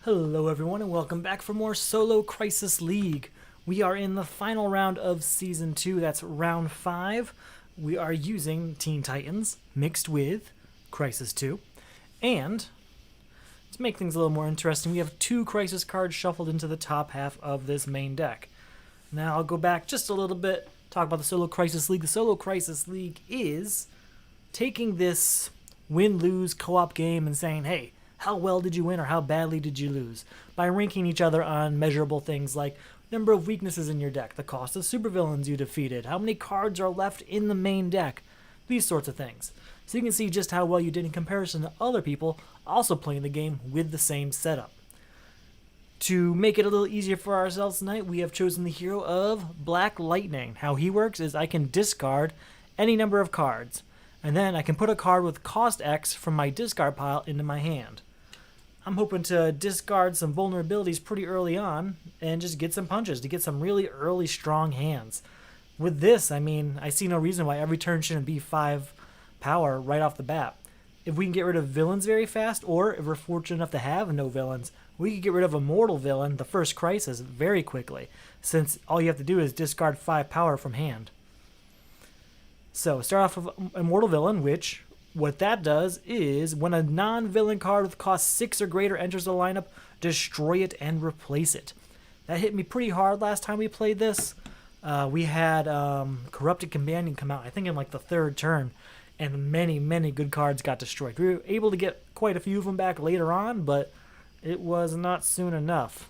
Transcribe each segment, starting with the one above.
Hello everyone and welcome back for more Solo Crisis League. We are in the final round of Season 2, that's round 5. We are using Teen Titans mixed with Crisis 2. And to make things a little more interesting, we have 2 Crisis cards shuffled into the top half of this main deck. Now I'll go back just a little bit, talk about the Solo Crisis League. The Solo Crisis League is taking this win-lose co-op game and saying, hey, how well did you win or how badly did you lose? By ranking each other on measurable things like number of weaknesses in your deck, the cost of supervillains you defeated, how many cards are left in the main deck, these sorts of things. So you can see just how well you did in comparison to other people also playing the game with the same setup. To make it a little easier for ourselves tonight, we have chosen the hero of Black Lightning. How he works is I can discard any number of cards, and then I can put a card with cost X from my discard pile into my hand. I'm hoping to discard some vulnerabilities pretty early on and just get some punches to get some really early strong hands. With this, I see no reason why every turn shouldn't be 5 power right off the bat. If we can get rid of villains very fast, or if we're fortunate enough to have no villains, we could get rid of a mortal villain, the first crisis, very quickly, since all you have to do is discard 5 power from hand. So start off with a mortal villain, which what that does is when a non-villain card with cost 6 or greater enters the lineup, destroy it and replace it. That hit me pretty hard last time we played this. We had Corrupted Companion come out, I think in like the 3rd turn, and many good cards got destroyed. We were able to get quite a few of them back later on, but it was not soon enough.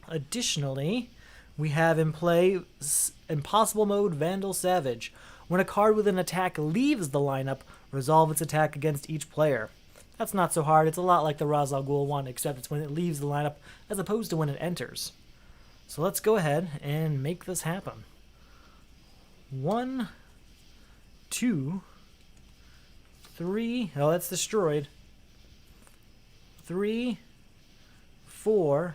Additionally, we have in play Impossible Mode Vandal Savage. When a card with an attack leaves the lineup, resolve its attack against each player. That's not so hard. It's a lot like the Ra's al Ghul one, except it's when it leaves the lineup as opposed to when it enters. So let's go ahead and make this happen. 1, 2, 3. Oh, that's destroyed. 3, 4,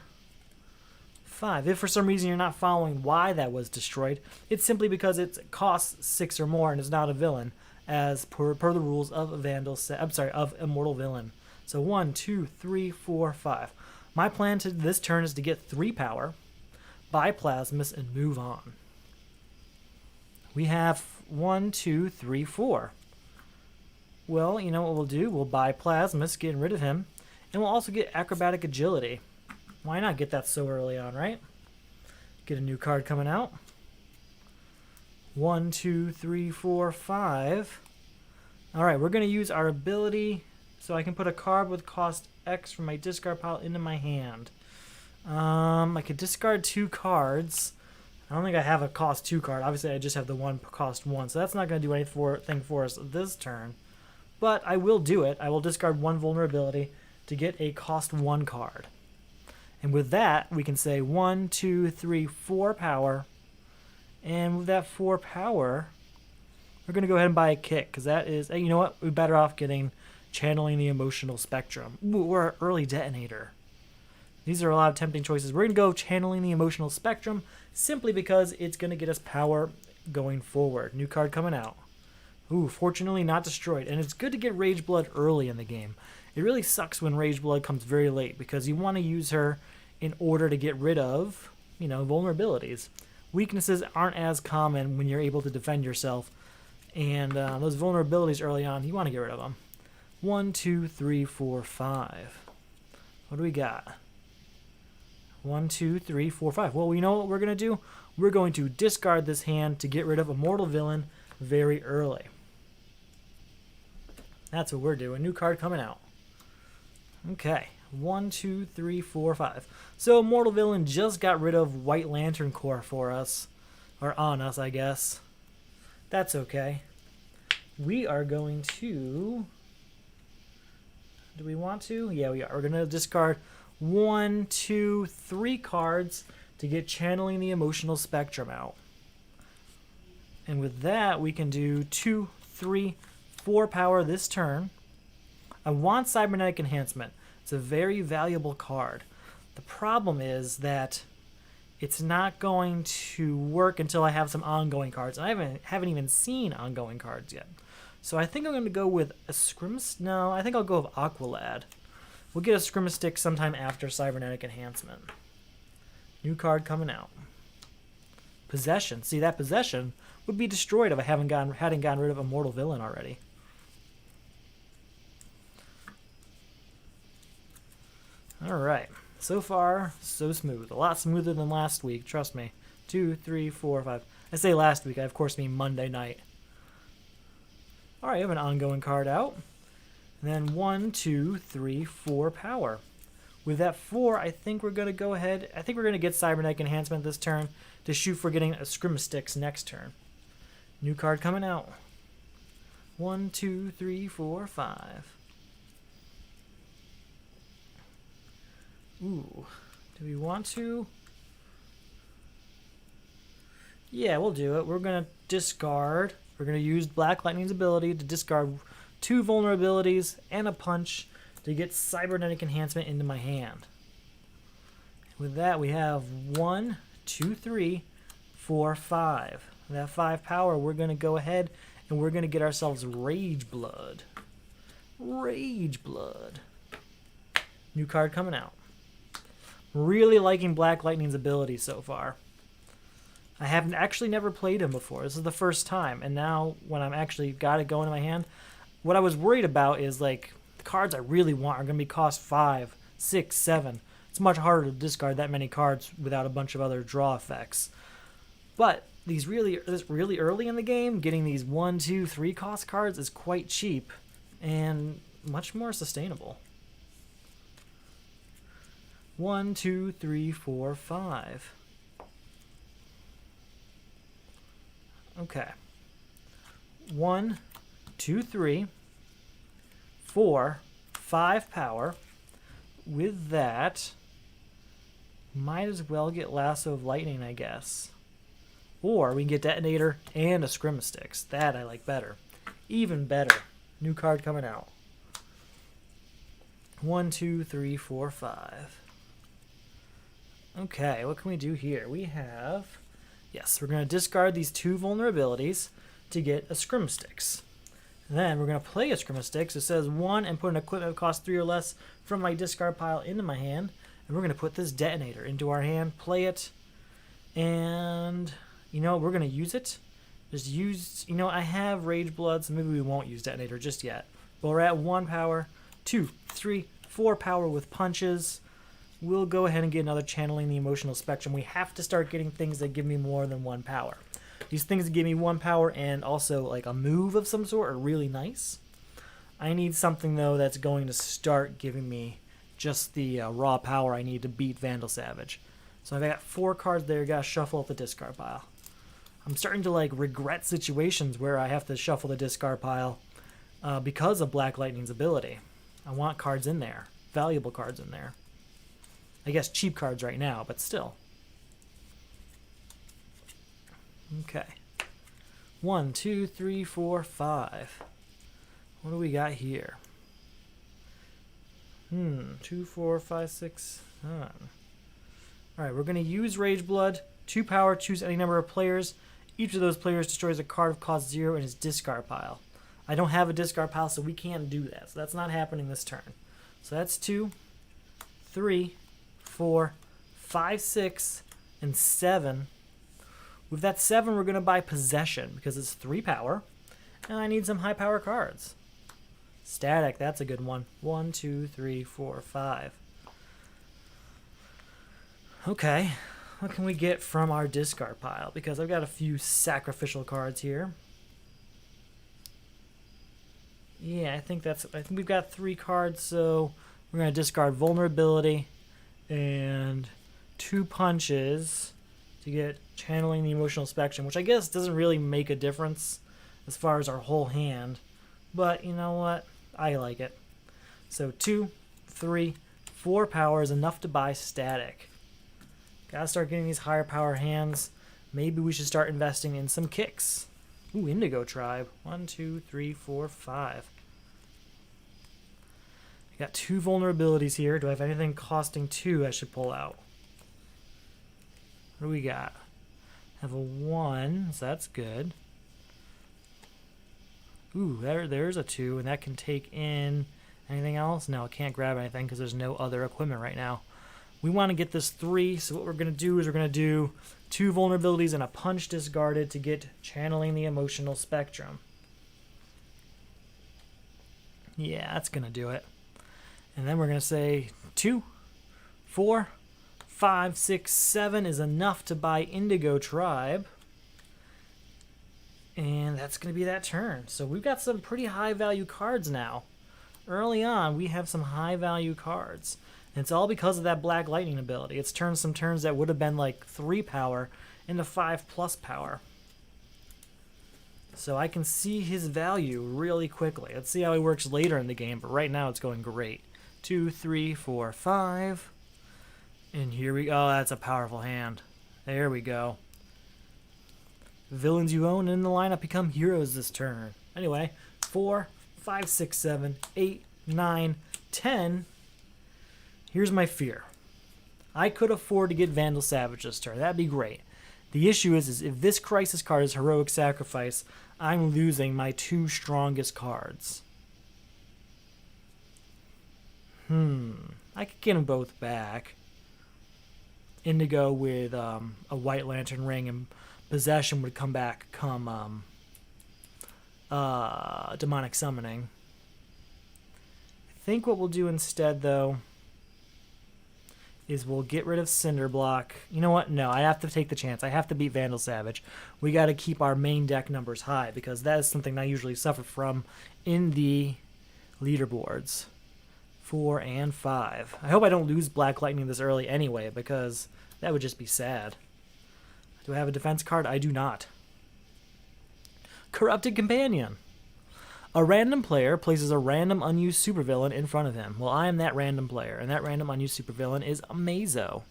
5. If for some reason you're not following why that was destroyed, it's simply because it costs 6 or more and is not a villain, as per the rules of of Immortal Villain. So 1, 2, 3, 4, 5. My plan to this turn is to get 3 power, buy Plasmus, and move on. We have 1, 2, 3, 4. Well, you know what we'll do? We'll buy Plasmus, getting rid of him, and we'll also get Acrobatic Agility. Why not get that so early on, right? Get a new card coming out. 1, 2, 3, 4, 5. Alright, we're going to use our ability so I can put a card with cost X from my discard pile into my hand. I could discard 2 cards. I don't think I have a cost 2 card. Obviously, I just have the one cost 1, so that's not going to do anything for us this turn. But I will do it. I will discard 1 vulnerability to get a cost 1 card. And with that, we can say 1, 2, 3, 4 power. And with that 4 power, we're going to go ahead and buy a kick, because that is, hey, you know what? We're better off getting Channeling the Emotional Spectrum. Ooh, or an Early Detonator. These are a lot of tempting choices. We're going to go Channeling the Emotional Spectrum, simply because it's going to get us power going forward. New card coming out. Ooh, fortunately not destroyed. And it's good to get Rage Blood early in the game. It really sucks when Rage Blood comes very late, because you want to use her in order to get rid of, vulnerabilities. Weaknesses aren't as common when you're able to defend yourself, and those vulnerabilities early on, you want to get rid of them. 1, 2, 3, 4, 5. What do we got? 1, 2, 3, 4, 5. Well, you know what we're going to do? We're going to discard this hand to get rid of a mortal villain very early. That's what we're doing. New card coming out. Okay. 1, 2, 3, 4, 5. So Mortal Villain just got rid of White Lantern Corps for us. Or on us, I guess. That's okay. We are going to... Do we want to? Yeah, we are. We're going to discard 1, 2, 3 cards to get Channeling the Emotional Spectrum out. And with that, we can do 2, 3, 4 power this turn. I want Cybernetic Enhancement. It's a very valuable card. The problem is that it's not going to work until I have some ongoing cards. I haven't even seen ongoing cards yet. So I think I'm going to go with a Scrim's. No, I think I'll go with Aqualad. We'll get a Scrimmastick sometime after Cybernetic Enhancement. New card coming out. Possession. See, that Possession would be destroyed if I hadn't gotten rid of a Mortal Villain already. Alright. So far, so smooth. A lot smoother than last week, trust me. 2, 3, 4, 5. I say last week, I of course mean Monday night. Alright, I have an ongoing card out. And then 1, 2, 3, 4 power. With that 4, I think we're going to go ahead. I think we're going to get Cybernetic Enhancement this turn to shoot for getting a Scrimmastick next turn. New card coming out. 1, 2, 3, 4, 5. Ooh. Do we want to? Yeah, we'll do it. We're going to discard. We're going to use Black Lightning's ability to discard 2 vulnerabilities and a punch to get Cybernetic Enhancement into my hand. With that, we have 1, 2, 3, 4, 5. With that 5 power, we're going to go ahead and we're going to get ourselves Rage Blood. Rage Blood. New card coming out. Really liking Black Lightning's ability so far. I haven't actually never played him before. This is the first time, and now when I'm actually got it going in my hand, what I was worried about is like the cards I really want are going to be cost 5, 6, 7. It's much harder to discard that many cards without a bunch of other draw effects. But this really early in the game, getting these 1, 2, 3 cost cards is quite cheap and much more sustainable. 1, 2, 3, 4, 5. Okay. 1, 2, 3, 4, 5 power. With that, might as well get Lasso of Lightning, I guess. Or we can get Detonator and a Scrimmastick. That I like better. Even better. New card coming out. 1, 2, 3, 4, 5. Okay, what can we do here? We have... Yes, we're going to discard these 2 vulnerabilities to get a Scrimmastick. Then we're going to play a Scrimmastick. It says 1 and put an equipment that costs 3 or less from my discard pile into my hand. And we're going to put this Detonator into our hand, play it, and, you know, we're going to use it. Just use, you know, I have Rage Blood, so maybe we won't use Detonator just yet. But we're at 1 power, 2, 3, 4 power with punches. We'll go ahead and get another Channeling the Emotional Spectrum. We have to start getting things that give me more than 1 power. These things that give me 1 power and also like a move of some sort are really nice. I need something, though, that's going to start giving me just the raw power I need to beat Vandal Savage. So I've got 4 cards there. Got to shuffle up the discard pile. I'm starting to like regret situations where I have to shuffle the discard pile because of Black Lightning's ability. I want cards in there, valuable cards in there. I guess cheap cards right now, but still. Okay. 1, 2, 3, 4, 5. What do we got here? 2, 4, 5, 6, 7. Alright, we're going to use Rage Blood. 2 power, choose any number of players. Each of those players destroys a card of cost 0 in his discard pile. I don't have a discard pile, so we can't do that. So that's not happening this turn. So that's 2, 3, 4, 5, 6, and 7. With that 7, we're going to buy Possession because it's 3 power, and I need some high power cards. Static, that's a good one. 1, 2, 3, 4, 5. Okay, what can we get from our discard pile? Because I've got a few sacrificial cards here. Yeah, I think we've got 3 cards, so we're going to discard Vulnerability and 2 punches to get Channeling the Emotional Spectrum, which I guess doesn't really make a difference as far as our whole hand. But you know what? I like it. So 2, 3, 4 power is enough to buy Static. Gotta start getting these higher power hands. Maybe we should start investing in some kicks. Ooh, Indigo Tribe. 1, 2, 3, 4, 5. I got 2 vulnerabilities here. Do I have anything costing 2 I should pull out? What do we got? I have a 1, so that's good. Ooh, there's a 2, and that can take in Anything else? No, I can't grab anything because there's no other equipment right now. We want to get this 3, so what we're going to do is we're going to do 2 vulnerabilities and a punch discarded to get Channeling the Emotional Spectrum. Yeah, that's going to do it. And then we're going to say 2, 4, 5, 6, 7 is enough to buy Indigo Tribe. And that's going to be that turn. So we've got some pretty high value cards now. Early on, we have some high value cards. And it's all because of that Black Lightning ability. It's turned some turns that would have been like 3 power into 5+ power. So I can see his value really quickly. Let's see how he works later in the game, but right now it's going great. 2, 3, 4, 5. And here we go. Oh, that's a powerful hand. There we go. Villains you own in the lineup become heroes this turn. Anyway, 4, 5, 6, 7, 8, 9, 10. Here's my fear. I could afford to get Vandal Savage this turn. That'd be great. The issue is if this Crisis card is Heroic Sacrifice, I'm losing my 2 strongest cards. I could get them both back. Indigo with a White Lantern Ring and Possession would come back come Demonic Summoning. I think what we'll do instead, though, is we'll get rid of Cinderblock. You know what? No, I have to take the chance. I have to beat Vandal Savage. We got to keep our main deck numbers high because that is something I usually suffer from in the leaderboards. 4 and 5. I hope I don't lose Black Lightning this early anyway because that would just be sad. Do I have a defense card? I do not. Corrupted Companion. A random player places a random unused supervillain in front of him. Well, I am that random player, and that random unused supervillain is Amazo.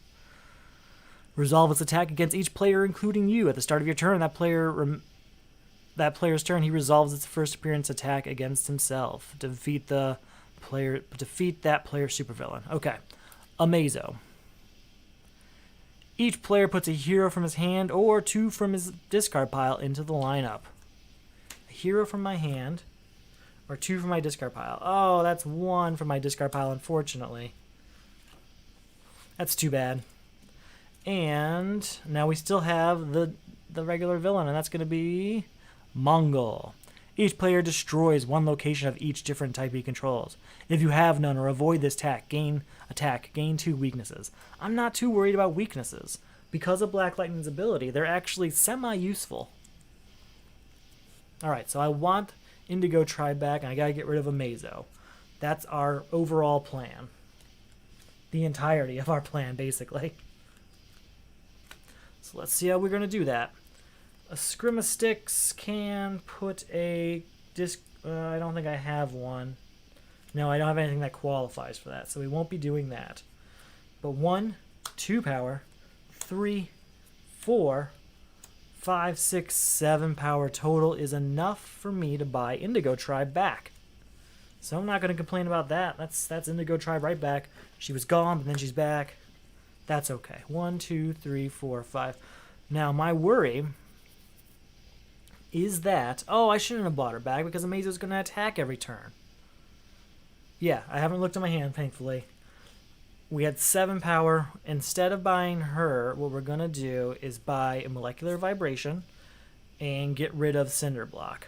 Resolve its attack against each player, including you. At the start of your turn, that player's turn, he resolves its first appearance attack against himself. Defeat that player supervillain. Okay, Amazo. Each player puts a hero from his hand or 2 from his discard pile into the lineup. A hero from my hand. Or 2 from my discard pile. Oh, that's 1 from my discard pile, unfortunately. That's too bad. And now we still have the regular villain, and that's going to be Mongol. Each player destroys 1 location of each different type he controls. If you have none or avoid this attack, gain 2 weaknesses. I'm not too worried about weaknesses. Because of Black Lightning's ability, they're actually semi-useful. Alright, so I want Indigo Tribe back, and I gotta get rid of Amazo. That's our overall plan. The entirety of our plan, basically. So let's see how we're gonna do that. A Scrimastix can put a disc. I don't think I have one. No, I don't have anything that qualifies for that, so we won't be doing that. But 1, 2 power, 3, 4, 5, 6, 7 power total is enough for me to buy Indigo Tribe back. So I'm not going to complain about that. That's Indigo Tribe right back. She was gone, but then she's back. That's okay. 1, 2, 3, 4, 5. Now, my worry is that... Oh, I shouldn't have bought her back because Amazo's going to attack every turn. Yeah, I haven't looked at my hand, thankfully. We had 7 power. Instead of buying her, what we're going to do is buy a Molecular Vibration and get rid of Cinderblock.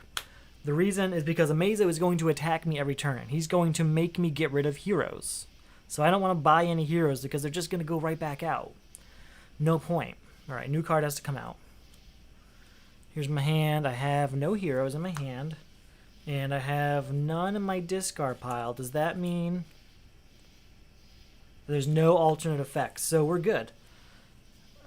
The reason is because Amazo is going to attack me every turn. He's going to make me get rid of heroes. So I don't want to buy any heroes because they're just going to go right back out. No point. Alright, new card has to come out. Here's my hand. I have no heroes in my hand. And I have none in my discard pile. Does that mean there's no alternate effects? So we're good.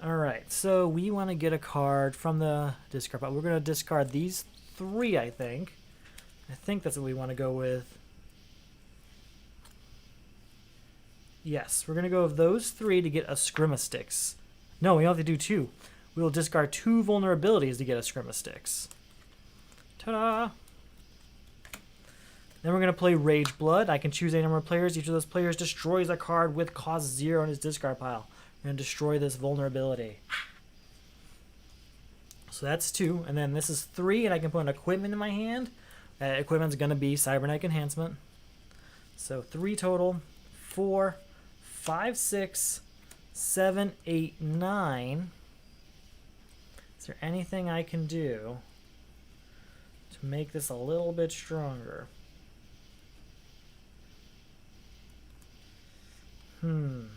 Alright, so we want to get a card from the discard pile. We're going to discard these 3, I think. I think that's what we want to go with. Yes, we're going to go with those 3 to get a Scrimastix. No, we don't have to do 2. We will discard 2 vulnerabilities to get a Scrimastix. Ta-da! Then we're going to play Rage Blood. I can choose a number of players. Each of those players destroys a card with cost 0 in his discard pile. We're going to destroy this vulnerability. So that's 2. And then this is 3, and I can put an equipment in my hand. That equipment's going to be Cybernetic Enhancement. So 3 total. 4, 5, 6, 7, 8, 9. Is there anything I can do to make this a little bit stronger? I'm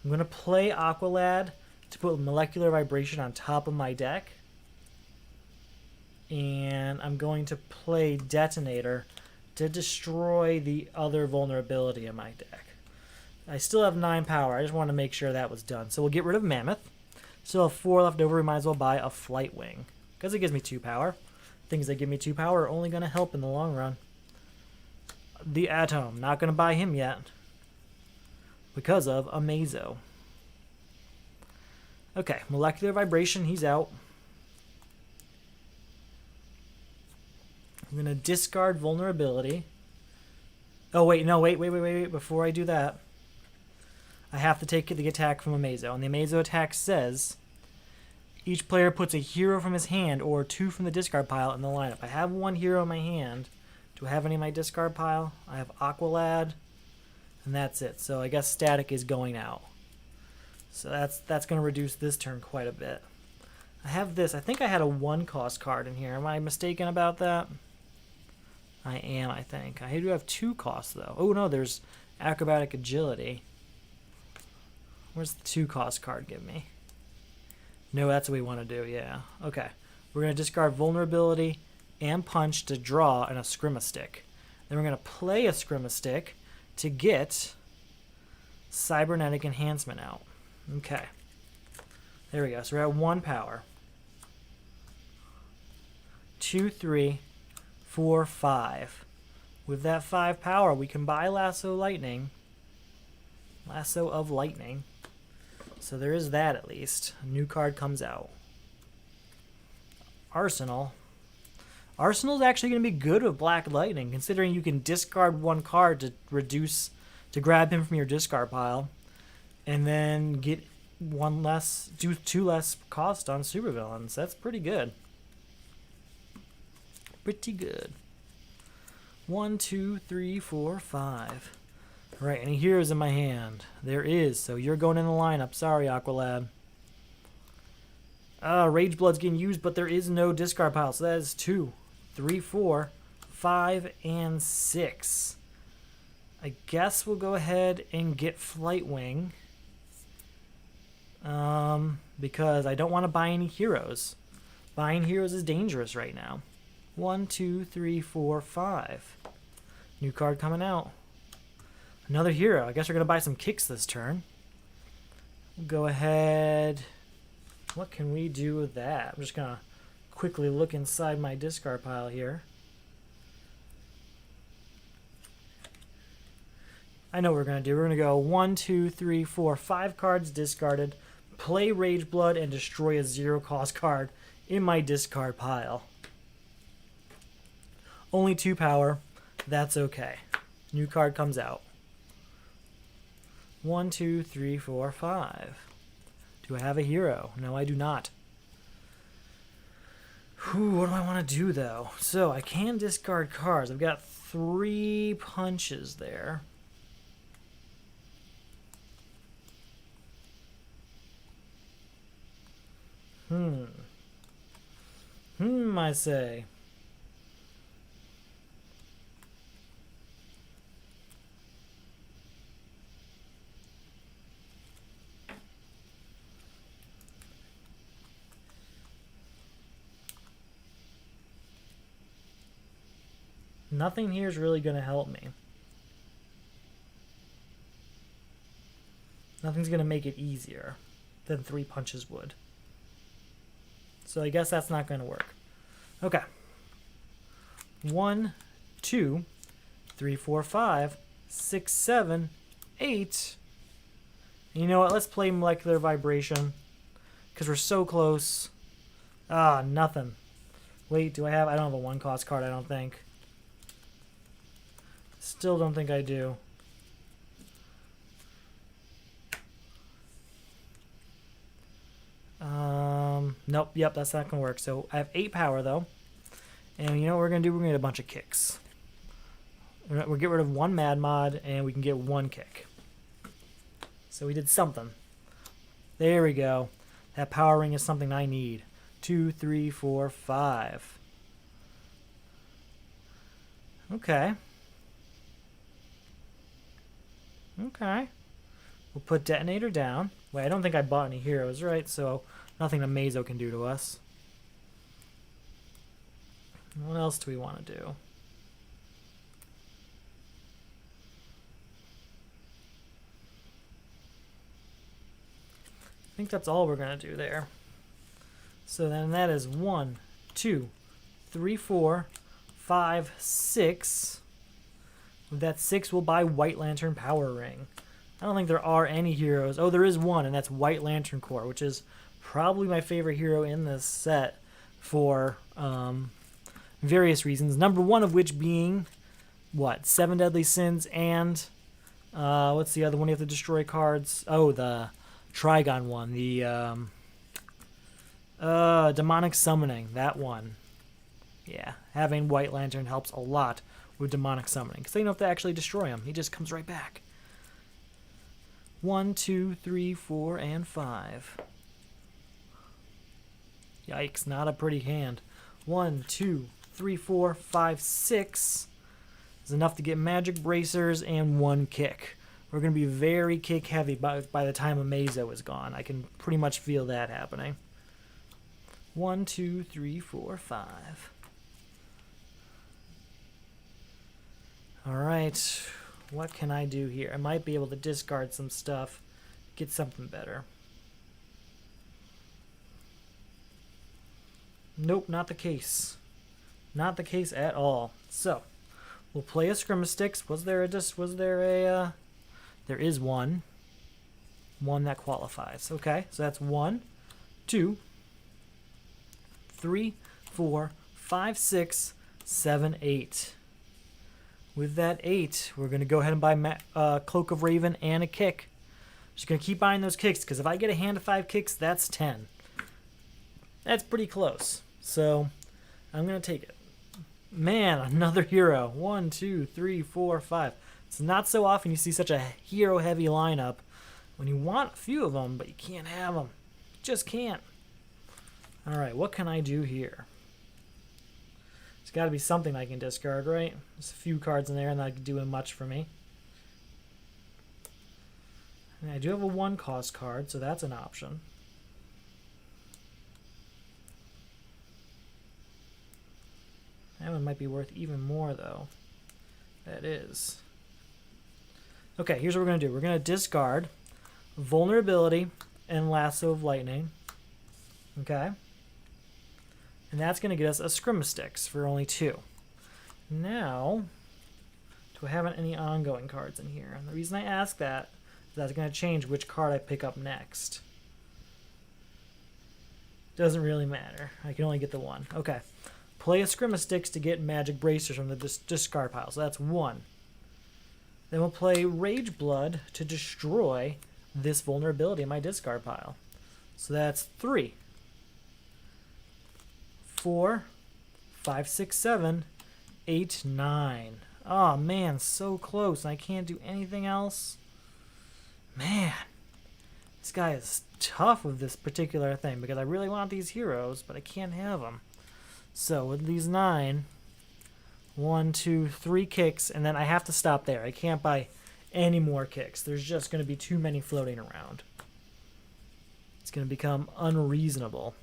going to play Aqualad to put Molecular Vibration on top of my deck. And I'm going to play Detonator to destroy the other vulnerability in my deck. I still have 9 power. I just want to make sure that was done. So we'll get rid of Mammoth. Still have 4 left over. We might as well buy a Flight Wing, because it gives me 2 power. Things that give me 2 power are only going to help in the long run. The Atom. Not going to buy him yet, because of Amazo. Okay, Molecular Vibration, he's out. I'm going to discard Vulnerability. Oh, wait, no, wait. Before I do that, I have to take the attack from Amazo. And the Amazo attack says, each player puts a hero from his hand or 2 from the discard pile in the lineup. I have 1 hero in my hand. Do I have any in my discard pile? I have Aqualad. And that's it. So I guess Static is going out. So that's going to reduce this turn quite a bit. I have this. I think I had a 1-cost card in here. Am I mistaken about that? I am, I think. I do have 2 costs, though. Oh, no, there's Acrobatic Agility. Where's the 2-cost card give me? No, that's what we want to do, yeah. Okay. We're going to discard Vulnerability and Punch to draw and a Scrim-a-Stick. Then we're going to play a Scrim-a-Stick to get Cybernetic Enhancement out. Okay. There we go. So we're at 1 power. 2, 3, 4, 5. With that 5 power, we can buy Lasso Lightning. Lasso of Lightning. So there is that at least. A new card comes out. Arsenal. Arsenal's actually going to be good with Black Lightning, considering you can discard 1 card to grab him from your discard pile, and then get 2 less cost on supervillains. That's pretty good. Pretty good. 1, 2, 3, 4, 5. All right, any heroes in my hand? There is, so you're going in the lineup. Sorry, Aqualad. Rage Blood's getting used, but there is no discard pile, so that is 2, 3, 4, 5, and 6. I guess we'll go ahead and get Flight Wing. Because I don't want to buy any heroes. Buying heroes is dangerous right now. 1, 2, 3, 4, 5. New card coming out. Another hero. I guess we're going to buy some kicks this turn. We'll go ahead. What can we do with that? I'm just going to quickly look inside my discard pile here. I know what we're going to do. We're going to go 1, 2, 3, 4, 5 cards discarded. Play Rage Blood and destroy a 0-cost card in my discard pile. Only 2 power. That's okay. New card comes out. 1, 2, 3, 4, 5. Do I have a hero? No, I do not. What do I want to do, though? So, I can discard cards. I've got 3 punches there. I say. Nothing here is really going to help me. Nothing's going to make it easier than 3 punches would. So I guess that's not going to work. Okay. 1, 2, 3, 4, 5, 6, 7, 8. And you know what? Let's play Molecular Vibration, because we're so close. Nothing. Wait, do I have... I don't have a 1-cost card, I don't think. Still don't think I do. Nope, yep, that's not going to work. So I have 8 power, though. And you know what we're going to do? We're going to get a bunch of kicks. We'll get rid of one Mad Mod, and we can get one kick. So we did something. There we go. That power ring is something I need. 2, 3, 4, 5. Okay. Okay. We'll put Detonator down. Wait, I don't think I bought any heroes, right? So nothing Amazo can do to us. What else do we want to do? I think that's all we're going to do there. So then that is 1, 2, 3, 4, 5, 6. With that 6, we'll buy White Lantern Power Ring. I don't think there are any heroes. Oh, there is one, and that's White Lantern Corps, which is probably my favorite hero in this set for various reasons. Number one of which being, what, 7 Deadly Sins and, what's the other one you have to destroy cards? Oh, the Trigon one, the Demonic Summoning, that one. Yeah, having White Lantern helps a lot with Demonic Summoning, because they don't have to actually destroy him. He just comes right back. 1, 2, 3, 4, and 5. Yikes, not a pretty hand. 1, 2, 3, 4, 5, 6 is enough to get Magic Bracers and 1 kick. We're going to be very kick heavy by the time Amazo is gone. I can pretty much feel that happening. 1, 2, 3, 4, 5. Alright, what can I do here? I might be able to discard some stuff, get something better. Nope, not the case. Not the case at all. So, we'll play a Scrimastix. There is one. One that qualifies. Okay, so that's 1, 2, 3, 4, 5, 6, 7, 8. With that 8, we're going to go ahead and buy Cloak of Raven and a kick. Just going to keep buying those kicks, because if I get a hand of 5 kicks, that's 10. That's pretty close. So, I'm going to take it. Man, another hero. 1, 2, 3, 4, 5. It's not so often you see such a hero-heavy lineup when you want a few of them, but you can't have them. You just can't. Alright, what can I do here? There's got to be something I can discard, right? There's a few cards in there and not doing much for me. And I do have a 1-cost card, so that's an option. That one might be worth even more, though. That is. Okay, here's what we're going to do. We're going to discard Vulnerability and Lasso of Lightning. Okay? And that's going to get us a Scrimastix for only 2. Now, do I have any ongoing cards in here? And the reason I ask that is that's going to change which card I pick up next. Doesn't really matter. I can only get the one. Okay. Play a Scrimastix to get Magic Bracers from the discard pile. So that's 1. Then we'll play Rage Blood to destroy this vulnerability in my discard pile. So that's 3. 4, 5, 6, 7, 8, 9. Oh man, so close. I can't do anything else. Man, this guy is tough with this particular thing because I really want these heroes, but I can't have them. So with these 9, 1, 2, 3 kicks, and then I have to stop there. I can't buy any more kicks. There's just going to be too many floating around. It's going to become unreasonable.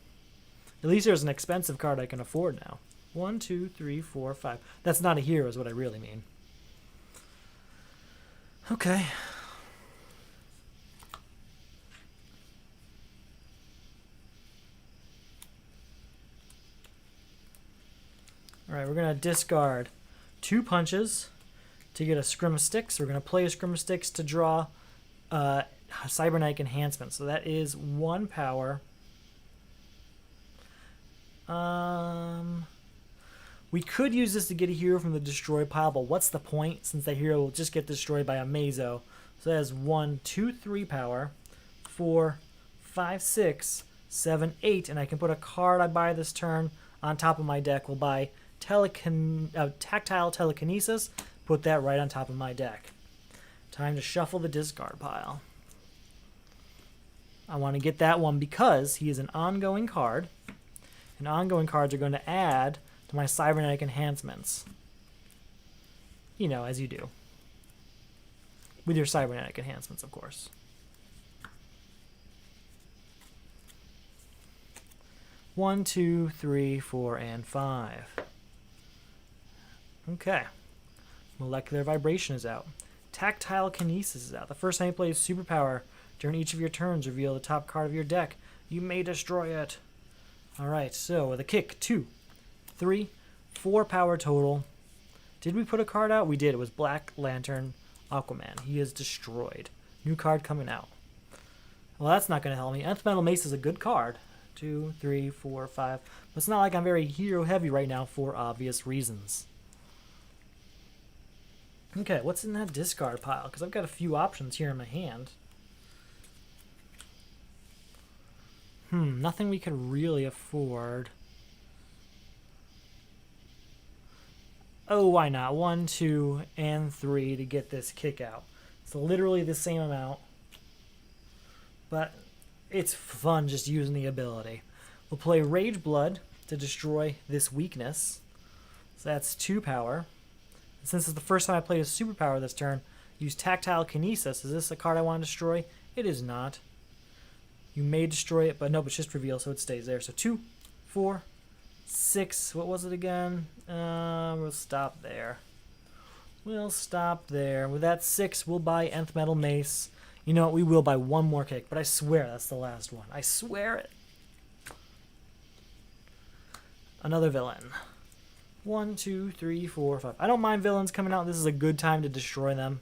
At least there's an expensive card I can afford now. 1, 2, 3, 4, 5. That's not a hero is what I really mean. Okay. Alright, we're going to discard 2 punches to get a Scrimastix. We're going to play a Scrimastix to draw Cybernetic Enhancement. So that is 1 power. We could use this to get a hero from the destroy pile, but what's the point since that hero will just get destroyed by Amazo? So that is 1, 2, 3 power, 4, 5, 6, 7, 8, and I can put a card I buy this turn on top of my deck. We'll buy Tactile Telekinesis, Put that right on top of my deck. Time to shuffle the discard pile. I want to get that one because he is an ongoing card. And ongoing cards are going to add to my cybernetic enhancements. You know, as you do. With your cybernetic enhancements, of course. One, two, three, 4, and 5. Okay. Molecular Vibration is out. Tactile Kinesis is out. The first time you play a superpower during each of your turns, reveal the top card of your deck. You may destroy it. Alright, so with a kick, 2, 3, 4 power total. Did we put a card out? We did. It was Black Lantern Aquaman. He is destroyed. New card coming out. Well, that's not going to help me. Nth Metal Mace is a good card. 2, 3, 4, 5. But it's not like I'm very hero heavy right now for obvious reasons. Okay, what's in that discard pile? Because I've got a few options here in my hand. Nothing we could really afford. Oh, why not? 1, 2, and 3 to get this kick out. It's literally the same amount. But it's fun just using the ability. We'll play Rage Blood to destroy this weakness. So that's 2 power. And since it's the first time I played a superpower this turn, use Tactile Kinesis. Is this a card I want to destroy? It is not. You may destroy it, but no, it's just reveal, so it stays there. So 2, 4, 6. What was it again? We'll stop there. We'll stop there. With that 6, we'll buy Nth Metal Mace. You know what? We will buy one more kick, but I swear that's the last one. I swear it. Another villain. 1, 2, 3, 4, 5. I don't mind villains coming out. This is a good time to destroy them.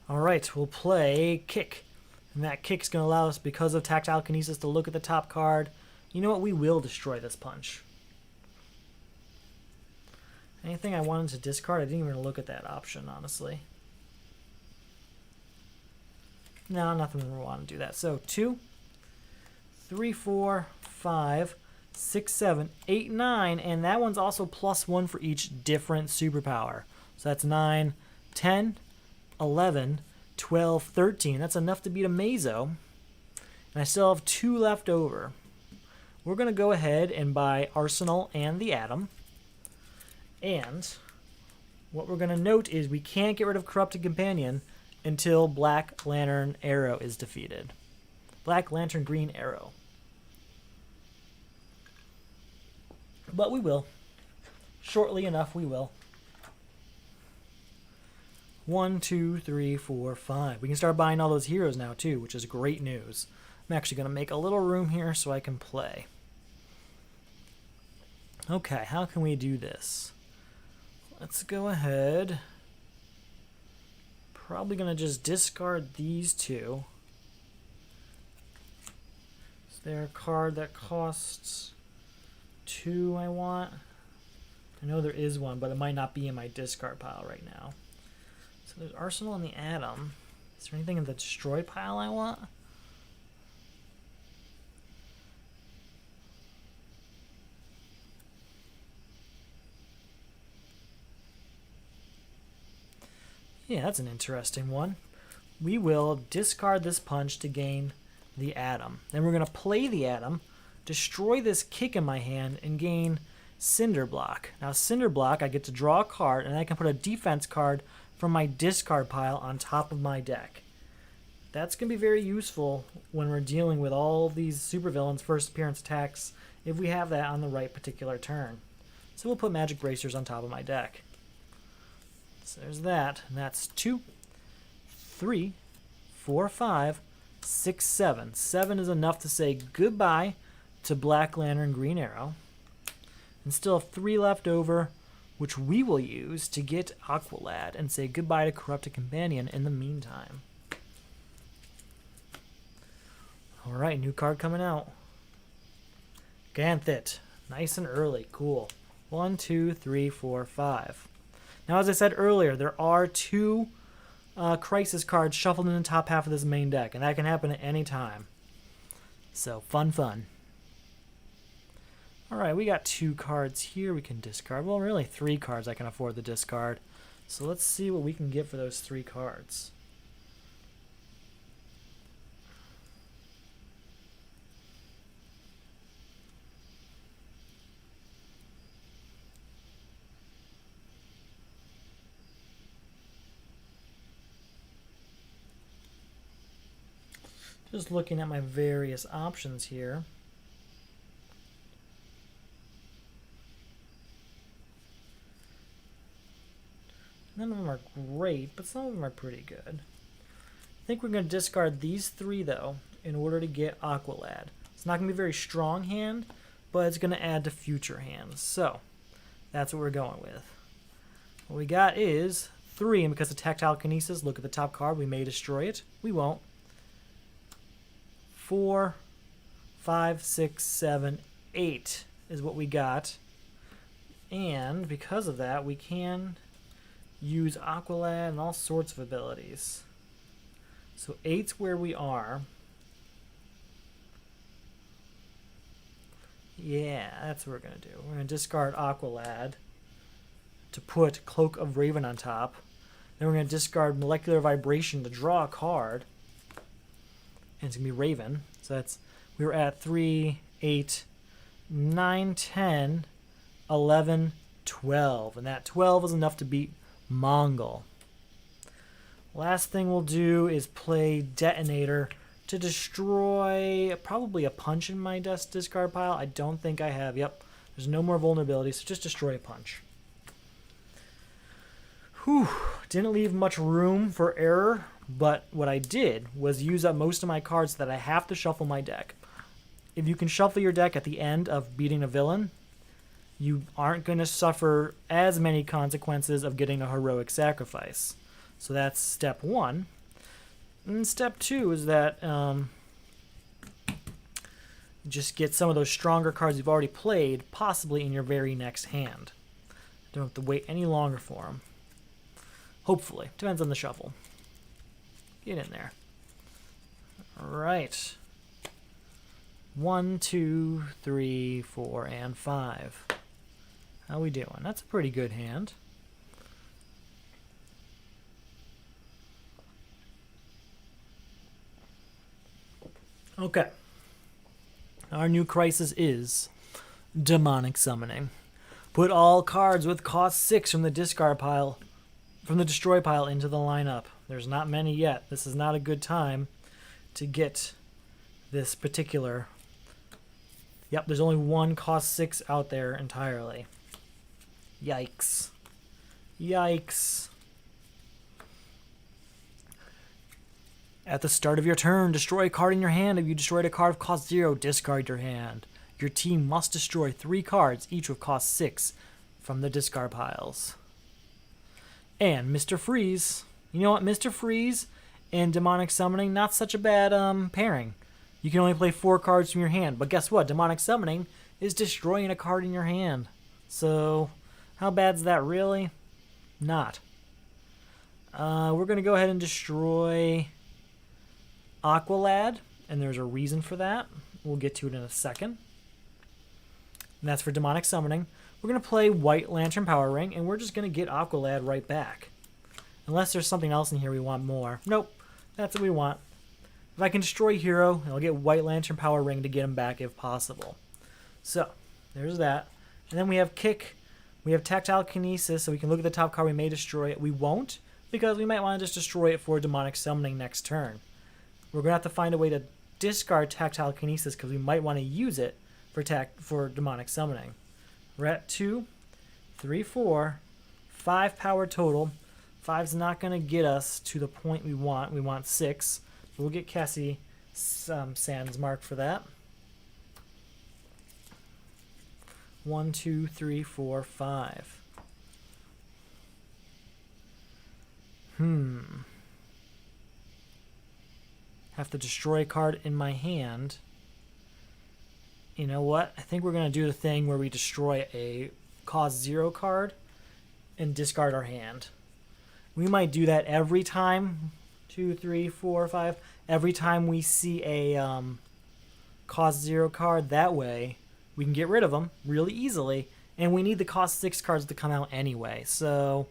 Alright, we'll play Kick. And that kick's going to allow us, because of Tactile Kinesis, to look at the top card. You know what? We will destroy this punch. Anything I wanted to discard? I didn't even look at that option, honestly. No, nothing we want to do that. So 2, 3, 4, 5, 6, 7, 8, 9. And that one's also +1 for each different superpower. So that's 9, 10, 11, 12, 13. That's enough to beat a Mazo. And I still have 2 left over. We're going to go ahead and buy Arsenal and the Atom. And what we're going to note is we can't get rid of Corrupted Companion until Black Lantern Arrow is defeated. Black Lantern Green Arrow. But we will. Shortly enough, we will. 1, 2, 3, 4, 5. We can start buying all those heroes now, too, which is great news. I'm actually going to make a little room here so I can play. Okay, how can we do this? Let's go ahead. Probably going to just discard these 2. Is there a card that costs 2 I want? I know there is one, but it might not be in my discard pile right now. So there's Arsenal and the Atom. Is there anything in the destroyed pile I want? Yeah, that's an interesting one. We will discard this punch to gain the Atom. Then we're going to play the Atom, destroy this kick in my hand, and gain Cinder Block. Now, Cinder Block, I get to draw a card, and I can put a defense card from my discard pile on top of my deck. That's going to be very useful when we're dealing with all these supervillains' first appearance attacks, if we have that on the right particular turn. So we'll put Magic Bracers on top of my deck. So there's that, and that's 2, 3, 4, 5, 6, 7. 7 is enough to say goodbye to Black Lantern Green Arrow. And still have 3 left over, which we will use to get Aqualad and say goodbye to Corrupted Companion in the meantime. Alright, new card coming out. Ganthit. Nice and early. Cool. 1, 2, 3, 4, 5. Now, as I said earlier, there are 2 Crisis cards shuffled in the top half of this main deck, and that can happen at any time. So, fun. Alright, we got 2 cards here we can discard. Well, really 3 cards I can afford to discard. So let's see what we can get for those 3 cards. Just looking at my various options here. None of them are great, but some of them are pretty good. I think we're going to discard these 3, though, in order to get Aqualad. It's not going to be a very strong hand, but it's going to add to future hands. So, that's what we're going with. What we got is 3, and because of Tactile Kinesis, look at the top card, we may destroy it. We won't. 4, 5, 6, 7, 8 is what we got. And because of that, we can use Aqualad and all sorts of abilities. So 8's where we are. Yeah, that's what we're going to do. We're going to discard Aqualad to put Cloak of Raven on top. Then we're going to discard Molecular Vibration to draw a card. And it's going to be Raven. So that's, we were at 3, 8, 9, 10, 11, 12. And that 12 is enough to beat Mongol. Last thing we'll do is play Detonator to destroy probably a punch in my discard pile. I don't think I have. Yep. There's no more vulnerability, so just destroy a punch. Whew. Didn't leave much room for error. But what I did was use up most of my cards that I have to shuffle my deck. If you can shuffle your deck at the end of beating a villain, you aren't going to suffer as many consequences of getting a heroic sacrifice. So that's step 1. And step 2 is that just get some of those stronger cards you've already played, possibly in your very next hand. Don't have to wait any longer for them. Hopefully. Depends on the shuffle. Get in there. All right. 1, 2, 3, 4, and 5. How we doing? That's a pretty good hand. Okay. Our new crisis is Demonic Summoning. Put all cards with cost 6 from the discard pile, from the destroy pile into the lineup. There's not many yet. This is not a good time to get this particular. Yep, there's only one cost 6 out there entirely. Yikes. Yikes. At the start of your turn, destroy a card in your hand. If you destroyed a card of cost 0, discard your hand. Your team must destroy 3 cards, each with cost 6, from the discard piles. And Mr. Freeze. You know what? Mr. Freeze and Demonic Summoning, not such a bad pairing. You can only play 4 cards from your hand. But guess what? Demonic Summoning is destroying a card in your hand. So, how bad's that really? Not. We're going to go ahead and destroy Aqualad. And there's a reason for that. We'll get to it in a second. And that's for Demonic Summoning. We're going to play White Lantern Power Ring. And we're just going to get Aqualad right back. Unless there's something else in here we want more. Nope. That's what we want. If I can destroy Hero, I'll get White Lantern Power Ring to get him back if possible. So, there's that. And then we have Kick. We have Tactile Kinesis, so we can look at the top card. We may destroy it. We won't, because we might want to just destroy it for Demonic Summoning next turn. We're going to have to find a way to discard Tactile Kinesis, because we might want to use it for Demonic Summoning. We're at 2, 3, 4, 5 power total. 5's not going to get us to the point we want. We want 6. We'll get Cassie Sands marked for that. 1, 2, 3, 4, 5. Have to destroy a card in my hand. You know what? I think we're going to do the thing where we destroy a cost 0 card and discard our hand. We might do that every time. 2, 3, 4, 5. Every time we see a cost 0 card, that way we can get rid of them really easily. And we need the cost 6 cards to come out anyway. So,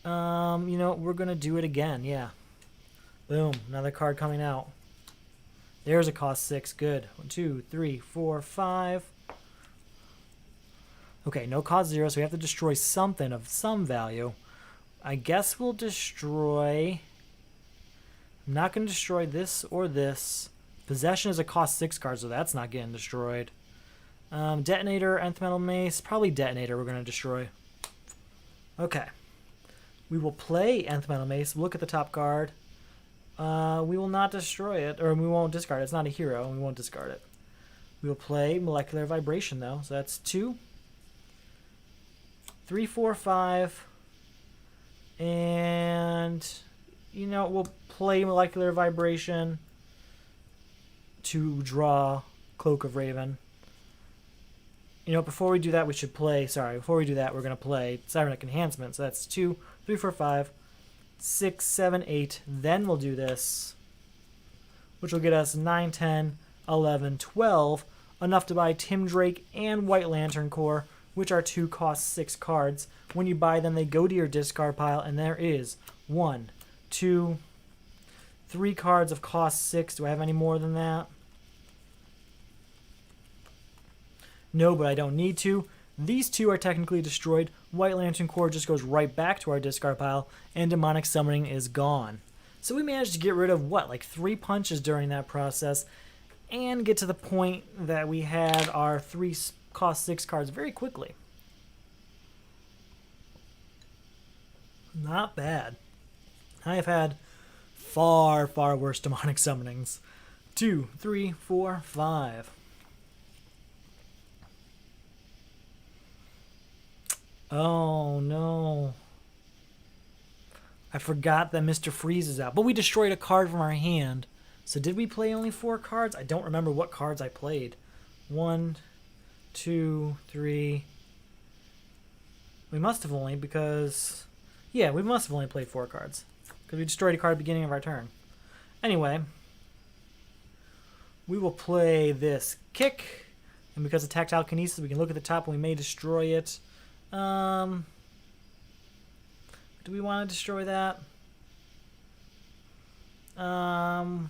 you know, we're going to do it again. Yeah. Boom. Another card coming out. There's a cost 6. Good. 1, 2, 3, 4, 5. Okay, no cost 0, so we have to destroy something of some value. I guess we'll destroy... I'm not going to destroy this or this. Possession is a cost 6 card, so that's not getting destroyed. Detonator, Nth Metal Mace. Probably Detonator we're going to destroy. Okay. We will play Nth Metal Mace. Look at the top card. We will not destroy it, or we won't discard it. It's not a hero, and we won't discard it. We will play Molecular Vibration, though. So that's 2, 3, 4, 5. And, you know, we'll play Molecular Vibration to draw Cloak of Raven. You know, before we do that, we should play... Sorry, before we do that, we're going to play Cybernetic Enhancement. So that's 2, 3, 4, 5, 6, 7, 8. Then we'll do this, which will get us 9, 10, 11, 12. Enough to buy Tim Drake and White Lantern Corps, which are 2 cost 6 cards. When you buy them, they go to your discard pile, and there is 1, 2, 3 cards of cost 6. Do I have any more than that? No, but I don't need to. These 2 are technically destroyed. White Lantern Corps just goes right back to our discard pile, and Demonic Summoning is gone. So we managed to get rid of, what, like 3 punches during that process, and get to the point that we had our 3 cost 6 cards very quickly. Not bad. I have had far, far worse Demonic Summonings. 2, 3, 4, 5. Oh, no. I forgot that Mr. Freeze is out. But we destroyed a card from our hand. So did we play only 4 cards? I don't remember what cards I played. 1, 2, 3. We must have only because... Yeah, we must have only played 4 cards. Because we destroyed a card at the beginning of our turn. Anyway. We will play this Kick. And because of Tactile Kinesis, we can look at the top and we may destroy it. Do we want to destroy that? You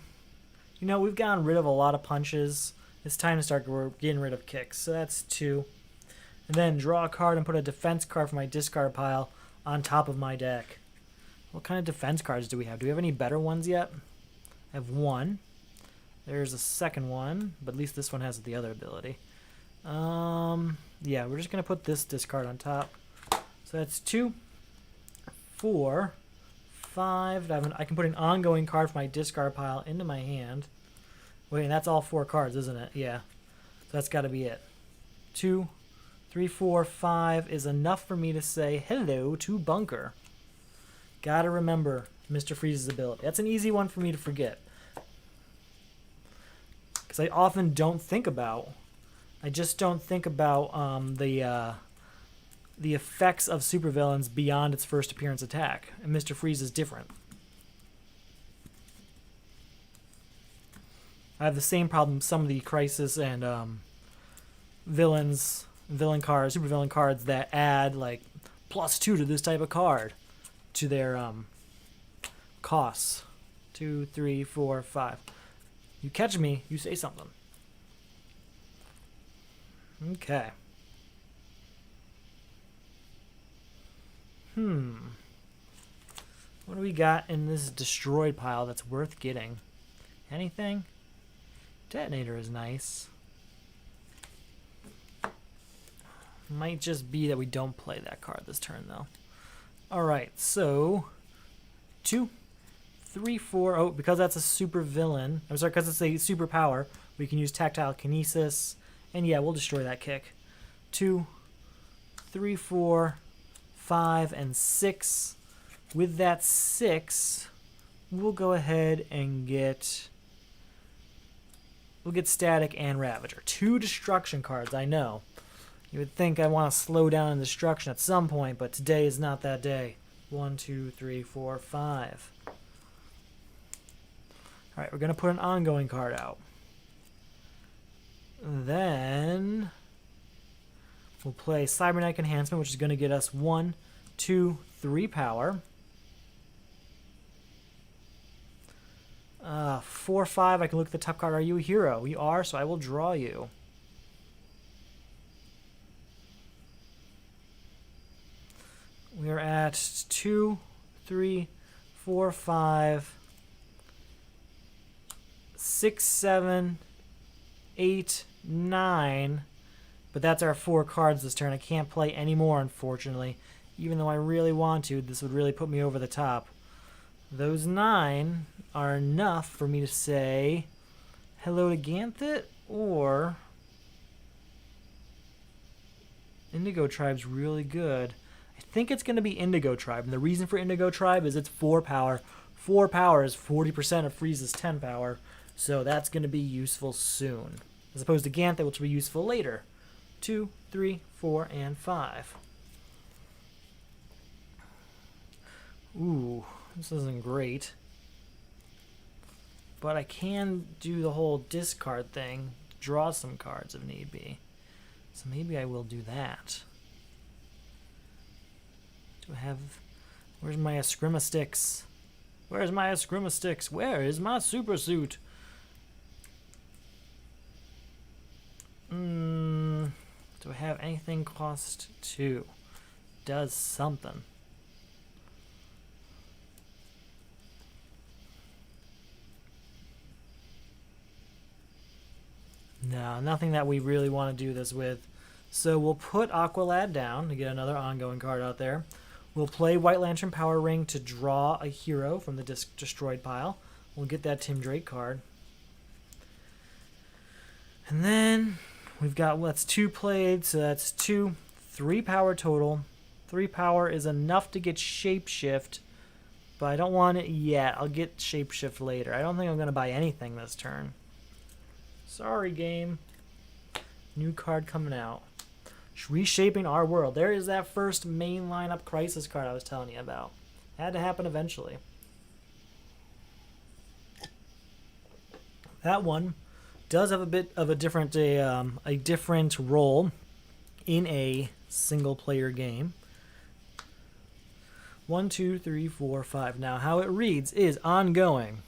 know, we've gotten rid of a lot of punches. It's time to start getting rid of kicks. So that's 2. And then draw a card and put a defense card from my discard pile on top of my deck. What kind of defense cards do we have? Do we have any better ones yet? I have 1. There's a second one, but at least this one has the other ability. Yeah, we're just going to put this discard on top. So that's 2, 4, 5. I can put an ongoing card from my discard pile into my hand. Wait, and that's all 4 cards, isn't it? Yeah. So that's got to be it. 2, 3, 4, 5 is enough for me to say hello to Bunker. Gotta remember Mr. Freeze's ability. That's an easy one for me to forget. Because I often don't think about... I just don't think about the effects of supervillains beyond its first appearance attack. And Mr. Freeze is different. I have the same problem with some of the Crisis and supervillain cards that add like +2 to this type of card to their costs. 2, 3, 4, 5. You catch me, you say something. Okay. What do we got in this destroyed pile that's worth getting? Anything? Detonator is nice. Might just be that we don't play that card this turn, though. Alright, so... 2, 3, 4... Oh, because that's a super villain... I'm sorry, because it's a superpower, we can use Tactile Kinesis... And yeah, we'll destroy that kick. 2, 3, 4, 5, and 6. With that 6, we'll go ahead and get... We'll get Static and Ravager. 2 destruction cards, I know. You would think I want to slow down in destruction at some point, but today is not that day. 1, 2, 3, 4, 5. Alright, we're going to put an ongoing card out. Then we'll play Cybernetic Enhancement, which is going to get us 1, 2, 3 power. 4, 5, I can look at the top card. Are you a hero? You are, so I will draw you. We are at 2, 3, 4, 5, 6, 7, 8, 9. But that's our 4 cards this turn. I can't play any more, unfortunately. Even though I really want to, this would really put me over the top. Those 9 are enough for me to say hello to Ganthet, or Indigo Tribe's really good. I think it's going to be Indigo Tribe, and the reason for Indigo Tribe is it's 4 power. 4 power is 40% of Frieza's 10 power, so that's going to be useful soon. As opposed to Ganthet, which will be useful later. 2, 3, 4, and 5. Ooh, this isn't great. But I can do the whole discard thing, draw some cards if need be. So maybe I will do that. Do I have... Where's my Escrima-Sticks? Where's my Escrima-Sticks? Where is my super suit? Do I have anything cost 2? Does something. No, nothing that we really want to do this with. So we'll put Aqualad down to get another ongoing card out there. We'll play White Lantern Power Ring to draw a hero from the destroyed pile. We'll get that Tim Drake card. And then we've got, well, that's 2 played, so that's 2, 3 power total. 3 power is enough to get Shapeshift, but I don't want it yet. I'll get Shapeshift later. I don't think I'm going to buy anything this turn. Sorry, game. New card coming out. Reshaping Our World. There is that first main lineup Crisis card I was telling you about. Had to happen eventually. That one does have a bit of a different role in a single player game. 1, 2, 3, 4, 5. Now how it reads is ongoing.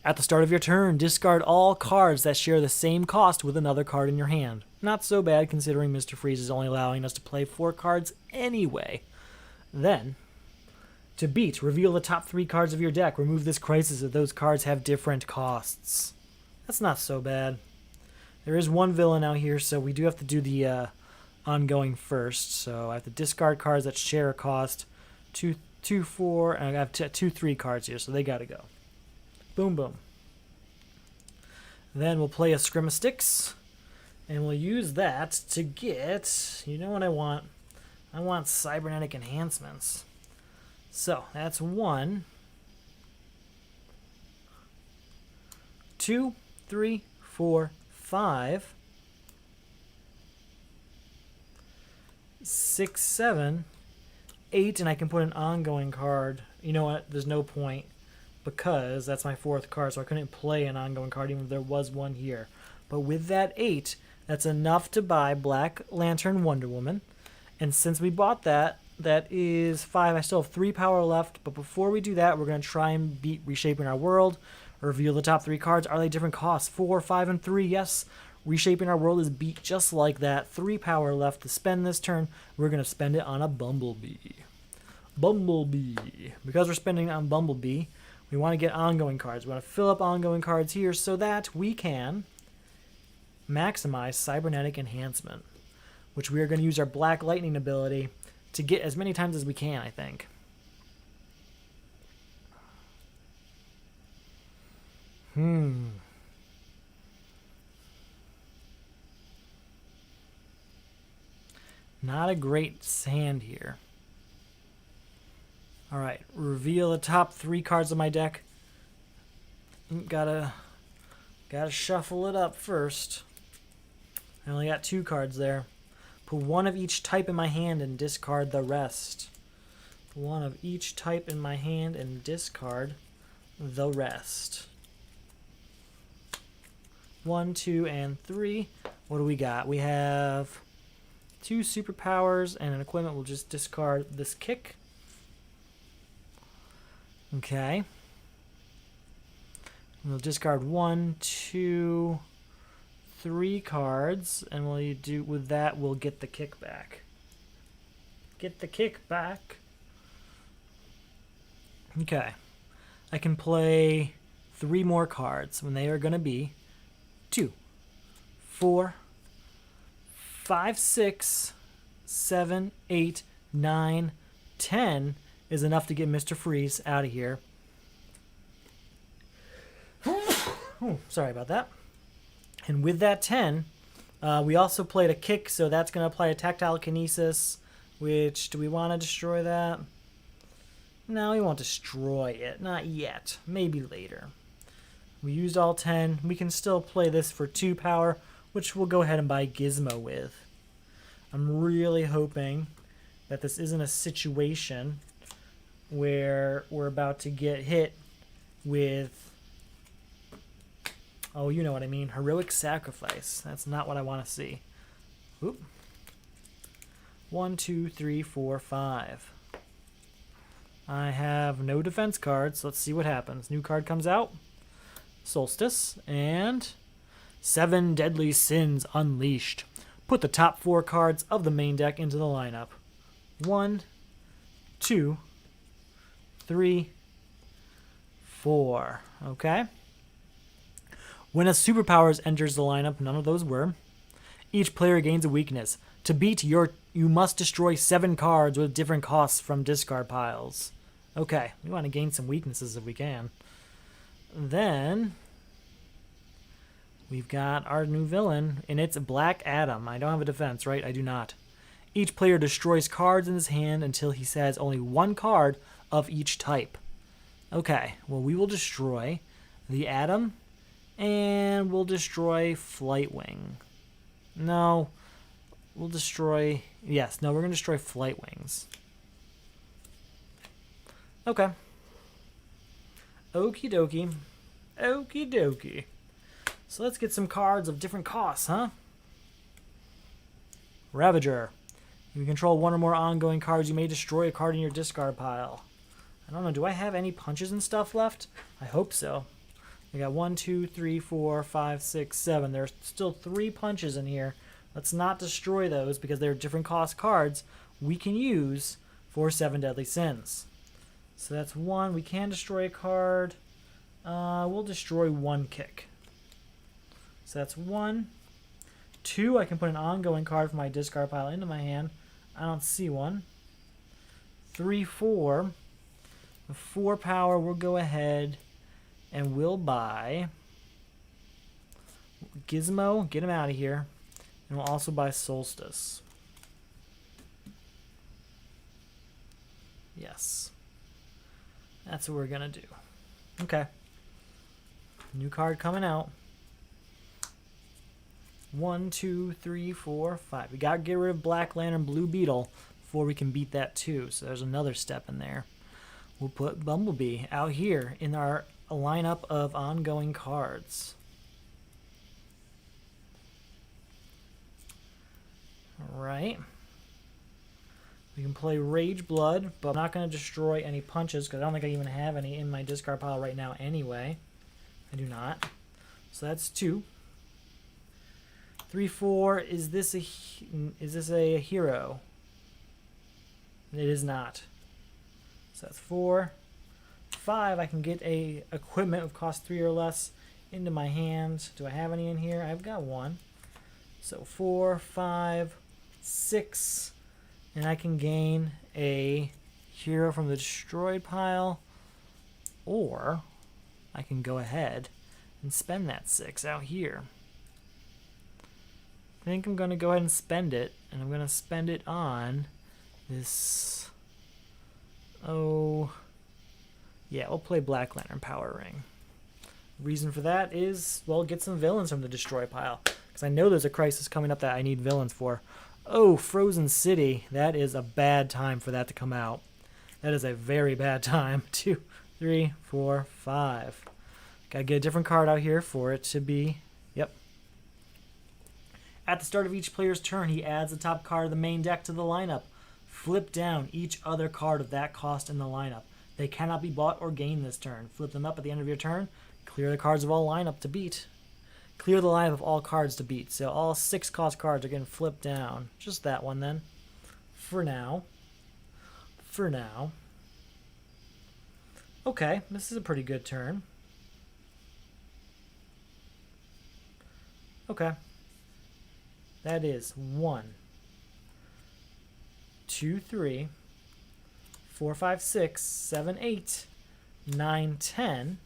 At the start of your turn, discard all cards that share the same cost with another card in your hand. Not so bad considering Mr. Freeze is only allowing us to play 4 cards anyway. Then, to beat, reveal the top 3 cards of your deck. Remove this crisis if those cards have different costs. That's not so bad. There is one villain out here, so we do have to do the ongoing first. So I have to discard cards that share a cost. 2, 4, and I have 2, 3 cards here, so they gotta go. Boom, boom. Then we'll play Escrima-Sticks, and we'll use that to get, you know what I want? I want Cybernetic Enhancements. So, that's 1, 2, 3, 4, 5, 6, 7, 8, and I can put an ongoing card. You know what? There's no point, because that's my 4th card, so I couldn't play an ongoing card even if there was one here. But with that 8, that's enough to buy Black Lantern Wonder Woman. And since we bought that, that is 5. I still have 3 power left, but before we do that, we're going to try and beat Reshaping Our World. Reveal the top 3 cards. Are they different costs? 4, 5, and 3. Yes, Reshaping Our World is beat just like that. 3 power left to spend this turn. We're going to spend it on a Bumblebee. Bumblebee. Because we're spending it on Bumblebee, we want to get ongoing cards. We want to fill up ongoing cards here so that we can maximize Cybernetic Enhancement, which we are going to use our Black Lightning ability to get as many times as we can, I think. Not a great hand here. Alright, reveal the top 3 cards of my deck. Gotta shuffle it up first. I only got 2 cards there. Put 1 of each type in my hand and discard the rest. 1 of each type in my hand and discard the rest. 1, 2, and 3. What do we got? We have 2 superpowers and an equipment. We'll just discard this kick. Okay. We'll discard 1, 2, 3 cards, and we'll do with that. We'll get the kick back. Get the kick back. Okay. I can play 3 more cards when they are going to be 2, 4, 5, 6, 7, 8, 9, 10 is enough to get Mr. Freeze out of here. Oh, sorry about that. And with that 10, we also played a kick, so that's going to apply a tactile kinesis, which, do we want to destroy that? No, we won't destroy it. Not yet. Maybe later. We used all 10. We can still play this for 2 power, which we'll go ahead and buy Gizmo with. I'm really hoping that this isn't a situation where we're about to get hit with, oh, you know what I mean, heroic sacrifice. That's not what I want to see. Oop. 1, 2, 3, 4, 5. I have no defense cards. Let's see what happens. New card comes out. Solstice. And 7 Deadly Sins Unleashed. Put the top 4 cards of the main deck into the lineup. 1, 2, 3, 4. Okay. When a superpowers enters the lineup, none of those were. Each player gains a weakness. To beat you must destroy 7 cards with different costs from discard piles. Okay, we want to gain some weaknesses if we can. Then we've got our new villain, and it's Black Adam. I don't have a defense, right? I do not. Each player destroys cards in his hand until he has only 1 card of each type. Okay, well, we will destroy the Atom, and we'll destroy Flightwing. No, we'll destroy... Yes, no, we're going to destroy Flightwings. Okay. Okie dokie. Okie dokie. So let's get some cards of different costs, huh? Ravager. If you control 1 or more ongoing cards, you may destroy a card in your discard pile. I don't know, do I have any punches and stuff left? I hope so. We got 1, 2, 3, 4, 5, 6, 7. There's still 3 punches in here. Let's not destroy those because they're different cost cards we can use for 7 Deadly Sins. So that's 1. We can destroy a card. We'll destroy 1 kick. So that's 1. 2, I can put an ongoing card from my discard pile into my hand. I don't see one. 3, 4. The 4 power, we'll go ahead and we'll buy Gizmo, get him out of here. And we'll also buy Solstice. Yes. That's what we're going to do. Okay. New card coming out. 1, 2, 3, 4, 5. We got to get rid of Black Lantern Blue Beetle before we can beat that too. So there's another step in there. We'll put Bumblebee out here in our lineup of ongoing cards. Alright. We can play Rage Blood, but I'm not going to destroy any punches because I don't think I even have any in my discard pile right now anyway. I do not. So that's 2. 3, 4. Is this a hero? It is not. So that's 4. 5. I can get a equipment of cost 3 or less into my hand. Do I have any in here? I've got 1. So 4, 5, 6. And I can gain a hero from the destroyed pile. Or I can go ahead and spend that 6 out here. I think I'm going to go ahead and spend it. And I'm going to spend it on this... Oh... Yeah, we'll play Black Lantern Power Ring. Reason for that is, well, get some villains from the destroy pile. Because I know there's a crisis coming up that I need villains for. Oh, Frozen City. That is a bad time for that to come out. That is a very bad time. 2, 3, 4, 5. Gotta get a different card out here for it to be... Yep. At the start of each player's turn, he adds the top card of the main deck to the lineup. Flip down each other card of that cost in the lineup. They cannot be bought or gained this turn. Flip them up at the end of your turn. Clear the cards of all lineup to beat. Clear the lineup of all cards to beat. So all 6 cost cards are getting flipped down. Just that one then. For now. For now. Okay, this is a pretty good turn. Okay. That is 1, 2, 3, 4, 5, 6, 7, 8, 9, 10.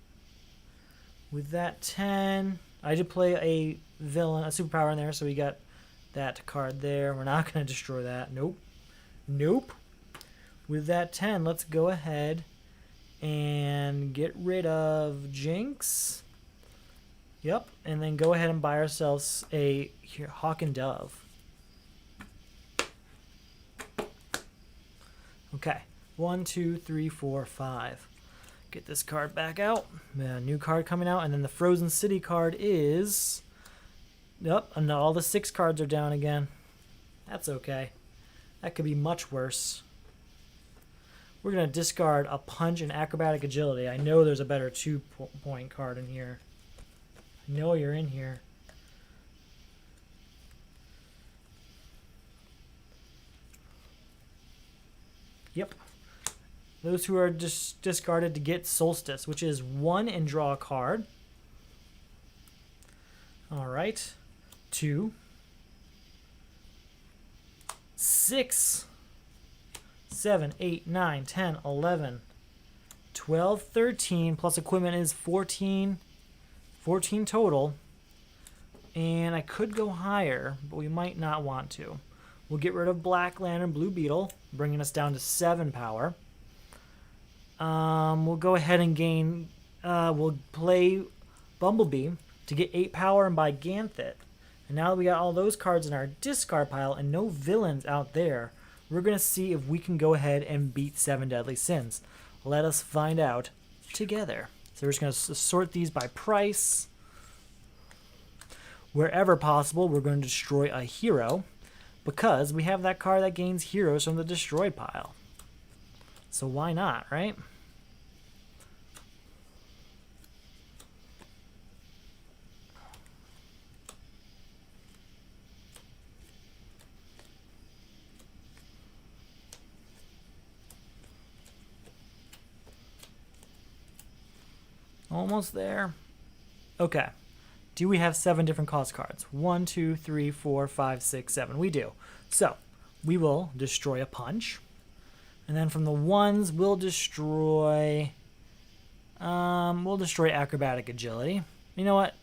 With that 10, I did play a villain, a superpower in there, so we got that card there. We're not going to destroy that. Nope. Nope. With that 10, let's go ahead and get rid of Jinx. Yep, and then go ahead and buy ourselves a Hawk and Dove. Okay, 1, 2, 3, 4, 5. Get this card back out. New card coming out, and then the Frozen City card is... Yep, and all the 6 cards are down again. That's okay. That could be much worse. We're going to discard a Punch and Acrobatic Agility. I know there's a better 2-point card in here. I know you're in here. Yep. Those who are discarded to get Solstice, which is 1 and draw a card. All right. 2. 6. 7, 8, 9, 10, 11, 12, 13, plus equipment is 14. 14 total. And I could go higher, but we might not want to. We'll get rid of Black Lantern, Blue Beetle, bringing us down to 7 power. We'll go ahead and gain... we'll play Bumblebee to get 8 power and buy Ganthet. And now that we got all those cards in our discard pile and no villains out there, we're going to see if we can go ahead and beat 7 Deadly Sins. Let us find out together. So we're just going to sort these by price. Wherever possible, we're going to destroy a hero because we have that card that gains heroes from the destroyed pile. So why not, right? Almost there. Okay. Do we have 7 different cost cards? 1, 2, 3, 4, 5, 6, 7. We do. So we will destroy a Punch. And then from the ones, we'll destroy Acrobatic Agility. You know what?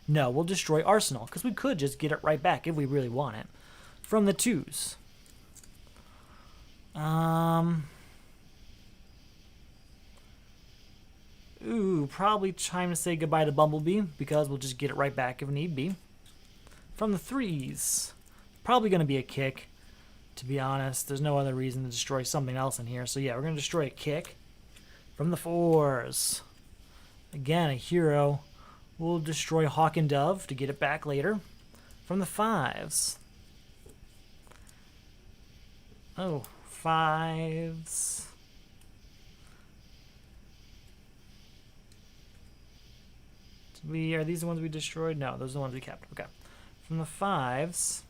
No, we'll destroy Arsenal, because we could just get it right back if we really want it. From the 2s. Ooh, probably time to say goodbye to Bumblebee, because we'll just get it right back if need be. From the 3s, probably going to be a Kick, to be honest. There's no other reason to destroy something else in here. So yeah, we're going to destroy a Kick. From the 4s, again, a hero. We'll destroy Hawk and Dove to get it back later. From the 5s. Oh, 5s. Are these the ones we destroyed? No, those are the ones we kept. Okay. From the 5s,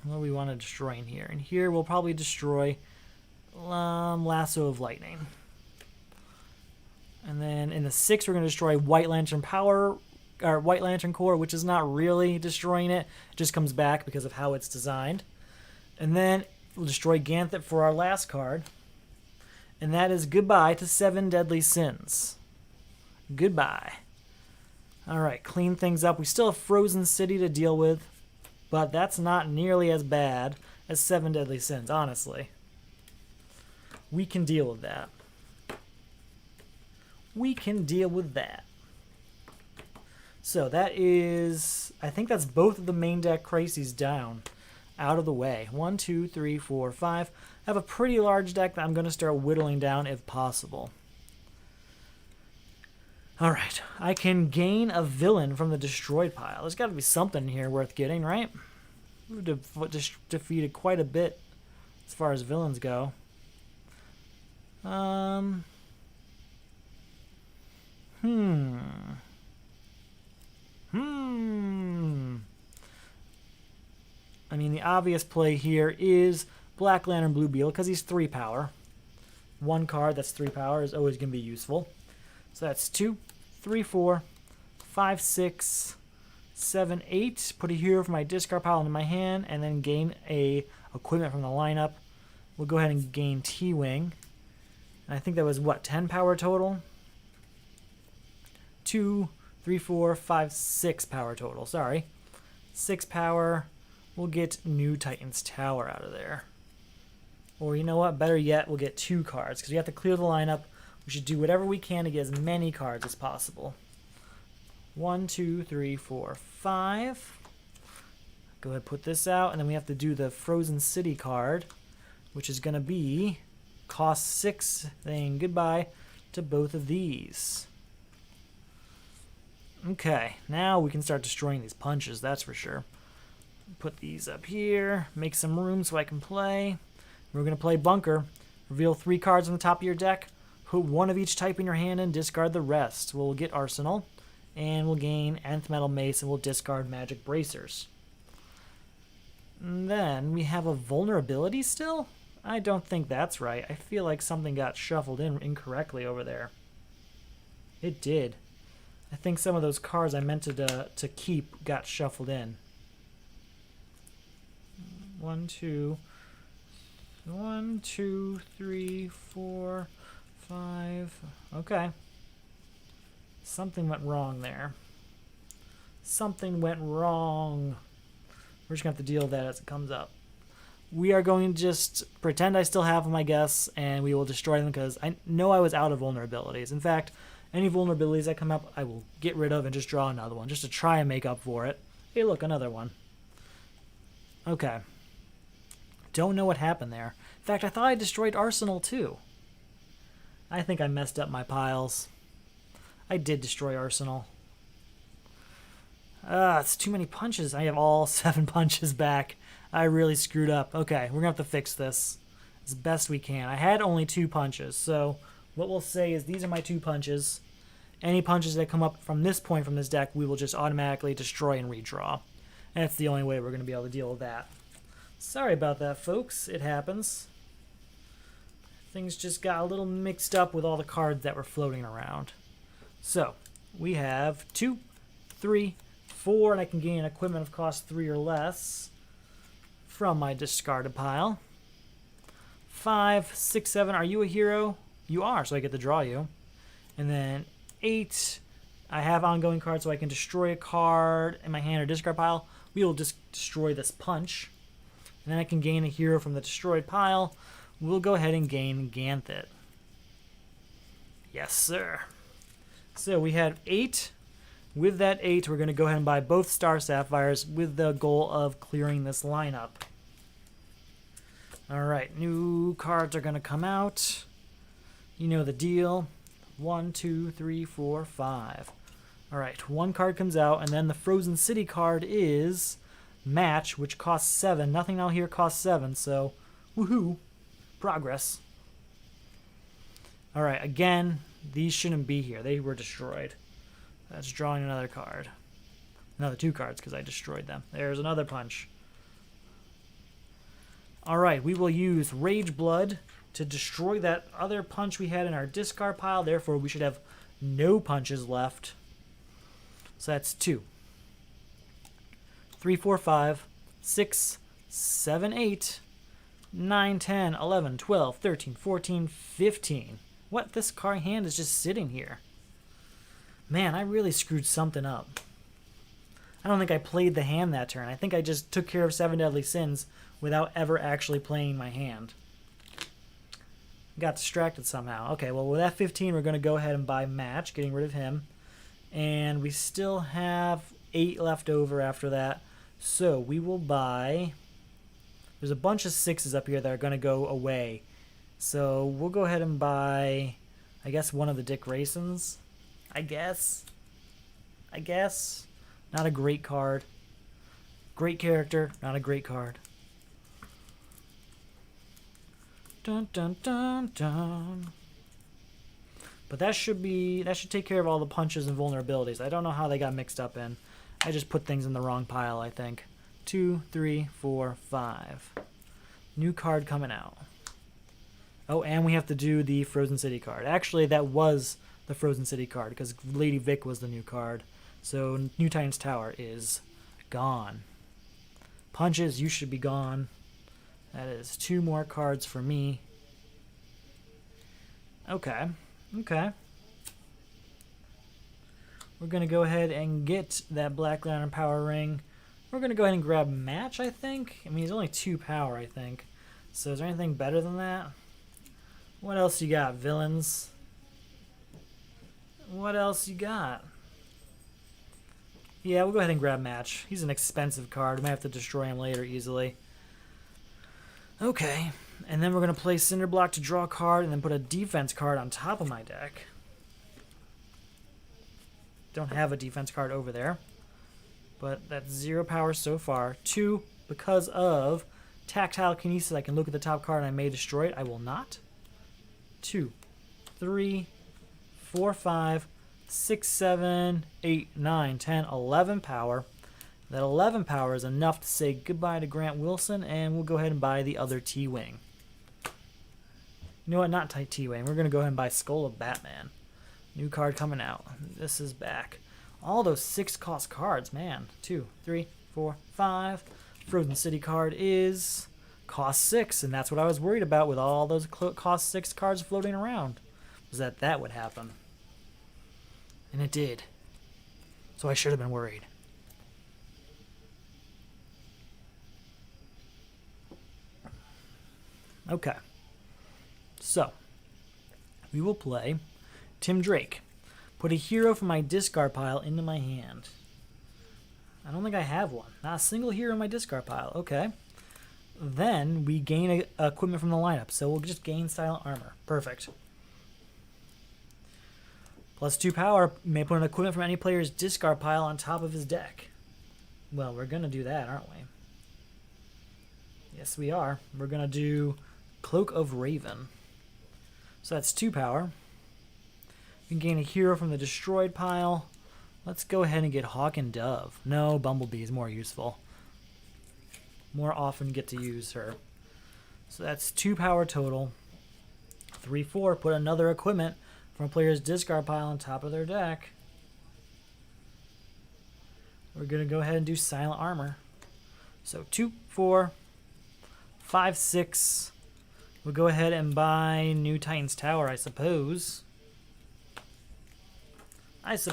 what do we want to destroy in here? In here, we'll probably destroy Lasso of Lightning. And then in the 6, we're going to destroy White Lantern Power, or White Lantern Core, which is not really destroying it. It just comes back because of how it's designed. And then we'll destroy Ganthet for our last card. And that is goodbye to 7 Deadly Sins. Goodbye. Alright, clean things up. We still have Frozen City to deal with, but that's not nearly as bad as 7 Deadly Sins, honestly. We can deal with that. We can deal with that. So that is... I think that's both of the main deck crises down. Out of the way. 1, 2, 3, 4, 5. I have a pretty large deck that I'm going to start whittling down if possible. Alright, I can gain a villain from the destroyed pile. There's got to be something here worth getting, right? We've defeated quite a bit as far as villains go. Hmm. I mean, the obvious play here is Black Lantern Blue Beetle because he's 3 power. One card that's 3 power is always going to be useful. So that's 2, 3, 4, 5, 6, 7, 8. Put a hero from my discard pile into my hand and then gain a equipment from the lineup. We'll go ahead and gain T-Wing. And I think that was, what, 10 power total? 2, 3, 4, 5, 6 power total. Sorry. 6 power. We'll get New Titans Tower out of there. Or you know what? Better yet, we'll get 2 cards because we have to clear the lineup. We should do whatever we can to get as many cards as possible. 1, 2, 3, 4, 5. Go ahead and put this out. And then we have to do the Frozen City card, which is going to be cost 6, saying goodbye to both of these. Okay, now we can start destroying these punches, that's for sure. Put these up here, make some room so I can play. We're going to play Bunker. Reveal 3 cards on the top of your deck. Put 1 of each type in your hand and discard the rest. We'll get Arsenal, and we'll gain Nth Metal Mace, and we'll discard Magic Bracers. And then we have a vulnerability still? I don't think that's right. I feel like something got shuffled in incorrectly over there. It did. I think some of those cards I meant to keep got shuffled in. 1, 2, 3, 4, 5. Okay. Something went wrong there. Something went wrong. We're just going to have to deal with that as it comes up. We are going to just pretend I still have them, I guess, and we will destroy them because I know I was out of vulnerabilities. In fact, any vulnerabilities that come up, I will get rid of and just draw another one just to try and make up for it. Hey, look, another one. Okay. Don't know what happened there. In fact, I thought I destroyed Arsenal too. I think I messed up my piles. I did destroy Arsenal. It's too many punches. I have all 7 punches back. I really screwed up. Okay, we're going to have to fix this as best we can. I had only 2 punches, so what we'll say is these are my 2 punches. Any punches that come up from this point from this deck, we will just automatically destroy and redraw. And that's the only way we're going to be able to deal with that. Sorry about that, folks. It happens. Things just got a little mixed up with all the cards that were floating around. So, we have 2, 3, 4, and I can gain equipment of cost 3 or less from my discarded pile. 5, 6, 7. Are you a hero? You are, so I get to draw you. And then 8. I have ongoing cards, so I can destroy a card in my hand or discard pile. We will just destroy this punch. And then I can gain a hero from the destroyed pile. We'll go ahead and gain Ganthet. Yes, sir. So we had 8. With that 8, we're going to go ahead and buy both Star Sapphires with the goal of clearing this lineup. Alright, new cards are going to come out. You know the deal. 1, 2, 3, 4, 5. Alright, 1 card comes out, and then the Frozen City card is Match, which costs 7. Nothing out here costs 7, so woohoo. Progress. Alright, again, these shouldn't be here. They were destroyed. That's drawing another card. Another 2 cards because I destroyed them. There's another punch. Alright, we will use Rage Blood to destroy that other punch we had in our discard pile. Therefore, we should have no punches left. So that's 2. 3, 4, 5, 6, 7, 8, 9, 10, 11, 12, 13, 14, 15. What? This card hand is just sitting here. Man, I really screwed something up. I don't think I played the hand that turn. I think I just took care of 7 Deadly Sins without ever actually playing my hand. Got distracted somehow. Okay, well, with that 15, we're going to go ahead and buy Match, getting rid of him. And we still have 8 left over after that. So we will buy... There's a bunch of 6s up here that are going to go away. So we'll go ahead and buy, I guess, one of the Dick Graysons. I guess. Not a great card. Great character, not a great card. Dun dun dun dun. But that should take care of all the punches and vulnerabilities. I don't know how they got mixed up in. I just put things in the wrong pile, I think. 2, 3, 4, 5. New card coming out. Oh, and we have to do the Frozen City card. Actually, that was the Frozen City card because Lady Vic was the new card. So New Titans Tower is gone. Punches, you should be gone. That is 2 more cards for me. Okay. We're going to go ahead and get that Black Lantern Power Ring. We're going to go ahead and grab Match, I think. I mean, he's only 2 power, I think. So is there anything better than that? What else you got, villains? What else you got? Yeah, we'll go ahead and grab Match. He's an expensive card. We might have to destroy him later easily. Okay. And then we're going to play Cinderblock to draw a card and then put a defense card on top of my deck. Don't have a defense card over there. But that's 0 power so far. 2, because of Tactile Kinesis, I can look at the top card and I may destroy it. I will not. 2, 3, 4, 5, 6, 7, 8, 9, 10, 11 power. That 11 power is enough to say goodbye to Grant Wilson, and we'll go ahead and buy the other T-Wing. You know what? Not T-Wing. We're going to go ahead and buy Skull of Batman. New card coming out. This is back. All those 6-cost cards, man. 2, 3, 4, 5. Frozen City card is cost 6, and that's what I was worried about with all those cost 6 cards floating around, was that would happen. And it did. So I should have been worried. Okay. So, we will play Tim Drake. Put a hero from my discard pile into my hand. I don't think I have one. Not a single hero in my discard pile. Okay. Then we gain equipment from the lineup. So we'll just gain Silent Armor. Perfect. Plus 2 power. May put an equipment from any player's discard pile on top of his deck. Well, we're going to do that, aren't we? Yes, we are. We're going to do Cloak of Raven. So that's 2 power. We can gain a hero from the destroyed pile. Let's go ahead and get Hawk and Dove. No, Bumblebee is more useful. More often get to use her. So that's 2 power total. 3, 4. Put another equipment from a player's discard pile on top of their deck. We're going to go ahead and do Silent Armor. So 2, 4, 5, 6. We'll go ahead and buy New Titans Tower, I suppose. Let's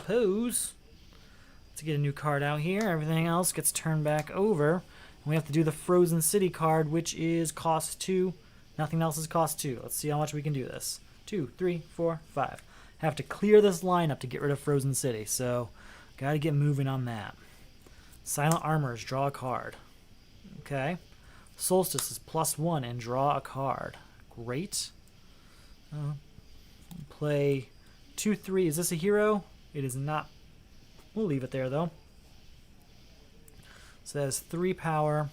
get a new card out here. Everything else gets turned back over. And we have to do the Frozen City card, which is cost 2. Nothing else is cost 2. Let's see how much we can do this. 2, 3, 4, 5. Have to clear this lineup to get rid of Frozen City, so got to get moving on that. Silent Armors, draw a card. Okay. Solstice is +1 and draw a card. Great. Play 2, 3. Is this a hero? It is not. We'll leave it there, though. So that is 3 power.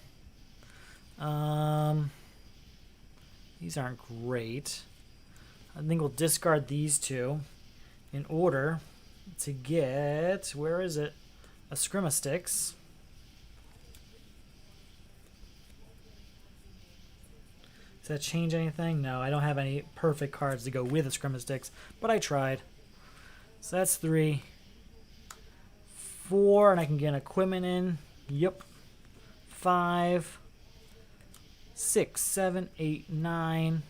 These aren't great. I think we'll discard these 2 in order to get, where is it? A Scrimastix. Does that change anything? No, I don't have any perfect cards to go with a Scrimastix, but I tried. So that's 3. 4, and I can get an equipment in. Yep. 5, 6, 7, 8, 9,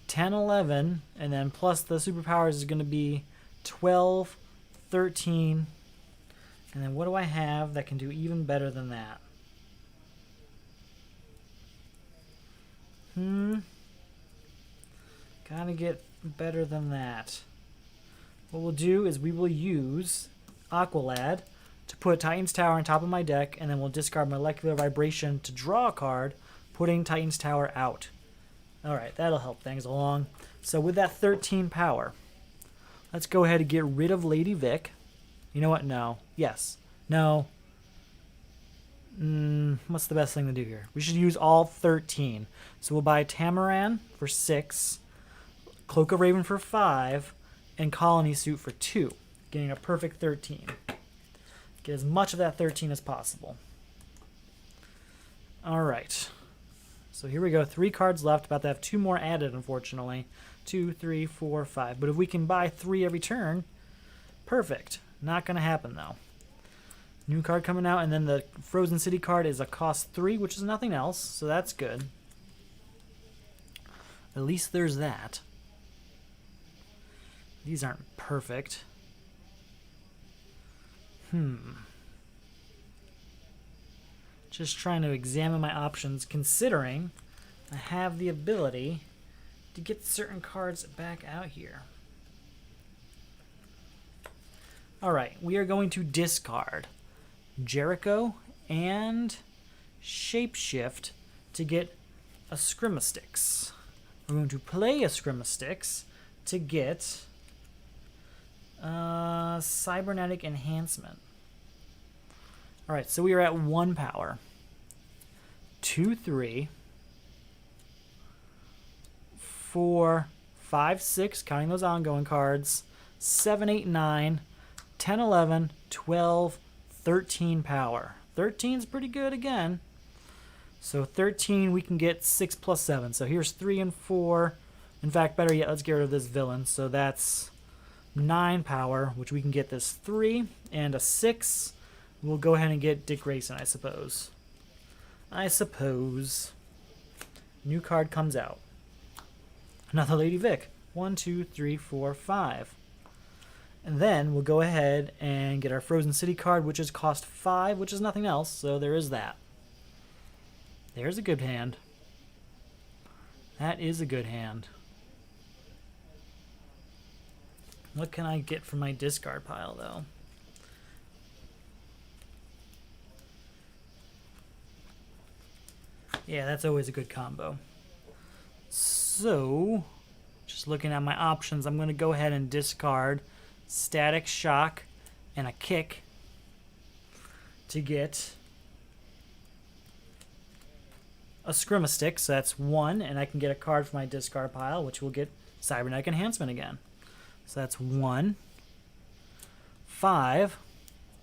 10, 11, and then plus the superpowers is going to be 12, 13, and then what do I have that can do even better than that? Gotta get better than that. What we'll do is we will use Aqualad to put Titan's Tower on top of my deck, and then we'll discard Molecular Vibration to draw a card, putting Titan's Tower out. Alright, that'll help things along. So with that 13 power, Let's go ahead and get rid of Lady Vic. You know what? No. Yes. No. What's the best thing to do here? We should use all 13. So we'll buy Tamaran for 6, Cloak of Raven for 5, and Colony Suit for 2. Getting a perfect 13. Get as much of that 13 as possible. Alright. So here we go. 3 cards left. About to have 2 more added, unfortunately. 2, 3, 4, 5. But if we can buy 3 every turn, perfect. Not going to happen, though. New card coming out, and then the Frozen City card is a cost 3, which is nothing else, so that's good. At least there's that. These aren't perfect. Just trying to examine my options, considering I have the ability to get certain cards back out here. Alright, we are going to discard Jericho and Shapeshift to get a Scrimastix. We're going to play a Scrimastix to get Cybernetic Enhancement. Alright, so we are at 1 power. 2, 3, 4, 5, 6, counting those ongoing cards, 7, 8, 9, 10, 11, 12, 13 power. 13's pretty good again. So 13, we can get 6 plus 7. So here's 3 and 4. In fact, better yet, let's get rid of this villain. So that's 9 power, which we can get this 3 and a 6. We'll go ahead and get Dick Grayson, I suppose. New card comes out. Another Lady Vic. 1, 2, 3, 4, 5. And then we'll go ahead and get our Frozen City card, which is cost 5, which is nothing else, so there is that. There's a good hand. That is a good hand. What can I get from my discard pile, though? Yeah, that's always a good combo. So, just looking at my options, I'm going to go ahead and discard Static Shock and a Kick to get a Scrimastix. So that's 1, and I can get a card from my discard pile, which will get Cybernetic Enhancement again. So that's 1, 5,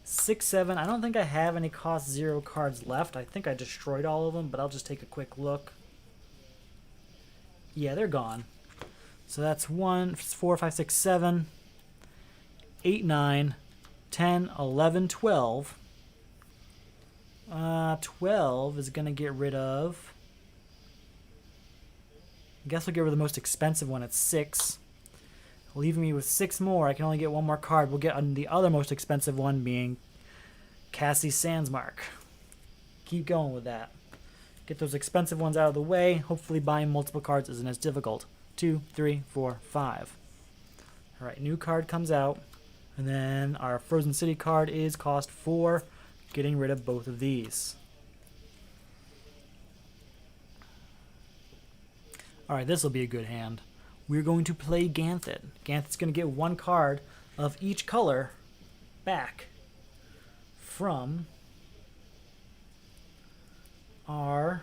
6, 7. I don't think I have any cost 0 cards left. I think I destroyed all of them, but I'll just take a quick look. Yeah, they're gone. So that's 1, 4, 5, 6, 7, 8, 9, 10, 11, 12. 12 is going to get rid of... I guess we'll get rid of the most expensive one at 6. Leaving me with 6 more. I can only get 1 more card. We'll get the other most expensive one being Cassie Sandsmark. Keep going with that. Get those expensive ones out of the way. Hopefully buying multiple cards isn't as difficult. 2, 3, 4, 5. Alright, new card comes out. And then our Frozen City card is cost 4. Getting rid of both of these. Alright, this will be a good hand. We're going to play Ganthid. Ganthid's going to get 1 card of each color back from our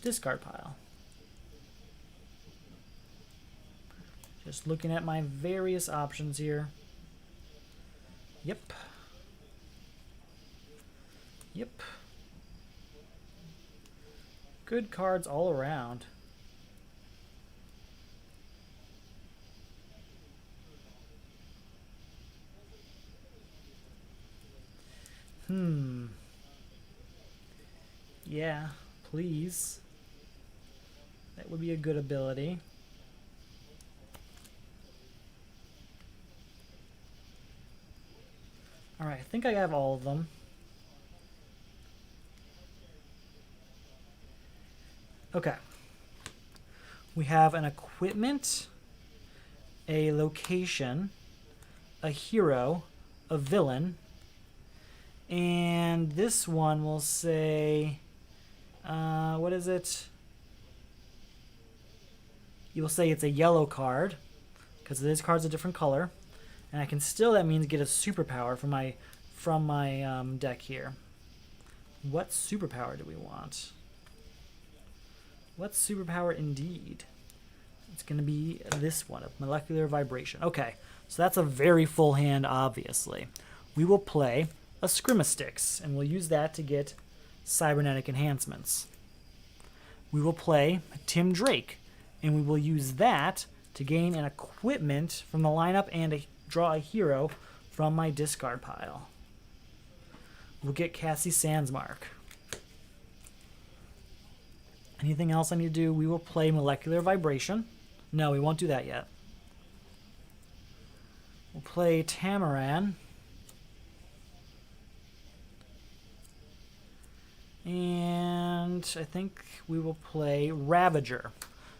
discard pile. Just looking at my various options here. Yep. Good cards all around. Yeah, please. That would be a good ability. Alright, I think I have all of them. Okay. We have an equipment, a location, a hero, a villain, and this one will say, what is it? You will say it's a yellow card, because this card's a different color. And I can still, that means, get a superpower from my deck here. What superpower do we want? What superpower indeed? It's going to be this one, of Molecular Vibration. Okay, so that's a very full hand, obviously. We will play a Scrimastix, and we'll use that to get Cybernetic Enhancements. We will play Tim Drake, and we will use that to gain an equipment from the lineup and draw a hero from my discard pile. We'll get Cassie Sandsmark. Anything else I need to do? We will play Molecular Vibration. No, we won't do that yet. We'll play Tamaran. And I think we will play Ravager.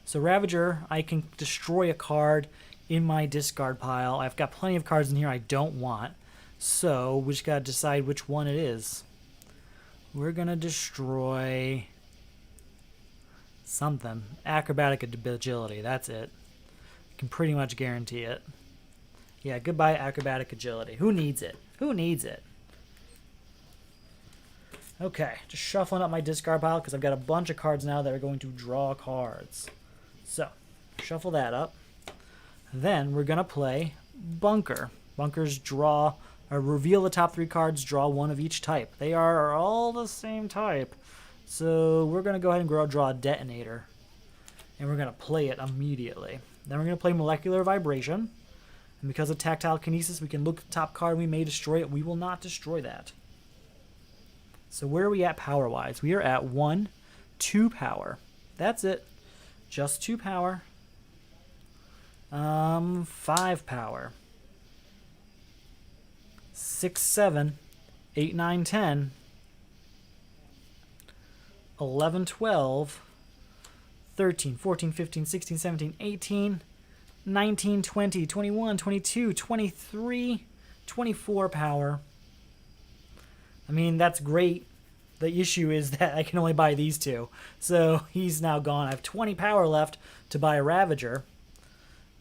So Ravager, I can destroy a card in my discard pile. I've got plenty of cards in here I don't want. So we just got to decide which one it is. We're going to destroy something. Acrobatic Agility, that's it. I can pretty much guarantee it. Yeah, goodbye Acrobatic Agility. Who needs it? Who needs it? Okay, just shuffling up my discard pile because I've got a bunch of cards now that are going to draw cards. So, shuffle that up. Then we're going to play Bunker. Bunkers draw, or reveal the top 3 cards, draw one of each type. They are all the same type. So we're going to go ahead and draw a Detonator. And we're going to play it immediately. Then we're going to play Molecular Vibration. And because of Tactile Kinesis, we can look at the top card. We may destroy it. We will not destroy that. So where are we at power-wise? We are at 1, 2 power. That's it. Just 2 power. 5 power. 6, 7, 8, 9, 10. 11, 12, 13, 14, 15, 16, 17, 18, 19, 20, 21, 22, 23, 24 power. I mean, that's great. The issue is that I can only buy these 2. So he's now gone. I have 20 power left to buy a Ravager.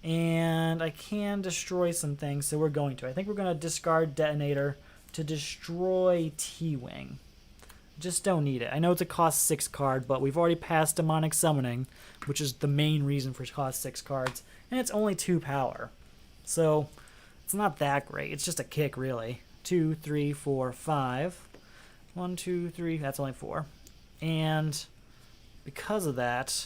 And I can destroy some things, so we're going to. I think we're going to discard Detonator to destroy T-Wing. Just don't need it. I know it's a cost 6 card, but we've already passed Demonic Summoning, which is the main reason for cost 6 cards, and it's only 2 power. So it's not that great. It's just a kick, really. 2, 3, 4, 5. 1, 2, 3. That's only 4. And because of that,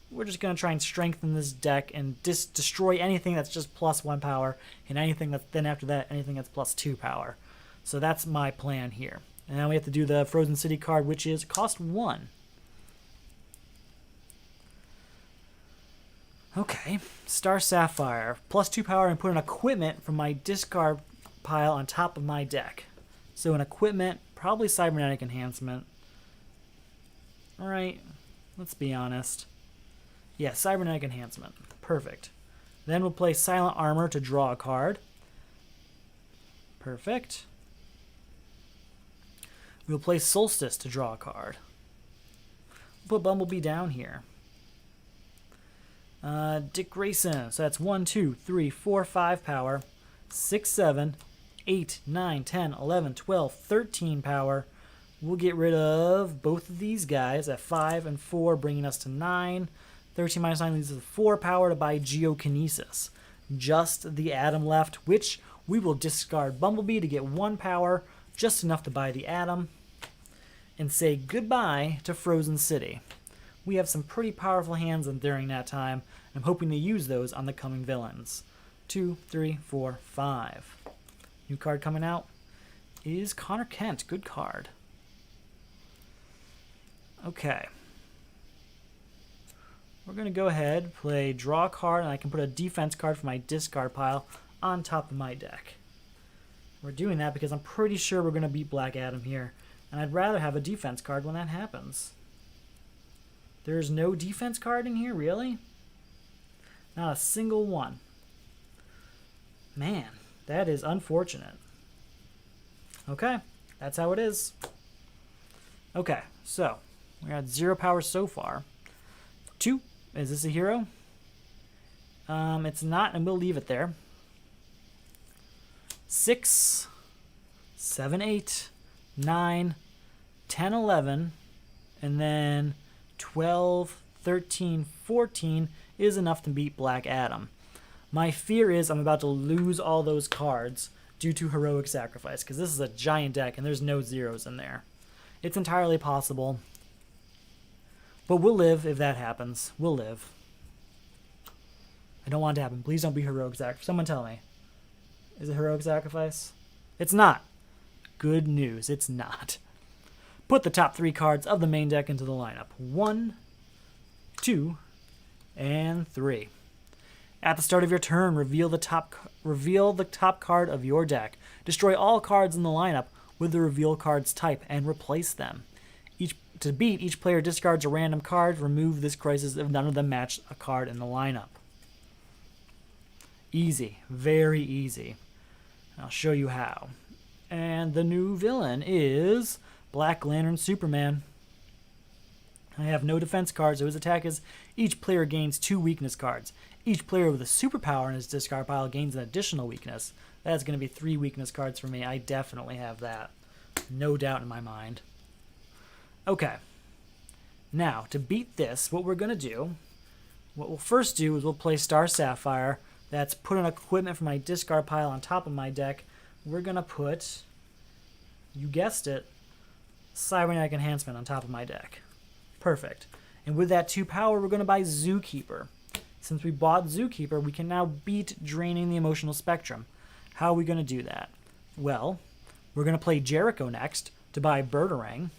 we're just going to try and strengthen this deck and destroy anything that's just plus 1 power, and anything that's then after that, anything that's plus 2 power. So that's my plan here. And now we have to do the Frozen City card, which is cost 1. Okay, Star Sapphire. Plus 2 power, and put an equipment from my discard pile on top of my deck. So an equipment, probably Cybernetic Enhancement. Alright, let's be honest. Yeah, Cybernetic Enhancement. Perfect. Then we'll play Silent Armor to draw a card. Perfect. We'll play Solstice to draw a card. We'll put Bumblebee down here. Dick Grayson. So that's 1, 2, 3, 4, 5 power. 6, 7, 8, 9, 10, 11, 12, 13 power. We'll get rid of both of these guys at 5 and 4, bringing us to 9. 13 minus 9 leaves us 4 power to buy Geokinesis. Just the Atom left, which we will discard Bumblebee to get 1 power, just enough to buy the Atom, and say goodbye to Frozen City. We have some pretty powerful hands during that time, and I'm hoping to use those on the coming villains. 2, 3, 4, 5. New card coming out is Connor Kent. Good card. Okay. We're going to go ahead, play draw a card, and I can put a defense card from my discard pile on top of my deck. We're doing that because I'm pretty sure we're going to beat Black Adam here, and I'd rather have a defense card when that happens. There's no defense card in here, really? Not a single one. Man, that is unfortunate. Okay, that's how it is. Okay, so we're at 0 power so far. 2, is this a hero? It's not, and we'll leave it there. 6, 7, 8, 9, 10, 11, and then 12, 13, 14 is enough to beat Black Adam. My fear is I'm about to lose all those cards due to Heroic Sacrifice, because this is a giant deck and there's no zeros in there. It's entirely possible, but we'll live if that happens. We'll live. I don't want it to happen. Please don't be Heroic Sacrifice. Someone tell me. Is it Heroic Sacrifice? It's not. Good news, it's not. Put the top 3 cards of the main deck into the lineup. 1, 2, and 3. At the start of your turn, reveal the top card of your deck. Destroy all cards in the lineup with the reveal card's type and replace them. To beat, each player discards a random card. Remove this crisis if none of them match a card in the lineup. Easy. Very easy. I'll show you how. And the new villain is Black Lantern Superman. I have no defense cards, so his attack is each player gains 2 weakness cards. Each player with a superpower in his discard pile gains an additional weakness. That's going to be 3 weakness cards for me. I definitely have that. No doubt in my mind. Okay. Now, to beat this, what we're going to do, what we'll first do is we'll play Star Sapphire. That's put an equipment from my discard pile on top of my deck. We're going to put, you guessed it, Cybernetic Enhancement on top of my deck. Perfect. And with that 2 power, we're going to buy Zookeeper. Since we bought Zookeeper, we can now beat Draining the Emotional Spectrum. How are we going to do that? Well, we're going to play Jericho next to buy Birdarang.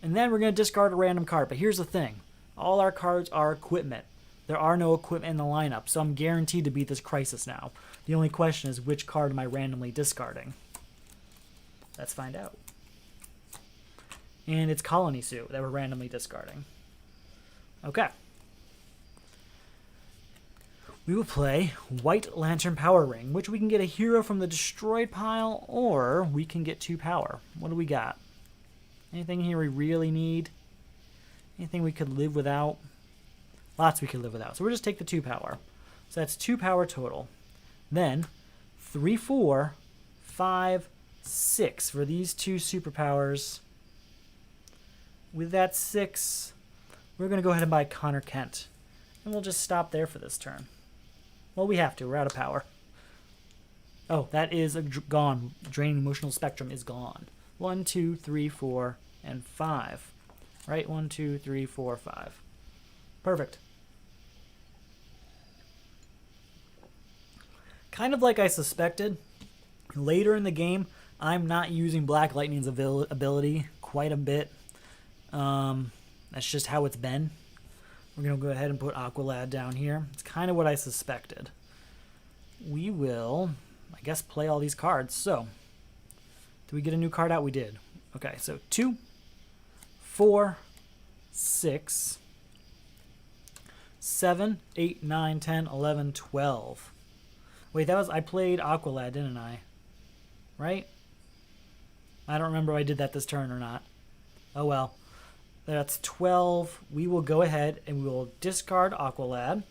And then we're going to discard a random card. But here's the thing. All our cards are equipment. There are no equipment in the lineup, so I'm guaranteed to beat this crisis now. The only question is, which card am I randomly discarding? Let's find out. And it's Colony Suit that we're randomly discarding. Okay. We will play White Lantern Power Ring, which we can get a hero from the destroyed pile, or we can get 2 power. What do we got? Anything here we really need? Anything we could live without? Lots we could live without. So we'll just take the 2 power. So that's 2 power total. Then 3, 4, 5, 6 for these 2 superpowers. With that 6, we're going to go ahead and buy Connor Kent. And we'll just stop there for this turn. Well, we have to. We're out of power. Oh, that is gone. Draining Emotional Spectrum is gone. 1, 2, 3, 4, and 5. Right? 1, 2, 3, 4, 5. Perfect. Kind of like I suspected, later in the game, I'm not using Black Lightning's ability quite a bit. That's just how it's been. We're going to go ahead and put Aqualad down here. It's kind of what I suspected. We will, I guess, play all these cards. So, did we get a new card out? We did. Okay, so 2, 4, 6, 7, 8, 9, 10, 11, 12. Wait, I played Aqualad, didn't I? Right? I don't remember if I did that this turn or not. Oh well. That's 12. We will go ahead and we will discard Aqualad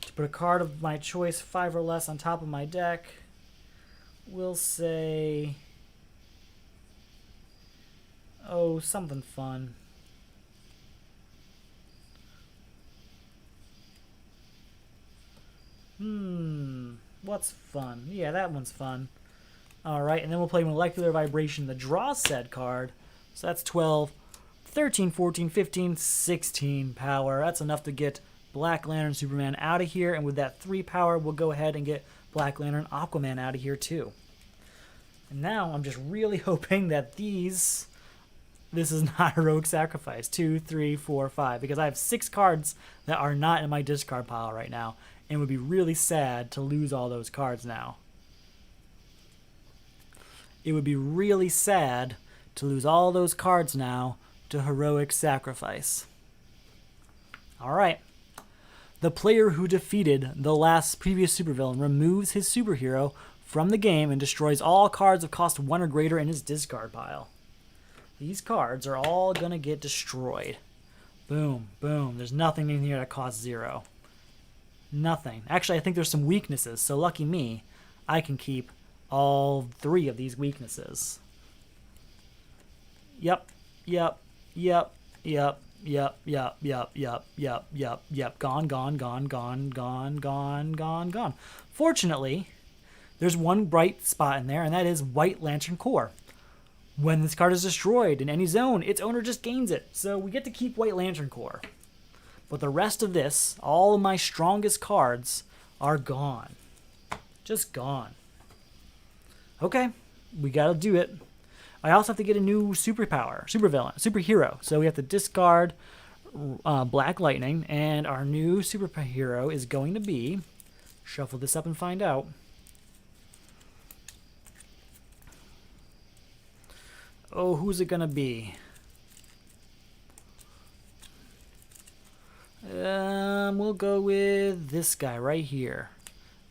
to put a card of my choice, 5 or less, on top of my deck. We'll say, oh, something fun. What's fun? Yeah, that one's fun. Alright, and then we'll play Molecular Vibration, the draw said card. So that's 12, 13, 14, 15, 16 power. That's enough to get Black Lantern Superman out of here. And with that 3 power, we'll go ahead and get Black Lantern Aquaman out of here too. And now I'm just really hoping that this is not Heroic Sacrifice. 2, 3, 4, 5. Because I have 6 cards that are not in my discard pile right now. And it would be really sad to lose all those cards now. It would be really sad to lose all those cards now to Heroic Sacrifice. Alright. The player who defeated the last previous supervillain removes his superhero from the game and destroys all cards of cost 1 or greater in his discard pile. These cards are all going to get destroyed. Boom, boom. There's nothing in here that costs 0. Nothing. Actually, I think there's some weaknesses, so lucky me, I can keep all 3 of these weaknesses. Yep. Gone. Fortunately, there's one bright spot in there, and that is White Lantern Core. When this card is destroyed in any zone, its owner just gains it. So we get to keep White Lantern Core. But the rest of this, all of my strongest cards, are gone. Just gone. Okay, we gotta do it. I also have to get a new superhero. So we have to discard Black Lightning, and our new superhero is going to be, shuffle this up and find out. Oh, who's it gonna be? We'll go with this guy right here.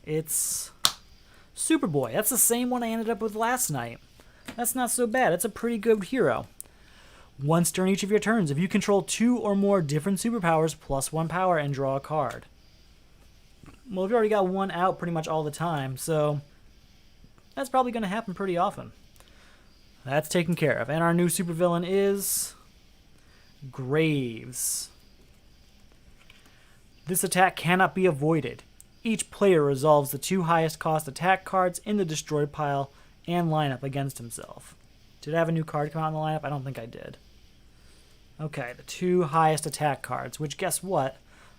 It's Superboy. That's the same one I ended up with last night. That's not so bad. It's a pretty good hero. Once during each of your turns, if you control 2 or more different superpowers plus 1 power and draw a card. Well, we've already got one out pretty much all the time, so that's probably going to happen pretty often. That's taken care of. And our new supervillain is Graves. This attack cannot be avoided. Each player resolves the 2 highest cost attack cards in the destroyed pile and lineup against himself. Did I have a new card come out in the lineup? I don't think I did. Okay, the 2 highest attack cards, which guess what?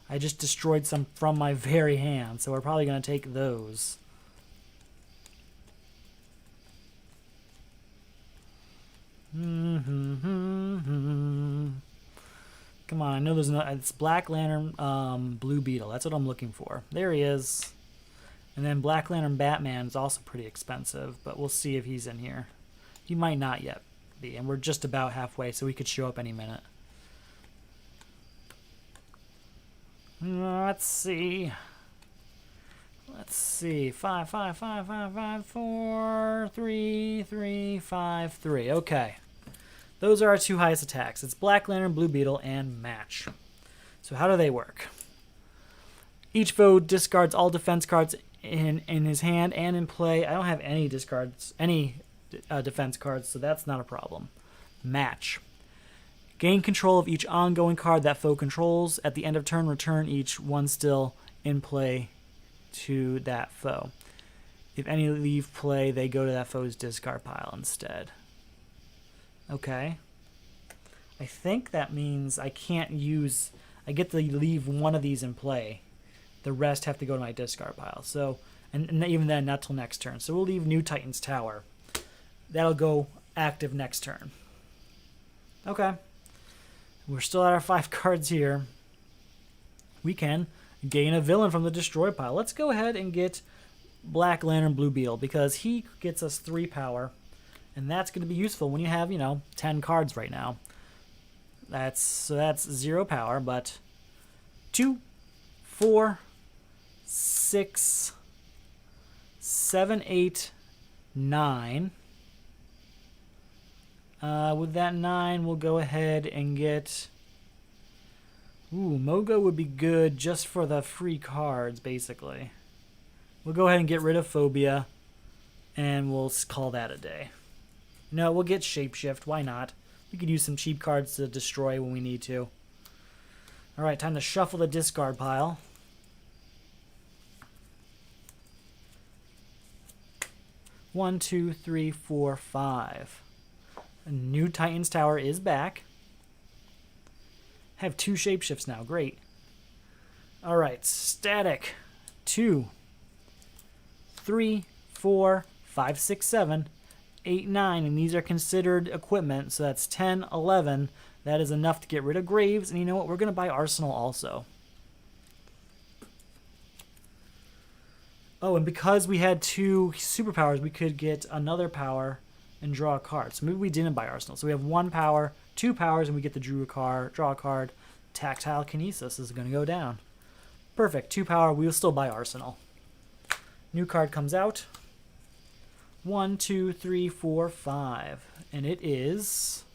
I just destroyed some from my very hand, so we're probably going to take those. Come on, I know there's no. It's Black Lantern, Blue Beetle. That's what I'm looking for. There he is. And then Black Lantern Batman is also pretty expensive, but we'll see if he's in here. He might not yet be, and we're just about halfway, so he could show up any minute. Let's see. 5, 5, 5, 5, 5, 4, 3, 3, 5, 3. Okay. Those are our 2 highest attacks. It's Black Lantern, Blue Beetle, and Match. So how do they work? Each foe discards all defense cards in his hand and in play. I don't have any defense cards, so that's not a problem. Match. Gain control of each ongoing card that foe controls. At the end of turn, return each one still in play to that foe. If any leave play, they go to that foe's discard pile instead. Okay. I think that means I can't use... I get to leave one of these in play. The rest have to go to my discard pile. So, and even then, not till next turn. So we'll leave New Titans Tower. That'll go active next turn. Okay. We're still at our 5 cards here. We can gain a villain from the destroy pile. Let's go ahead and get Black Lantern Blue Beetle, because he gets us 3 power. And that's going to be useful when you have, 10 cards right now. That's 0 power, but 2, 4, 6, 7, 8, 9. With that 9, we'll go ahead and get... Ooh, Mogo would be good just for the free cards, basically. We'll go ahead and get rid of Phobia, and we'll call that a day. No, we'll get Shapeshift. Why not? We could use some cheap cards to destroy when we need to. Alright, time to shuffle the discard pile. One, 2, 3, 4, 5. A new Titans Tower is back. Have 2 Shapeshifts now. Great. Alright, Static. 2, 3, 4, 5, 6, 7, 8, 9. And these are considered equipment, so that's 10, 11. That is enough to get rid of Graves. And you know what? We're going to buy Arsenal also. Oh, and because we had 2 superpowers, we could get another power and draw a card. So maybe we didn't buy Arsenal. So we have 1 power, 2 powers, and we get to draw a card. Tactile Kinesis is going to go down. Perfect. 2 power. We will still buy Arsenal. New card comes out. 1, 2, 3, 4, 5. And it is...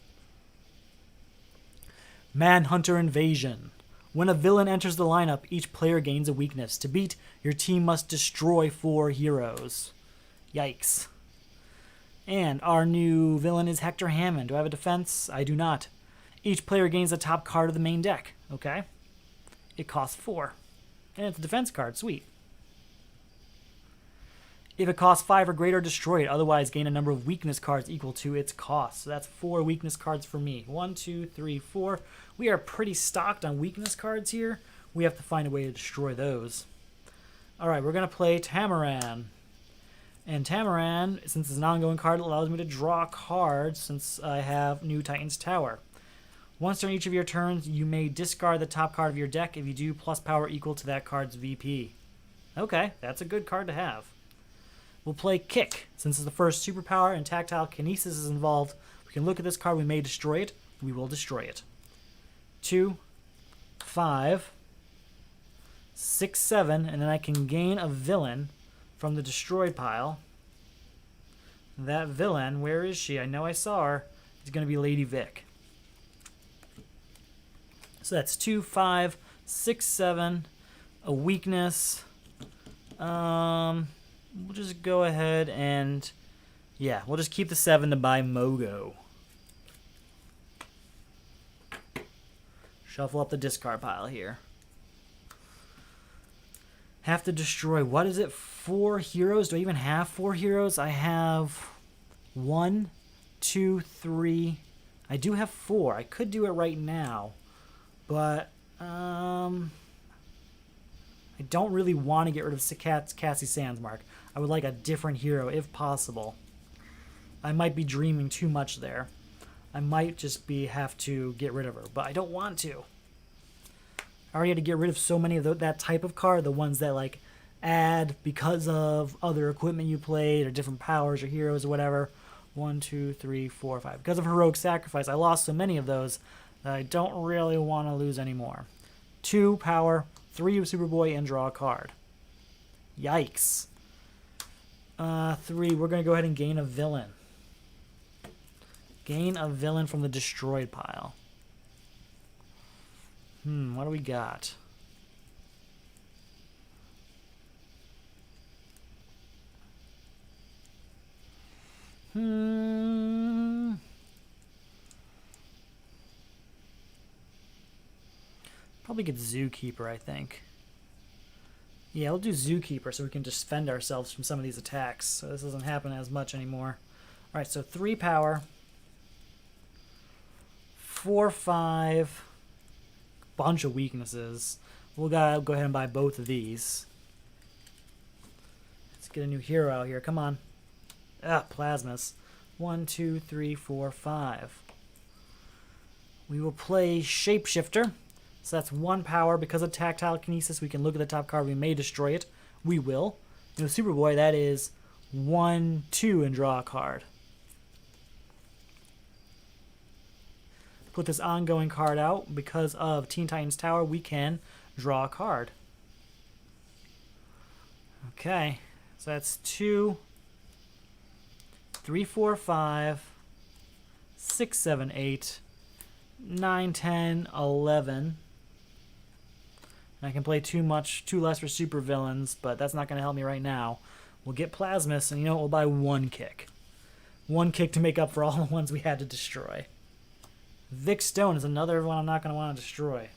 Manhunter Invasion. When a villain enters the lineup, each player gains a weakness. To beat, your team must destroy 4 heroes. Yikes. And our new villain is Hector Hammond. Do I have a defense? I do not. Each player gains the top card of the main deck. Okay. It costs 4. And it's a defense card. Sweet. If it costs 5 or greater, destroy it. Otherwise, gain a number of weakness cards equal to its cost. So that's 4 weakness cards for me. 1, 2, 3, 4. We are pretty stocked on weakness cards here. We have to find a way to destroy those. All right, we're going to play Tamaran. And Tamaran, since it's an ongoing card, allows me to draw cards since I have New Titan's Tower. Once during each of your turns, you may discard the top card of your deck. If you do, plus power equal to that card's VP. Okay, that's a good card to have. We'll play Kick. Since it's the first superpower and tactile kinesis is involved, we can look at this card. We may destroy it. We will destroy it. 2, 5, 6, 7, and then I can gain a villain from the destroyed pile. That villain, where is she? I know I saw her. It's going to be Lady Vic. So that's 2, 5, 6, 7, a weakness. We'll just go ahead and, yeah, we'll just keep the 7 to buy Mogo. Shuffle up the discard pile here. Have to destroy, what is it, 4 heroes? Do I even have 4 heroes? I have 1, 2, 3. I do have 4. I could do it right now, but I don't really want to get rid of Cassie Sandsmark. I would like a different hero if possible. I might be dreaming too much there. I might just have to get rid of her, but I don't want to. I already had to get rid of so many of that type of card, the ones that like add because of other equipment you played or different powers or heroes or whatever. 1, 2, 3, 4, 5. Because of Heroic Sacrifice, I lost so many of those that I don't really want to lose anymore. 2 power, 3 of Superboy, and draw a card. Yikes. 3, we're going to go ahead and gain a villain. Gain a villain from the destroyed pile. What do we got? Probably get Zookeeper, I think. Yeah, we'll do Zookeeper so we can just defend ourselves from some of these attacks. So this doesn't happen as much anymore. Alright, so 3 power. 4, 5. Bunch of weaknesses. We'll go ahead and buy both of these. Let's get a new hero out here. Come on. Plasmas. 1, 2, 3, 4, 5. We will play Shapeshifter. So that's 1 power. Because of Tactile Kinesis, we can look at the top card. We may destroy it. We will. And with Superboy, that is 1, 2, and draw a card. Put this ongoing card out. Because of Teen Titans Tower, we can draw a card. Okay. So that's 2, 3, 4, 5, 6, 7, 8, 9, 10, 11. I can play two less for super villains, but that's not going to help me right now. We'll get Plasmus, and you know what? We'll buy 1 kick. 1 kick to make up for all the ones we had to destroy. Vic Stone is another one I'm not going to want to destroy.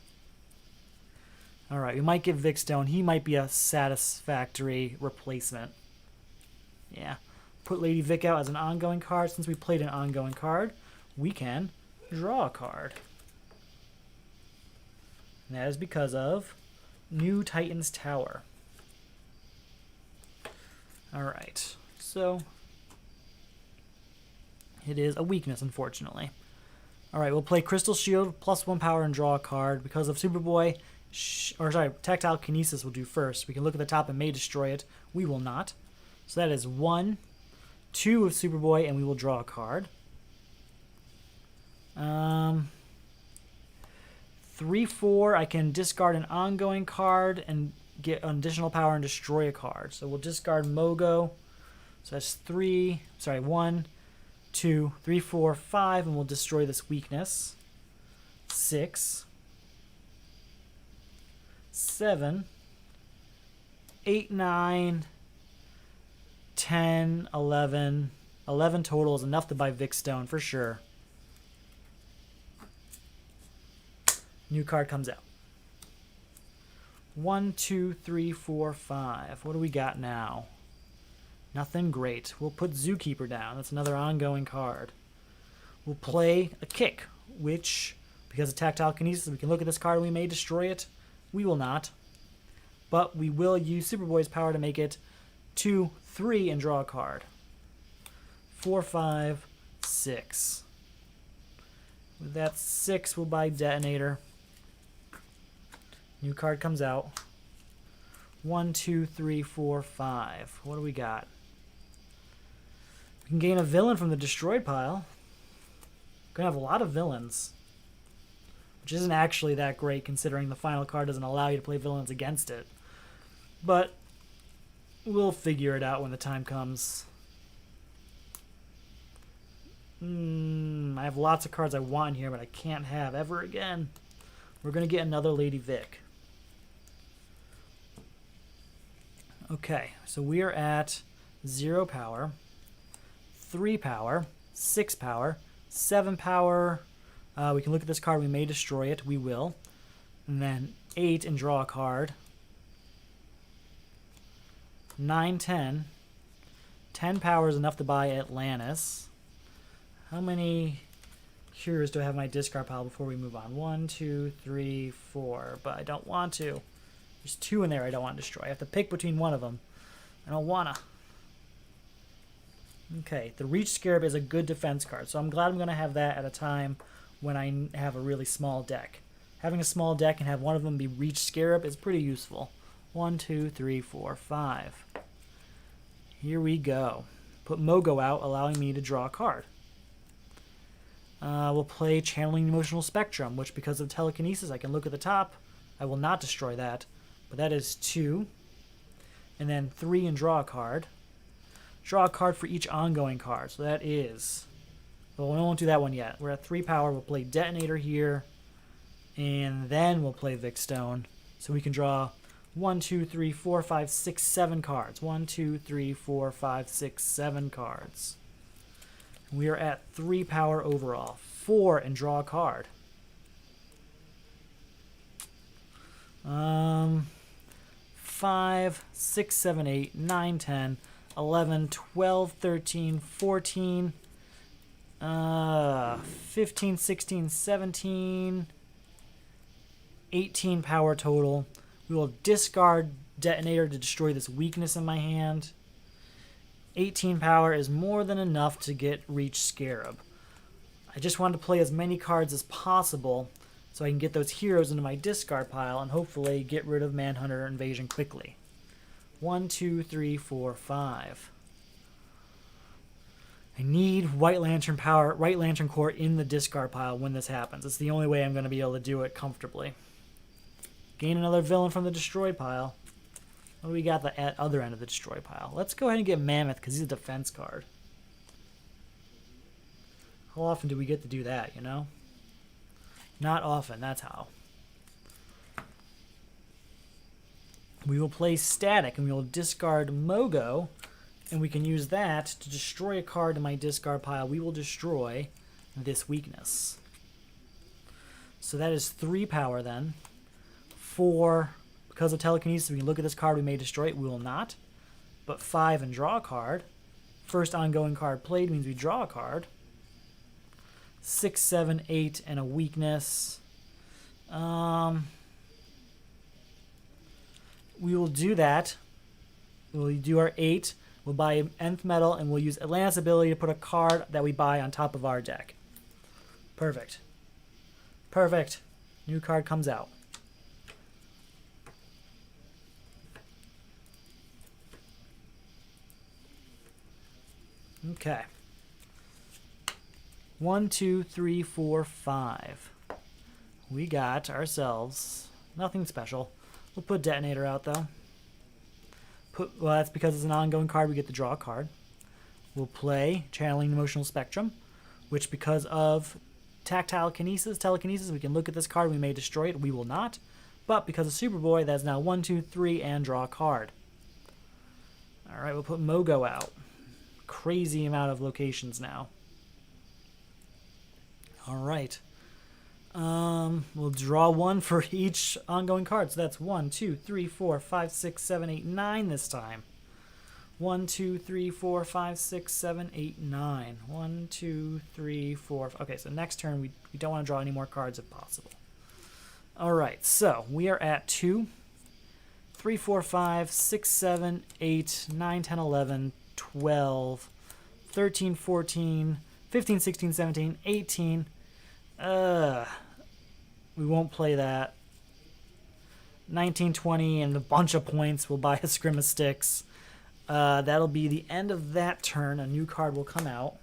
Alright, we might get Vic Stone. He might be a satisfactory replacement. Yeah. Put Lady Vic out as an ongoing card. Since we played an ongoing card, we can draw a card. And that is because of New Titan's Tower. Alright, so it is a weakness, unfortunately. Alright, we'll play Crystal Shield, plus 1 power, and draw a card. Because of Superboy, Tactile Kinesis will do first. We can look at the top and may destroy it. We will not. So that is 1, 2 of Superboy, and we will draw a card. 3, 4, I can discard an ongoing card and get an additional power and destroy a card. So we'll discard Mogo. So that's 1, 2, 3, 4, 5, and we'll destroy this weakness. 6, 7, 8, 9, 10, 11, 11 total is enough to buy Vic Stone for sure. New card comes out. 1, 2, 3, 4, 5. What do we got now? Nothing great. We'll put Zookeeper down. That's another ongoing card. We'll play a Kick, which, because of Tactile Kinesis, we can look at this card and we may destroy it. We will not. But we will use Superboy's power to make it 2, 3, and draw a card. 4, 5, 6. With that 6, we'll buy Detonator. New card comes out. 1, 2, 3, 4, 5. What do we got? We can gain a villain from the destroyed pile. We're going to have a lot of villains, which isn't actually that great considering the final card doesn't allow you to play villains against it. But we'll figure it out when the time comes. I have lots of cards I want here, but I can't have ever again. We're going to get another Lady Vic. Okay, so we are at 0 power, 3 power, 6 power, 7 power. We can look at this card. We may destroy it. We will. And then 8 and draw a card. 9, 10. 10 power is enough to buy Atlantis. How many heroes do I have in my discard pile before we move on? 1, 2, 3, 4. But I don't want to. There's 2 in there I don't want to destroy. I have to pick between one of them. I don't want to. Okay, the Reach Scarab is a good defense card, so I'm glad I'm going to have that at a time when I have a really small deck. Having a small deck and have one of them be Reach Scarab is pretty useful. 1, 2, 3, 4, 5. Here we go. Put Mogo out, allowing me to draw a card. We'll play Channeling Emotional Spectrum, which because of Telekinesis I can look at the top. I will not destroy that, but that is 2. And then 3 and draw a card. Draw a card for each ongoing card, so that is... Well, we won't do that one yet. We're at 3 power. We'll play Detonator here, and then we'll play Vic Stone. So we can draw 1, 2, 3, 4, 5, 6, 7 cards. 1, 2, 3, 4, 5, 6, 7 cards. We are at 3 power overall. 4 and draw a card. 5, 6, 7, 8, 9, 10, 11, 12, 13, 14, 15, 16, 17, 18 power total. We will discard Detonator to destroy this weakness in my hand. 18 power is more than enough to get Reach Scarab. I just wanted to play as many cards as possible so I can get those heroes into my discard pile and hopefully get rid of Manhunter Invasion quickly. 1, 2, 3, 4, 5. I need White Lantern power, White Lantern Corps in the discard pile when this happens. It's the only way I'm going to be able to do it comfortably. Gain another villain from the destroyed pile. What do we got at the other end of the destroyed pile? Let's go ahead and get Mammoth because he's a defense card. How often do we get to do that, you know? Not often, that's how. We will play Static and we will discard Mogo, and we can use that to destroy a card in my discard pile. We will destroy this weakness. So that is 3 power then. 4, because of Telekinesis, we can look at this card, we may destroy it. We will not. But 5 and draw a card. First ongoing card played means we draw a card. 6, 7, 8, and a weakness. We will do that. We'll do our 8. We'll buy Nth Metal, and we'll use Atlantis' ability to put a card that we buy on top of our deck. Perfect. Perfect. New card comes out. Okay. 1, 2, 3, 4, 5. We got ourselves nothing special. We'll put Detonator out though. Well, that's because it's an ongoing card. We get to draw a card. We'll play Channeling Emotional Spectrum, which because of Telekinesis, we can look at this card. We may destroy it. We will not. But because of Superboy, that's now 1, 2, 3, and draw a card. All right, we'll put Mogo out. crazy amount of locations now. All right. We'll draw one for each ongoing card. So that's 1, 2, 3, 4, 5, 6, 7, 8, 9 this time. 1, 2, 3, 4, 5, 6, 7, 8, 9. 1, 2, 3, 4. Okay, so next turn we don't want to draw any more cards if possible. All right, so we are at 2, 3, 4, 5, 6, 7, 8, 9, 10, 11, 12, 13, 14, 15, 16, 17, 18. We won't play that. 19, 20, and a bunch of points. We'll buy a Scrim of Sticks. That'll be the end of that turn. A new card will come out.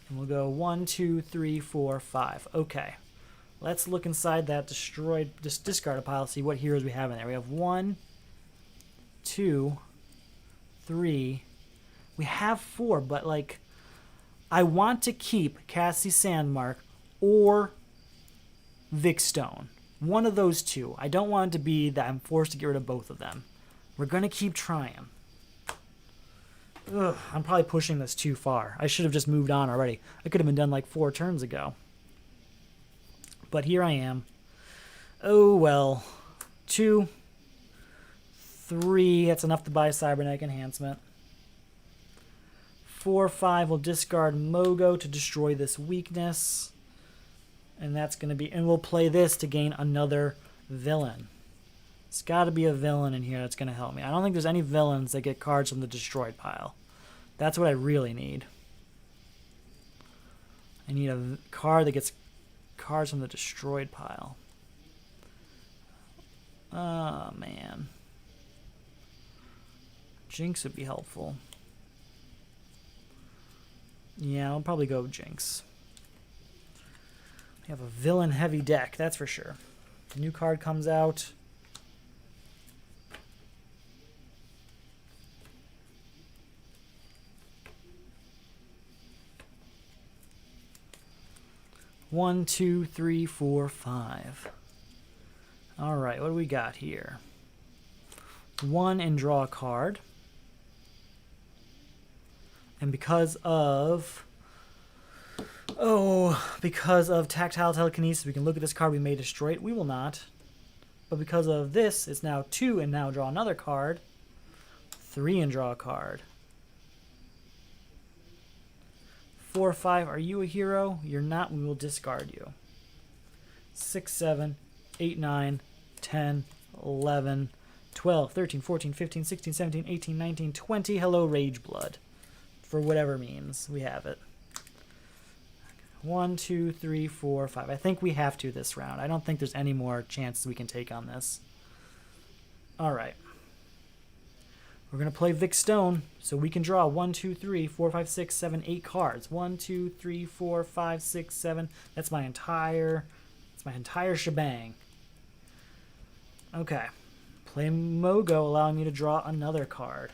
And we'll go 1, 2, 3, 4, 5. Okay. Let's look inside that discarded pile, see what heroes we have in there. We have 1, 2, 3. We have 4, but like, I want to keep Cassie Sandmark or Vic Stone. One of those two. I don't want it to be that I'm forced to get rid of both of them. We're going to keep trying. Ugh, I'm probably pushing this too far. I should have just moved on already. I could have been done like 4 turns ago. But here I am. Oh well. 2, 3. That's enough to buy Cybernetic Enhancement. 4, 5. We'll discard Mogo to destroy this weakness. And that's going to be... And we'll play this to gain another villain. It's got to be a villain in here that's going to help me. I don't think there's any villains that get cards from the destroyed pile. That's what I really need. I need a card that gets cards from the destroyed pile. Oh, man. Jinx would be helpful. Yeah, I'll probably go Jinx. We have a villain-heavy deck, that's for sure. The new card comes out. One, 2, 3, 4, 5. All right, what do we got here? 1 and draw a card. And because of tactile telekinesis, we can look at this card, we may destroy it. We will not. But because of this, it's now 2 and now draw another card. 3 and draw a card. 4, 5, are you a hero? You're not, we will discard you. 6, 7, 8, 9, 10, 11, 12, 13, 14, 15, 16, 17, 18, 19, 20. Hello, Rage Blood. For whatever means, we have it. 1, 2, 3, 4, 5. I think we have to this round. I don't think there's any more chances we can take on this. All right. We're going to play Vic Stone, so we can draw 1, 2, 3, 4, 5, 6, 7, 8 cards. 1, 2, 3, 4, 5, 6, 7. That's my entire shebang. Okay. Play Mogo, allowing me to draw another card.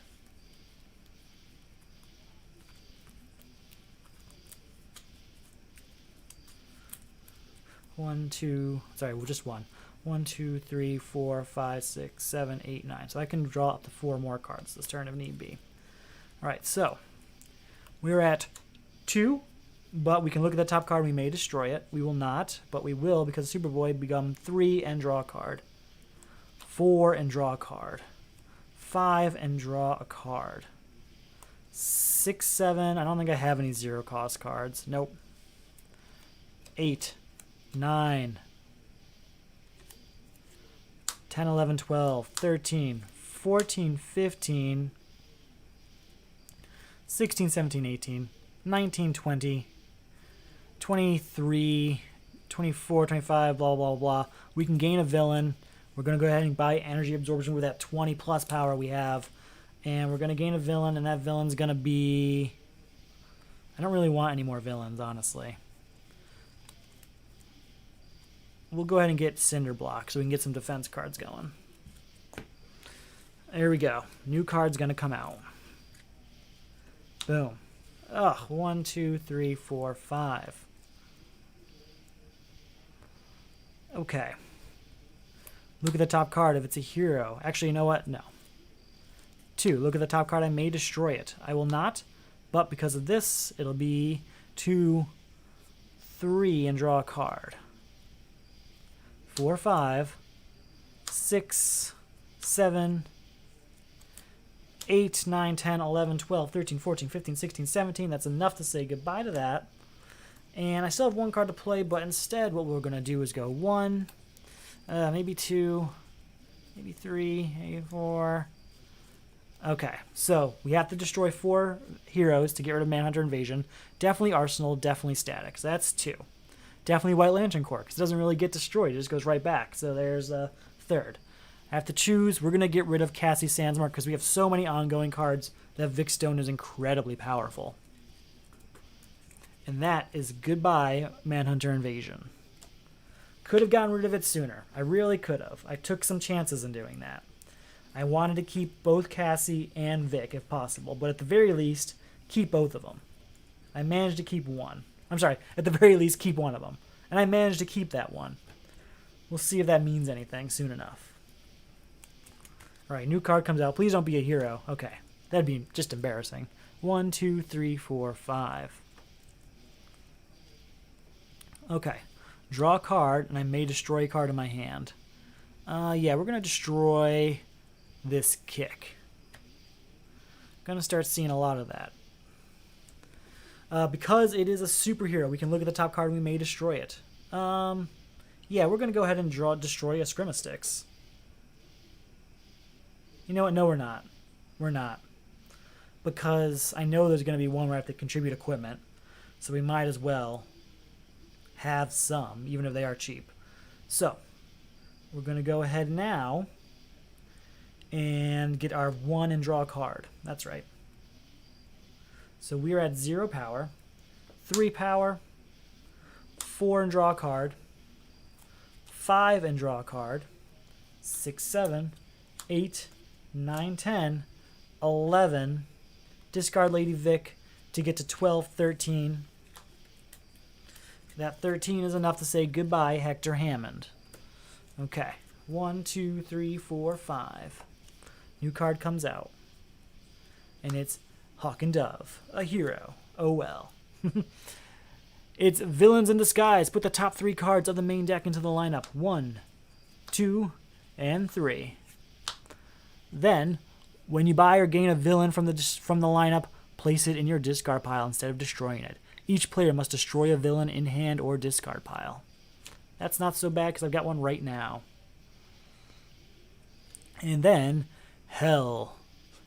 Just one. 1, 2, 3, 4, 5, 6, 7, 8, 9. So I can draw up to 4 more cards this turn if need be. Alright, so we're at 2, but we can look at the top card. We may destroy it. We will not, but we will because Superboy become 3 and draw a card. 4 and draw a card. 5 and draw a card. 6, 7. I don't think I have any 0 cost cards. Nope. 8, 9, 10, 11, 12, 13, 14, 15, 16, 17, 18, 19, 20, 23, 24, 25, blah, blah, blah. We can gain a villain. We're going to go ahead and buy Energy Absorption with that 20 plus power we have. And we're going to gain a villain, and that villain's going to be... I don't really want any more villains, honestly. We'll go ahead and get Cinder Block so we can get some defense cards going. There we go. New card's going to come out. Boom. Ugh, 1, 2, 3, 4, 5. Okay. Look at the top card if it's a hero. Actually, you know what? No. 2. Look at the top card. I may destroy it. I will not, but because of this, it'll be 2, 3, and draw a card. 4, 5, 6, 7, 8, 9, 10, 11, 12, 13, 14, 15, 16, 17. That's enough to say goodbye to that. And I still have one card to play, but instead what we're going to do is go 1, maybe 2, maybe 3, maybe 4. Okay, so we have to destroy 4 heroes to get rid of Manhunter Invasion. Definitely Arsenal, definitely Static. So that's 2. Definitely White Lantern Corps, because it doesn't really get destroyed. It just goes right back. So there's a 3rd. I have to choose. We're going to get rid of Cassie Sandsmark because we have so many ongoing cards that Vic Stone is incredibly powerful. And that is goodbye, Manhunter Invasion. Could have gotten rid of it sooner. I really could have. I took some chances in doing that. I wanted to keep both Cassie and Vic if possible, but at the very least, keep both of them. I managed to keep one. I'm sorry, at the very least, keep one of them. And I managed to keep that one. We'll see if that means anything soon enough. Alright, new card comes out. Please don't be a hero. Okay, that'd be just embarrassing. 1, 2, 3, 4, 5. Okay, draw a card, and I may destroy a card in my hand. Yeah, we're going to destroy this Kick. Going to start seeing a lot of that. Because it is a superhero, we can look at the top card and we may destroy it. Yeah, we're going to go ahead and destroy a Scrimastix. You know what? No, we're not. We're not. Because I know there's going to be one where I have to contribute equipment. So we might as well have some, even if they are cheap. So, we're going to go ahead now and get our 1 and draw a card. That's right. So we're at 0 power, 3 power, 4 and draw a card, 5 and draw a card, 6, 7, 8, 9, 10, 11, discard Lady Vic to get to 12, 13. That 13 is enough to say goodbye, Hector Hammond. Okay, 1, 2, 3, 4, 5. New card comes out. And it's Hawk and Dove, a hero. Oh well. It's Villains in Disguise. Put the top 3 cards of the main deck into the lineup. 1, 2, and 3. Then, when you buy or gain a villain from the lineup, place it in your discard pile instead of destroying it. Each player must destroy a villain in hand or discard pile. That's not so bad because I've got one right now. And then, Hell.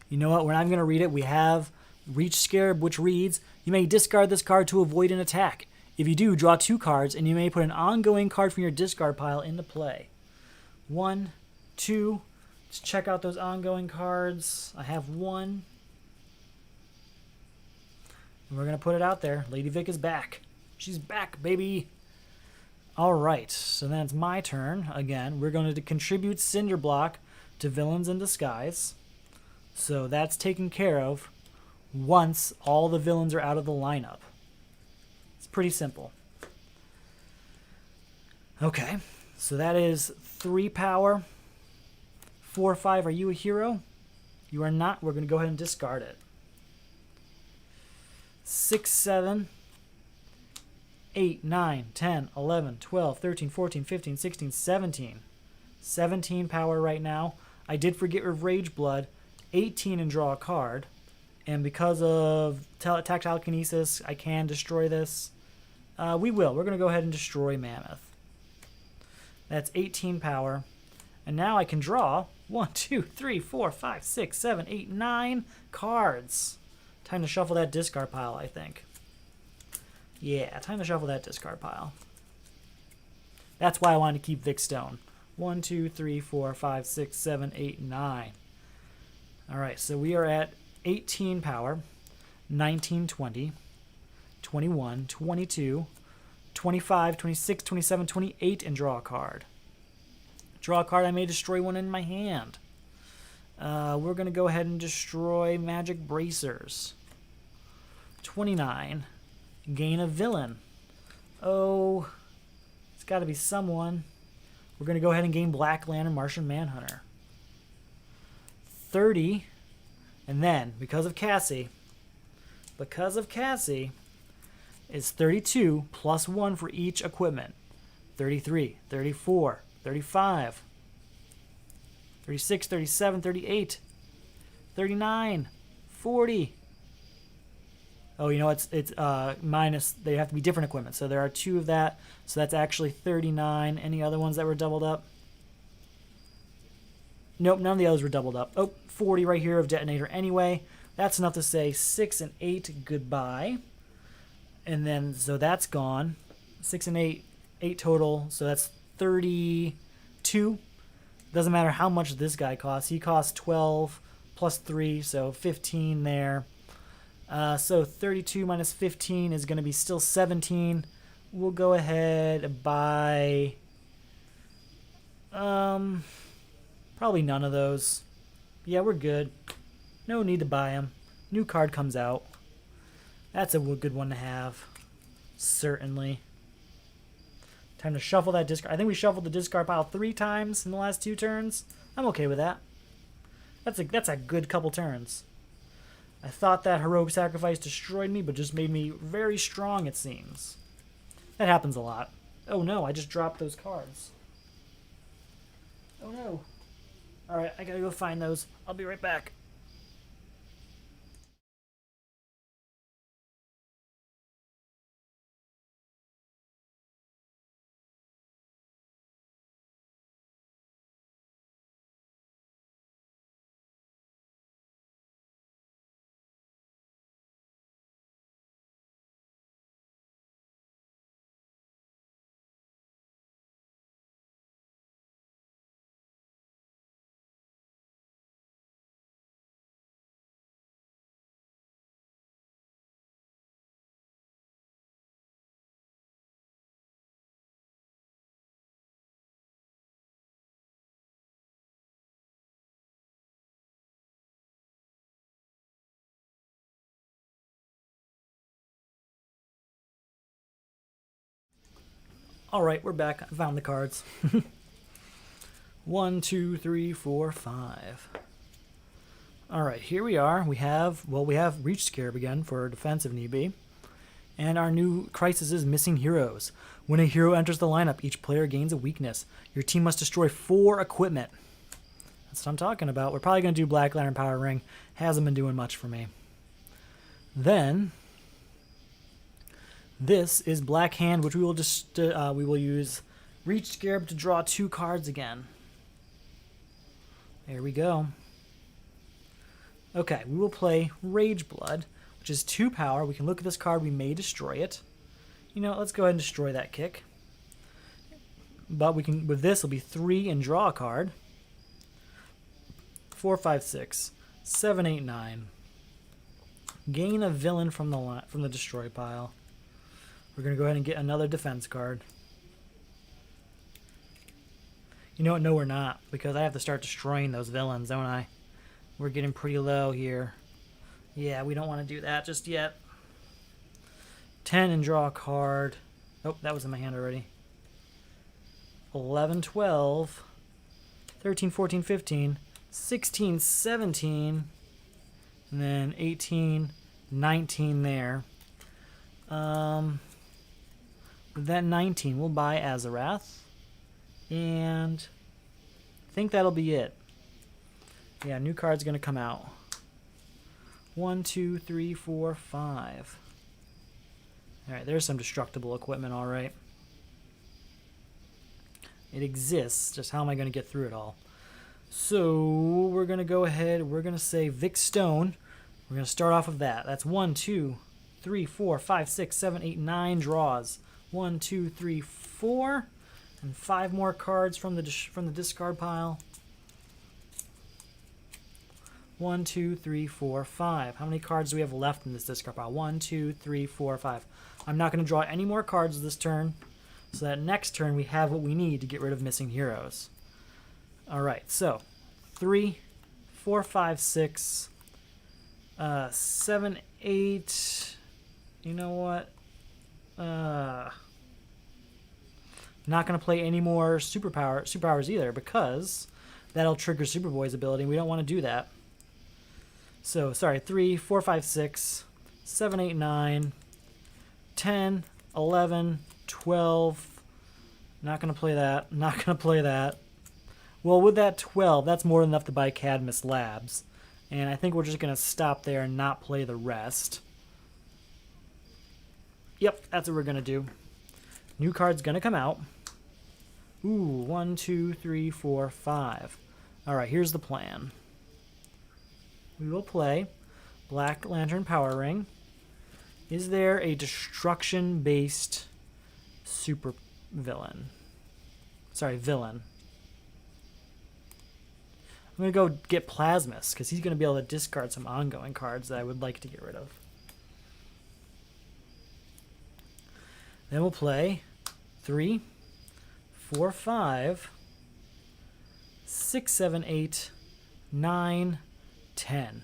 You know what? We're not even going to read it. We have Reach Scarab, which reads, you may discard this card to avoid an attack. If you do, draw 2 cards, and you may put an ongoing card from your discard pile into play. 1, 2. Let's check out those ongoing cards. I have 1. And we're going to put it out there. Lady Vic is back. She's back, baby. All right, so then it's my turn. Again, we're going to contribute Cinderblock to Villains in Disguise. So that's taken care of once all the villains are out of the lineup. It's pretty simple. Okay, so that is 3 power, 4, 5. Are you a hero? You are not. We're going to go ahead and discard it. 6, 7, 8, 9, 10, 11, 12, 13, 14, 15, 16, 17. 17 power right now. I did forget Rage Blood. 18 and draw a card. And because of Tactile Kinesis, I can destroy this. We will. We're going to go ahead and destroy Mammoth. That's 18 power. And now I can draw 1, 2, 3, 4, 5, 6, 7, 8, 9 cards. Time to shuffle that discard pile, I think. Yeah, time to shuffle that discard pile. That's why I wanted to keep Vic Stone. 1, 2, 3, 4, 5, 6, 7, 8, 9. Alright, so we are at 18 power, 19, 20, 21, 22, 25, 26, 27, 28, and draw a card. Draw a card, I may destroy one in my hand. We're going to go ahead and destroy Magic Bracers. 29. Gain a villain. Oh, it's got to be someone. We're going to go ahead and gain Black Lantern Martian Manhunter. 30. And then, because of Cassie, is 32 plus 1 for each equipment. 33, 34, 35, 36, 37, 38, 39, 40. Oh, you know, it's minus, they have to be different equipment. So there are 2 of that. So that's actually 39. Any other ones that were doubled up? Nope, none of the others were doubled up. Oh, 40 right here of detonator anyway. That's enough to say 6 and 8 goodbye. And then, so that's gone. 6 and 8, 8 total. So that's 32. Doesn't matter how much this guy costs. He costs 12 plus 3, so 15 there. So 32 minus 15 is going to be still 17. We'll go ahead and buy probably none of those. Yeah, we're good. No need to buy them. New card comes out. That's a good one to have. Certainly. Time to shuffle that discard. I think we shuffled the discard pile 3 times in the last 2 turns. I'm okay with that. That's a good couple turns. I thought that heroic sacrifice destroyed me, but just made me very strong, it seems. That happens a lot. Oh no, I just dropped those cards. Oh no. Alright, I gotta go find those. I'll be right back. Alright, we're back. I found the cards. 1, 2, 3, 4, 5. Alright, here we are. We have Reach Scarab again for defense if need be. And our new crisis is Missing Heroes. When a hero enters the lineup, each player gains a weakness. Your team must destroy 4 equipment. That's what I'm talking about. We're probably going to do Black Lantern Power Ring. Hasn't been doing much for me. Then this is Black Hand, which we will use Reach Scarab to draw 2 cards again. There we go. Okay, we will play Rage Blood, which is 2 power. We can look at this card. We may destroy it. You know, let's go ahead and destroy that kick. But we can, with this, it'll be 3 and draw a card. 4, 5, 6, 7, 8, 9. Gain a villain from the destroy pile. We're going to go ahead and get another defense card. You know what? No, we're not, because I have to start destroying those villains, don't I? We're getting pretty low here. Yeah, we don't want to do that just yet. 10 and draw a card. Oh, that was in my hand already. 11, 12, 13, 14, 15, 16, 17, and then 18, 19 there. With that 19, we'll buy Azarath. And I think that'll be it. Yeah, new card's going to come out. 1, 2, 3, 4, 5. Alright, there's some destructible equipment, alright. It exists, just how am I going to get through it all? So, we're going to go ahead, we're going to say Vic Stone. We're going to start off with that. That's 1, 2, 3, 4, 5, 6, 7, 8, 9 draws. 1, 2, 3, 4. And 5 more cards from the discard pile. 1, 2, 3, 4, 5. How many cards do we have left in this discard pile? 1, 2, 3, 4, 5. I'm not going to draw any more cards this turn, so that next turn we have what we need to get rid of Missing Heroes. Alright, so 3, 4, 5, 6, 7, 8. You know what? Not going to play any more superpowers either, because that'll trigger Superboy's ability, and we don't want to do that. So, sorry, 3, 4, 5, 6, 7, 8, 9, 10, 11, 12. Not going to play that. Not going to play that. Well, with that 12, that's more than enough to buy Cadmus Labs. And I think we're just going to stop there and not play the rest. Yep, that's what we're going to do. New card's going to come out. Ooh, 1, 2, 3, 4, 5. All right, here's the plan. We will play Black Lantern Power Ring. Is there a destruction-based super villain? Sorry, villain. I'm going to go get Plasmus, because he's going to be able to discard some ongoing cards that I would like to get rid of. Then we'll play 3, 4, 5, 6, 7, 8, 9, 10.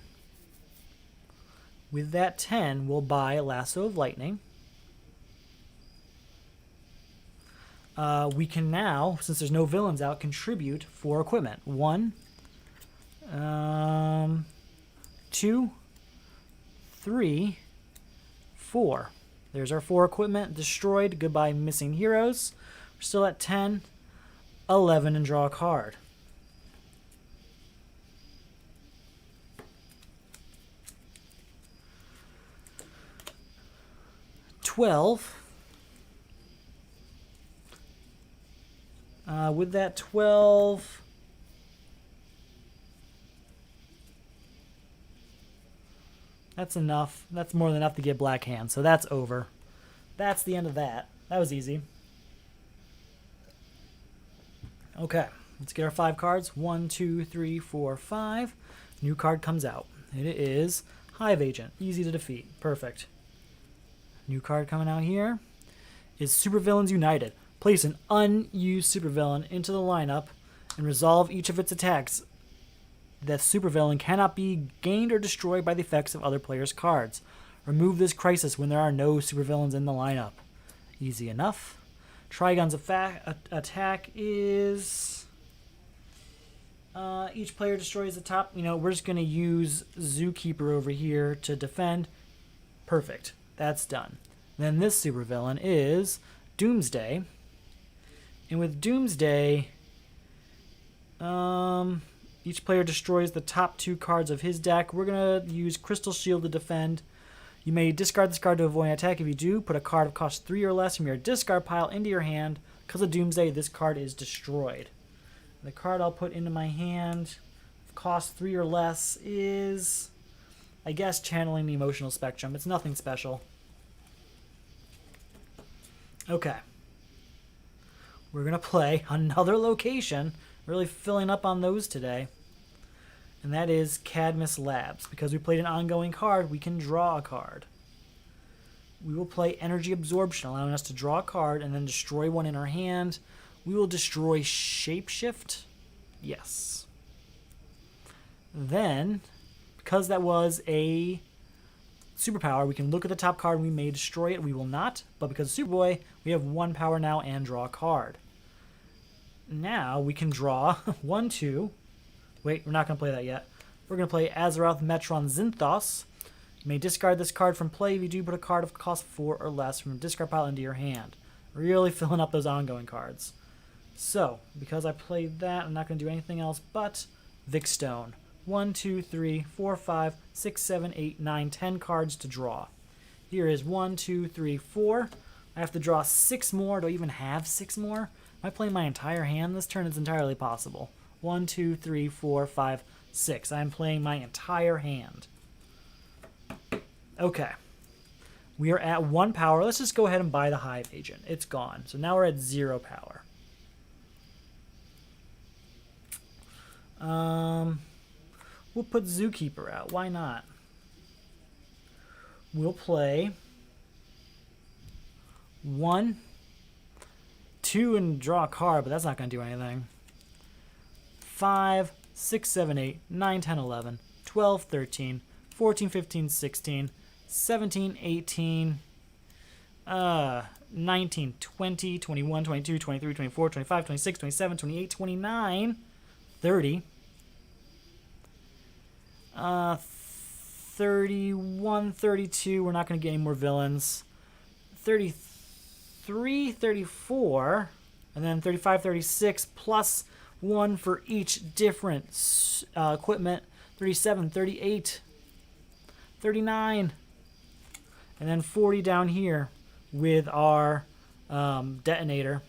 With that 10, we'll buy Lasso of Lightning. We can now, since there's no villains out, contribute 4 equipment. 1, 2, 3, 4. There's our 4 equipment destroyed. Goodbye, missing heroes. We're still at 10, 11, and draw a card. With that 12, that's enough. That's more than enough to get Black Hand, so that's over. That's the end of that. That was easy. Okay, let's get our 5 cards. 1, 2, 3, 4, 5. New card comes out. It is Hive Agent. Easy to defeat. Perfect. New card coming out here is Supervillains United. Place an unused supervillain into the lineup and resolve each of its attacks. That supervillain cannot be gained or destroyed by the effects of other players' cards. Remove this crisis when there are no supervillains in the lineup. Easy enough. Trigon's attack is... each player destroys the top... we're just going to use Zookeeper over here to defend. Perfect. That's done. Then this supervillain is Doomsday. And with Doomsday, each player destroys the top 2 cards of his deck. We're going to use Crystal Shield to defend. You may discard this card to avoid an attack. If you do, put a card of cost 3 or less from your discard pile into your hand. Because of Doomsday, this card is destroyed. The card I'll put into my hand, cost 3 or less, is, I guess, Channeling the Emotional Spectrum. It's nothing special. Okay. We're going to play another location. Really filling up on those today. And that is Cadmus Labs. Because we played an ongoing card, we can draw a card. We will play Energy Absorption, allowing us to draw a card and then destroy one in our hand. We will destroy Shapeshift. Yes. Then, because that was a superpower, we can look at the top card and we may destroy it. We will not, but because of Superboy, we have 1 power now and draw a card. Now we can draw 1, 2. Wait, we're not going to play that yet. We're going to play Azeroth Metron Zinthos. You may discard this card from play. If you do, put a card of cost 4 or less from a discard pile into your hand. Really filling up those ongoing cards. So, because I played that, I'm not going to do anything else but Vikstone. 1, 2, 3, 4, 5, 6, 7, 8, 9, 10 cards to draw. Here is 1, 2, 3, 4. I have to draw 6 more. Do I even have 6 more? Am I playing my entire hand? This turn is entirely possible. 1, 2, 3, 4, 5, 6. I am playing my entire hand. Okay. We are at 1 power. Let's just go ahead and buy the Hive Agent. It's gone. So now we're at 0 power. We'll put Zookeeper out. Why not? We'll play 1, 2, and draw a card, but that's not going to do anything. 5, 6, 7, 8, 9, 10, 11, 12, 13, 14, 15, 16, 17, 18, 19, 20, 21, 22, 23, 24, 25, 26, 27, 28, 29, 30, 31, 32. We're not going to get any more villains. 33, 34. And then 35, 36 plus 1 for each different equipment. 37, 38, 39. And then 40 down here with our detonator.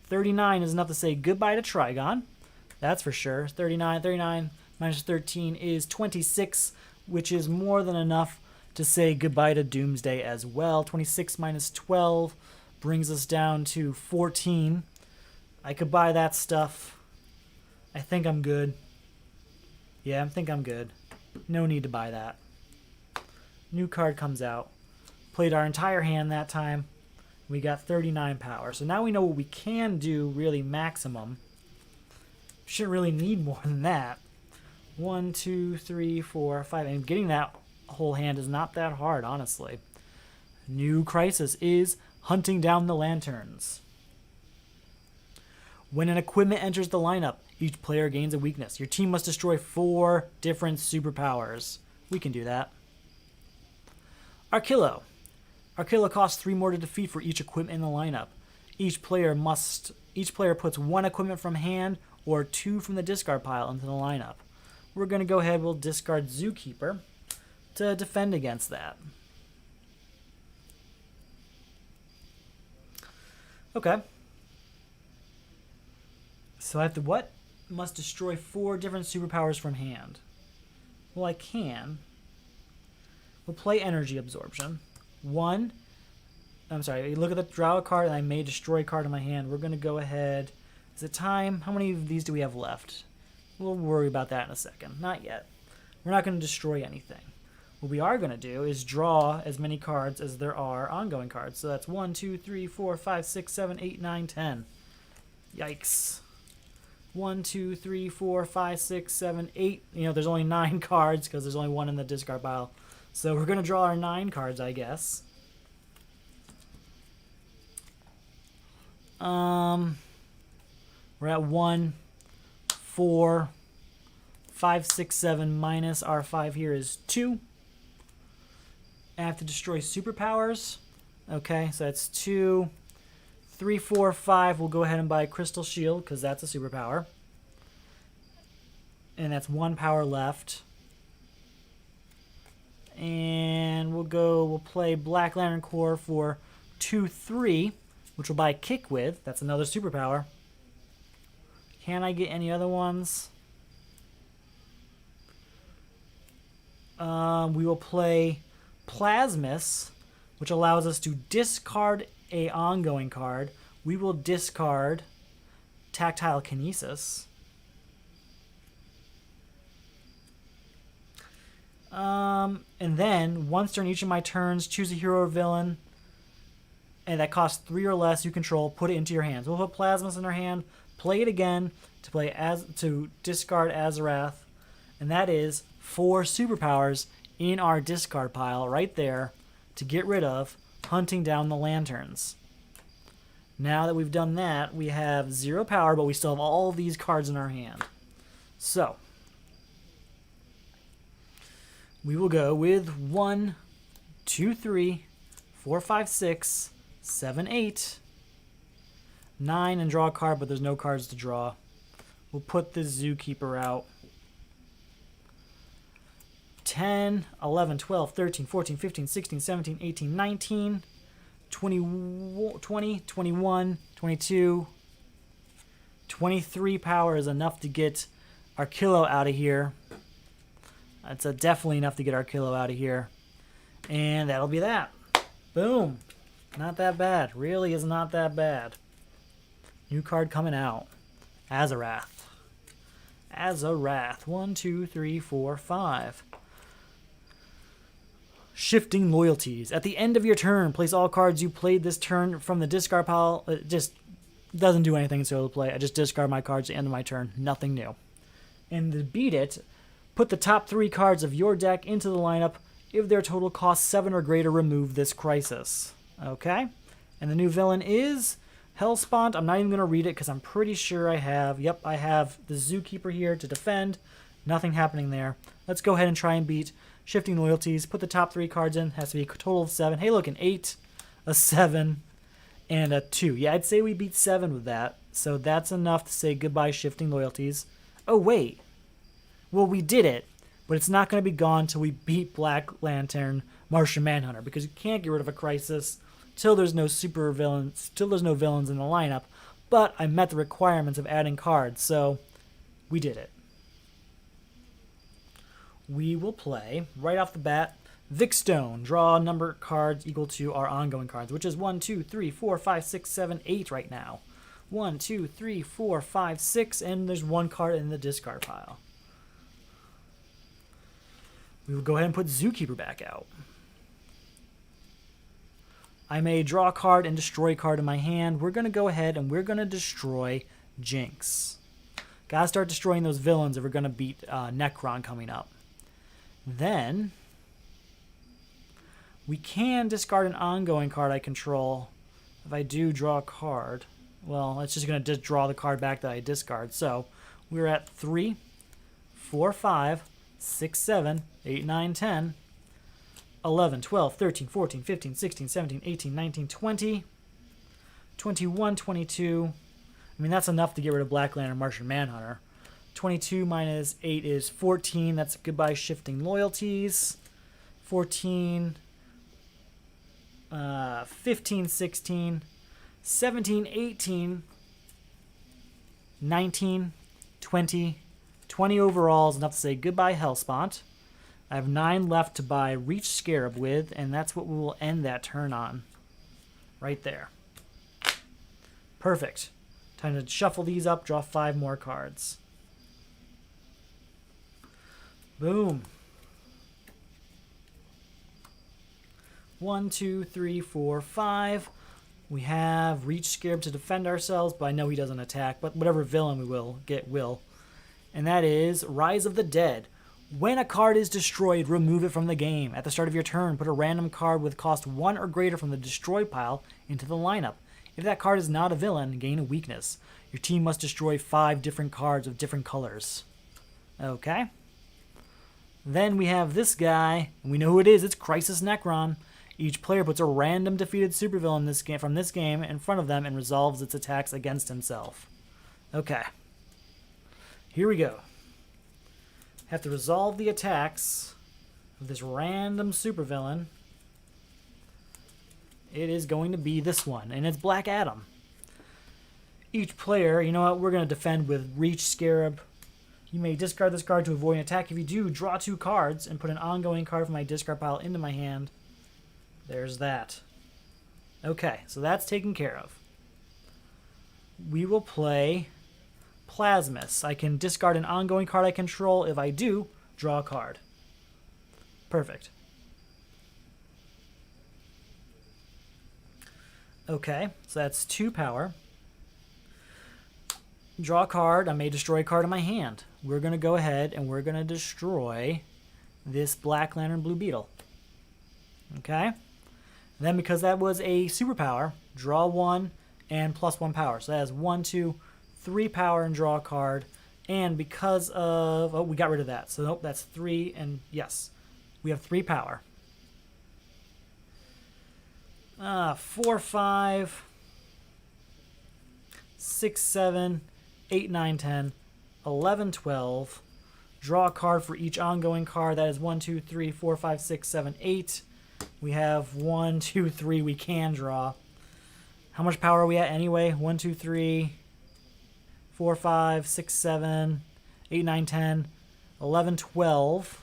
39 is enough to say goodbye to Trigon. That's for sure. 39 minus 13 is 26, which is more than enough to say goodbye to Doomsday as well. 26 minus 12 brings us down to 14. I could buy that stuff. I think I'm good. Yeah, I think I'm good. No need to buy that. New card comes out. Played our entire hand that time. We got 39 power. So now we know what we can do really maximum. Shouldn't really need more than that. 1, 2, 3, 4, 5. And getting that whole hand is not that hard, honestly. New crisis is hunting down the lanterns. When an equipment enters the lineup, each player gains a weakness. Your team must destroy 4 different superpowers. We can do that. Arkillo. Arkillo costs 3 more to defeat for each equipment in the lineup. Each player puts 1 equipment from hand or 2 from the discard pile into the lineup. We're going to go ahead, we'll discard Zookeeper to defend against that. Okay. So I have to what? Must destroy 4 different superpowers from hand. Well, I can. We'll play Energy Absorption. 1. I'm sorry, you look at the draw a card and I may destroy a card in my hand. We're going to go ahead. Is it time? How many of these do we have left? We'll worry about that in a second. Not yet. We're not going to destroy anything. What we are going to do is draw as many cards as there are ongoing cards. So that's 1, 2, 3, 4, 5, 6, 7, 8, 9, 10. Yikes. 1, 2, 3, 4, 5, 6, 7, 8. You know, there's only 9 cards because there's only 1 in the discard pile. So we're going to draw our 9 cards, I guess. We're at 1, 4, 5, 6, 7 minus our 5 here is 2. I have to destroy superpowers. Okay, so that's 2. 3, 4, 5. We'll go ahead and buy Crystal Shield because that's a superpower. And that's 1 power left. And we'll play Black Lantern Corps for 2, 3, which we'll buy Kick with. That's another superpower. Can I get any other ones? We will play Plasmus, which allows us to discard a ongoing card. We will discard Tactile Kinesis. And then, once during each of my turns, choose a hero or villain, and that costs 3 or less you control, put it into your hands. We'll put Plasmus in our hand, play it again to discard Azarath, and that is 4 superpowers in our discard pile right there to get rid of hunting down the lanterns. Now that we've done that, we have 0 power, but we still have all these cards in our hand. So, we will go with 1, 2, 3, 4, 5, 6, 7, 8, 9, and draw a card, but there's no cards to draw. We'll put the Zookeeper out. 10, 11, 12, 13, 14, 15, 16, 17, 18, 19, 20, 21, 22, 23 power is enough to get Arkillo out of here. That's definitely enough to get Arkillo out of here. And that'll be that. Boom. Not that bad. Really is not that bad. New card coming out. Azarath. Azarath. 1, 2, 3, 4, 5. Shifting loyalties. At the end of your turn, place all cards you played this turn from the discard pile. It just doesn't do anything in solo play. I just discard my cards at the end of my turn. Nothing new. And to beat it, put the top 3 cards of your deck into the lineup. If their total costs 7 or greater, remove this crisis. Okay? And the new villain is Hellspawn. I'm not even going to read it because I'm pretty sure I have. Yep, I have the Zookeeper here to defend. Nothing happening there. Let's go ahead and try and beat Shifting Loyalties. Put the top 3 cards in. Has to be a total of 7. Hey, look, an 8, a 7, and a 2. Yeah, I'd say we beat 7 with that. So that's enough to say goodbye, Shifting Loyalties. Oh, wait. Well, we did it, but it's not going to be gone till we beat Black Lantern Martian Manhunter, because you can't get rid of a Crisis till there's no super villains, till there's no villains in the lineup. But I met the requirements of adding cards, so we did it. We will play, right off the bat, Vic Stone. Draw number of cards equal to our ongoing cards, which is 1, 2, 3, 4, 5, 6, 7, 8 right now. 1, 2, 3, 4, 5, 6, and there's 1 card in the discard pile. We will go ahead and put Zookeeper back out. I may draw a card and destroy a card in my hand. We're going to go ahead and we're going to destroy Jinx. Gotta start destroying those villains if we're going to beat Necron coming up. Then, we can discard an ongoing card I control if I do draw a card. Well, it's just going to draw the card back that I discard. So, we're at 3, 4, 5, 6, 7, 8, 9, 10, 11, 12, 13, 14, 15, 16, 17, 18, 19, 20, 21, 22. I mean, that's enough to get rid of Black Lantern Martian Manhunter. 22 minus 8 is 14. That's goodbye Shifting Loyalties. 14, 15, 16, 17, 18, 19, 20. 20 overall is enough to say goodbye Hellspawn. I have 9 left to buy Reach Scarab with, and that's what we will end that turn on. Right there. Perfect. Time to shuffle these up, draw 5 more cards. Boom. 1, 2, 3, 4, 5. We have Reach Scarab to defend ourselves, but I know he doesn't attack, but whatever villain we will get will. And that is Rise of the Dead. When a card is destroyed, remove it from the game. At the start of your turn, put a random card with cost 1 or greater from the destroy pile into the lineup. If that card is not a villain, gain a weakness. Your team must destroy 5 different cards of different colors. Okay. Then we have this guy, and we know who it is. It's Crisis Necron. Each player puts a random defeated supervillain from this game in front of them and resolves its attacks against himself. Okay. Here we go. Have to resolve the attacks of this random supervillain. It is going to be this one, and it's Black Adam. Each player, you know what, we're going to defend with Reach Scarab. You may discard this card to avoid an attack. If you do, draw 2 cards and put an ongoing card from my discard pile into my hand. There's that. Okay, so that's taken care of. We will play Plasmus. I can discard an ongoing card I control. If I do, draw a card. Perfect. Okay, so that's 2 power. Draw a card. I may destroy a card in my hand. We're going to go ahead and we're going to destroy this Black Lantern Blue Beetle. Okay? And then because that was a superpower, draw 1 and plus 1 power. So that has 1, 2, 3 power and draw a card. And because of... Oh, we got rid of that. So nope, that's 3 and yes. We have 3 power. 4, 5, 6, 7, 8, 9, 10, 11, 12. Draw a card for each ongoing card. That is 1, 2, 3, 4, 5, 6, 7, 8. We have 1, 2, 3 we can draw. How much power are we at anyway? 1, 2, 3, 4, 5, 6, 7, 8, 9, 10, 11, 12.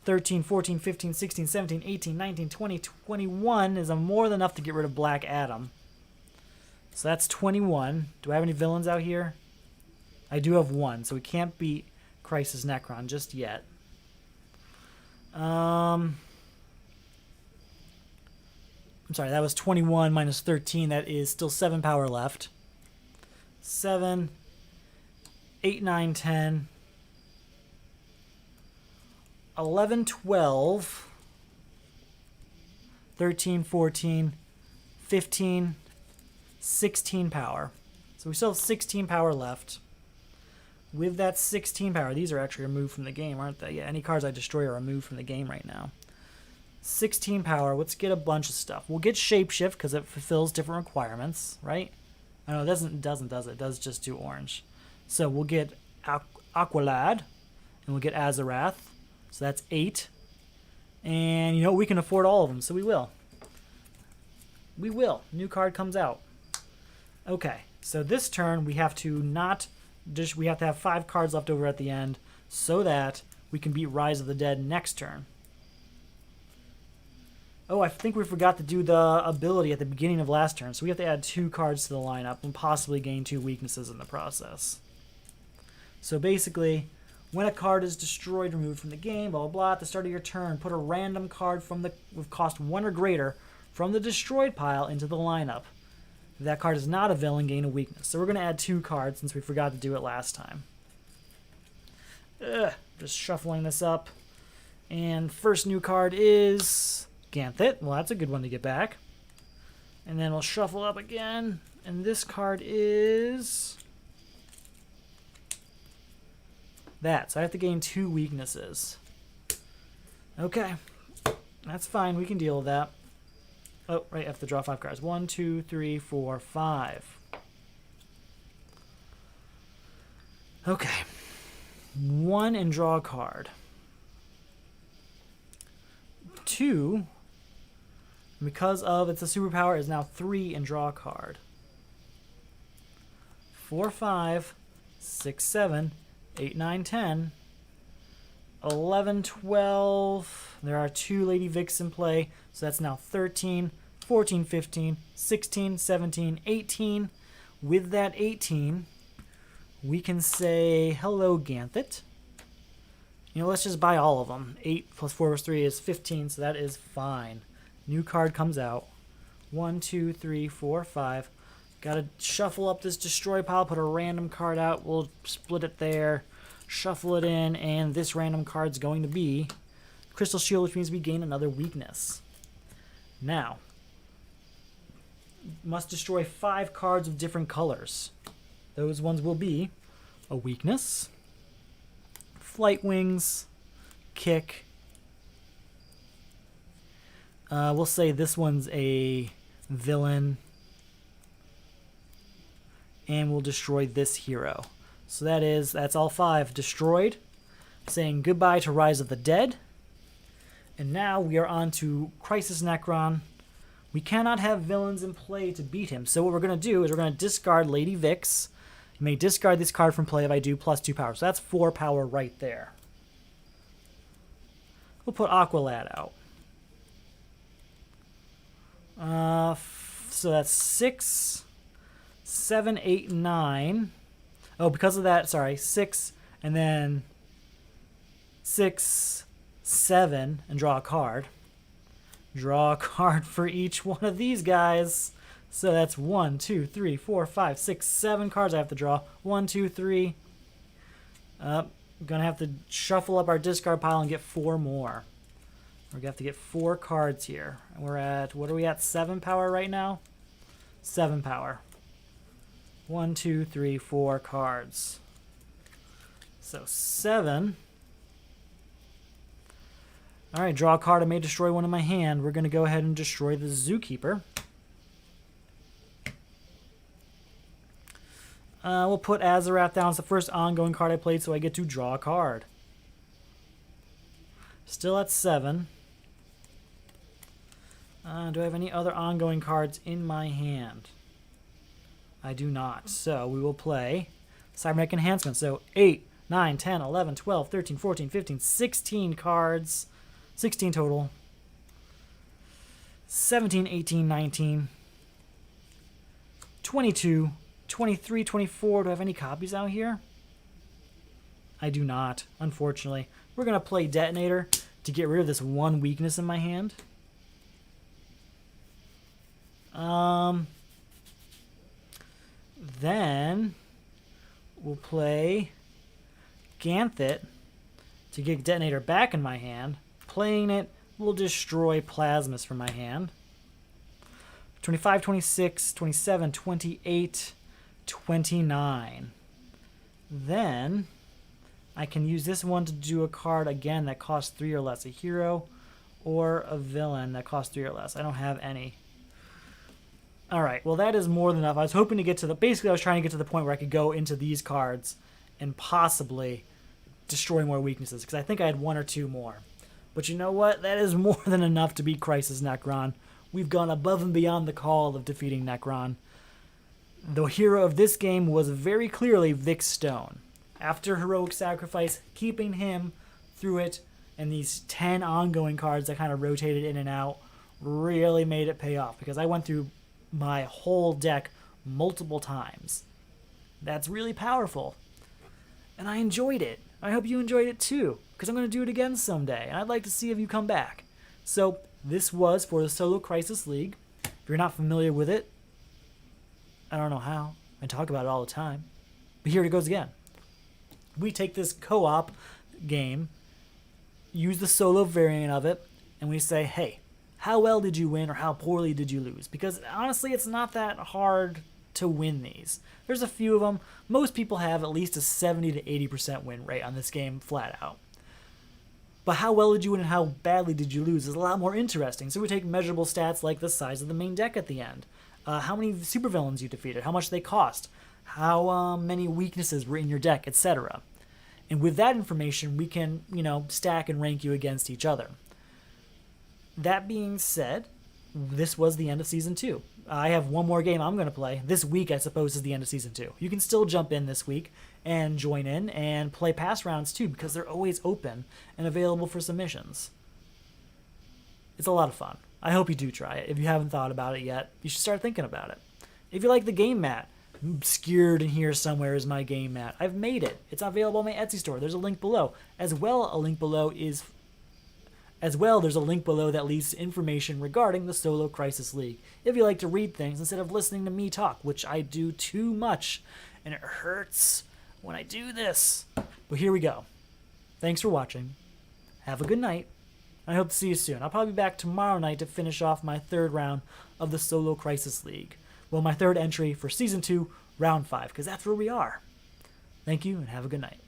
13, 14, 15, 16, 17, 18, 19, 20, 21 is more than enough to get rid of Black Adam. So that's 21. Do I have any villains out here? I do have 1, so we can't beat Crisis Necron just yet. I'm sorry, that was 21 minus 13. That is still 7 power left. 7, 8, 9, 10, 11, 12, 13, 14, 15, 16 power. So we still have 16 power left. with that 16 power. These are actually removed from the game, aren't they? Yeah, any cards I destroy are removed from the game right now. 16 power. Let's get a bunch of stuff. We'll get Shapeshift because it fulfills different requirements, right? Oh, no, it doesn't, does it? It does just do orange. So we'll get Aqualad, and we'll get Azarath. So that's 8. And, you know, we can afford all of them, so we will. We will. New card comes out. Okay, so this turn we have to we have to have 5 cards left over at the end so that we can beat Rise of the Dead next turn. Oh, I think we forgot to do the ability at the beginning of last turn, so we have to add 2 cards to the lineup and possibly gain 2 weaknesses in the process. So basically, when a card is destroyed, removed from the game, blah, blah, blah, at the start of your turn, put a random card with cost 1 or greater from the destroyed pile into the lineup. If that card is not a villain, gain a weakness. So we're going to add 2 cards since we forgot to do it last time. Just shuffling this up. And first new card is Ganthit. Well, that's a good one to get back. And then we'll shuffle up again. And this card is that. So I have to gain 2 weaknesses. Okay. That's fine. We can deal with that. Oh, right. I have to draw 5 cards. 1, 2, 3, 4, 5. Okay. 1 and draw a card. 2, because of it's a superpower, is now 3 and draw a card. 4, 5, 6, 7, 8, 9, 10, 11, 12. There are 2 Lady Vicks in play, so that's now 13, 14, 15, 16, 17, 18. With that 18, we can say hello, Ganthit. You know, let's just buy all of them. 8 plus 4 plus 3 is 15, so that is fine. New card comes out. 1, 2, 3, 4, 5. Gotta shuffle up this destroy pile, put a random card out. We'll split it there, shuffle it in, and this random card's going to be Crystal Shield, which means we gain another weakness. Now, must destroy 5 cards of different colors. Those ones will be a weakness, Flight Wings, Kick. We'll say this one's a villain. And we'll destroy this hero. So that's all 5 destroyed. Saying goodbye to Rise of the Dead. And now we are on to Crisis Necron. We cannot have villains in play to beat him. So what we're going to do is we're going to discard Lady Vicks. You may discard this card from play if I do plus 2 power. So that's 4 power right there. We'll put Aqualad out. So that's 6, 7, 8, 9. Oh, because of that, sorry, 6 and then 6, 7, and draw a card. Draw a card for each one of these guys. So that's 1, 2, 3, 4, 5, 6, 7 cards I have to draw. 1, 2, 3. I'm going to have to shuffle up our discard pile and get 4 more. We're going to have to get 4 cards here. And we're at, what are we at, 7 power right now? 7 power. 1, 2, 3, 4 cards. So 7. All right, draw a card. I may destroy one in my hand. We're going to go ahead and destroy the Zookeeper. We'll put Azarath down. It's the first ongoing card I played, so I get to draw a card. Still at 7. Do I have any other ongoing cards in my hand? I do not. So we will play Cybernetic Enhancement. So 8, 9, 10, 11, 12, 13, 14, 15, 16 cards. 16 total. 17, 18, 19, 22, 23, 24. Do I have any copies out here? I do not, unfortunately. We're going to play Detonator to get rid of this 1 weakness in my hand. Then we'll play Ganthit to get Detonator back in my hand. Playing it will destroy Plasmus from my hand. 25, 26, 27, 28, 29. Then I can use this one to do a card again that costs 3 or less. A hero or a villain that costs 3 or less. I don't have any. Alright, well that is more than enough. I was hoping to get to the... Basically, I was trying to get to the point where I could go into these cards and possibly destroy more weaknesses, because I think I had 1 or 2 more. But you know what? That is more than enough to beat Crisis Necron. We've gone above and beyond the call of defeating Necron. The hero of this game was very clearly Vic Stone. After Heroic Sacrifice, keeping him through it, and these 10 ongoing cards that kind of rotated in and out really made it pay off, because I went through my whole deck multiple times. That's really powerful. And I enjoyed it. I hope you enjoyed it too, because I'm going to do it again someday, and I'd like to see if you come back. So, this was for the Solo Crisis League. If you're not familiar with it, I don't know how. I talk about it all the time. But here it goes again. We take this co-op game, use the solo variant of it, and we say, hey, how well did you win or how poorly did you lose? Because honestly, it's not that hard to win these. There's a few of them. Most people have at least a 70 to 80% win rate on this game flat out. But how well did you win and how badly did you lose is a lot more interesting. So we take measurable stats like the size of the main deck at the end, how many supervillains you defeated, how much they cost, how many weaknesses were in your deck, etc. And with that information, we can, stack and rank you against each other. That being said, this was the end of Season 2. I have one more game I'm going to play. This week, I suppose, is the end of Season 2. You can still jump in this week and join in and play past rounds too, because they're always open and available for submissions. It's a lot of fun. I hope you do try it. If you haven't thought about it yet, you should start thinking about it. If you like the game mat, obscured in here somewhere is my game mat. I've made it. It's available on my Etsy store. There's a link below. There's a link below that leads to information regarding the Solo Crisis League. If you like to read things instead of listening to me talk, which I do too much, and it hurts when I do this. But here we go. Thanks for watching. Have a good night. I hope to see you soon. I'll probably be back tomorrow night to finish off my 3rd round of the Solo Crisis League. Well, my 3rd entry for Season 2, Round 5, because that's where we are. Thank you, and have a good night.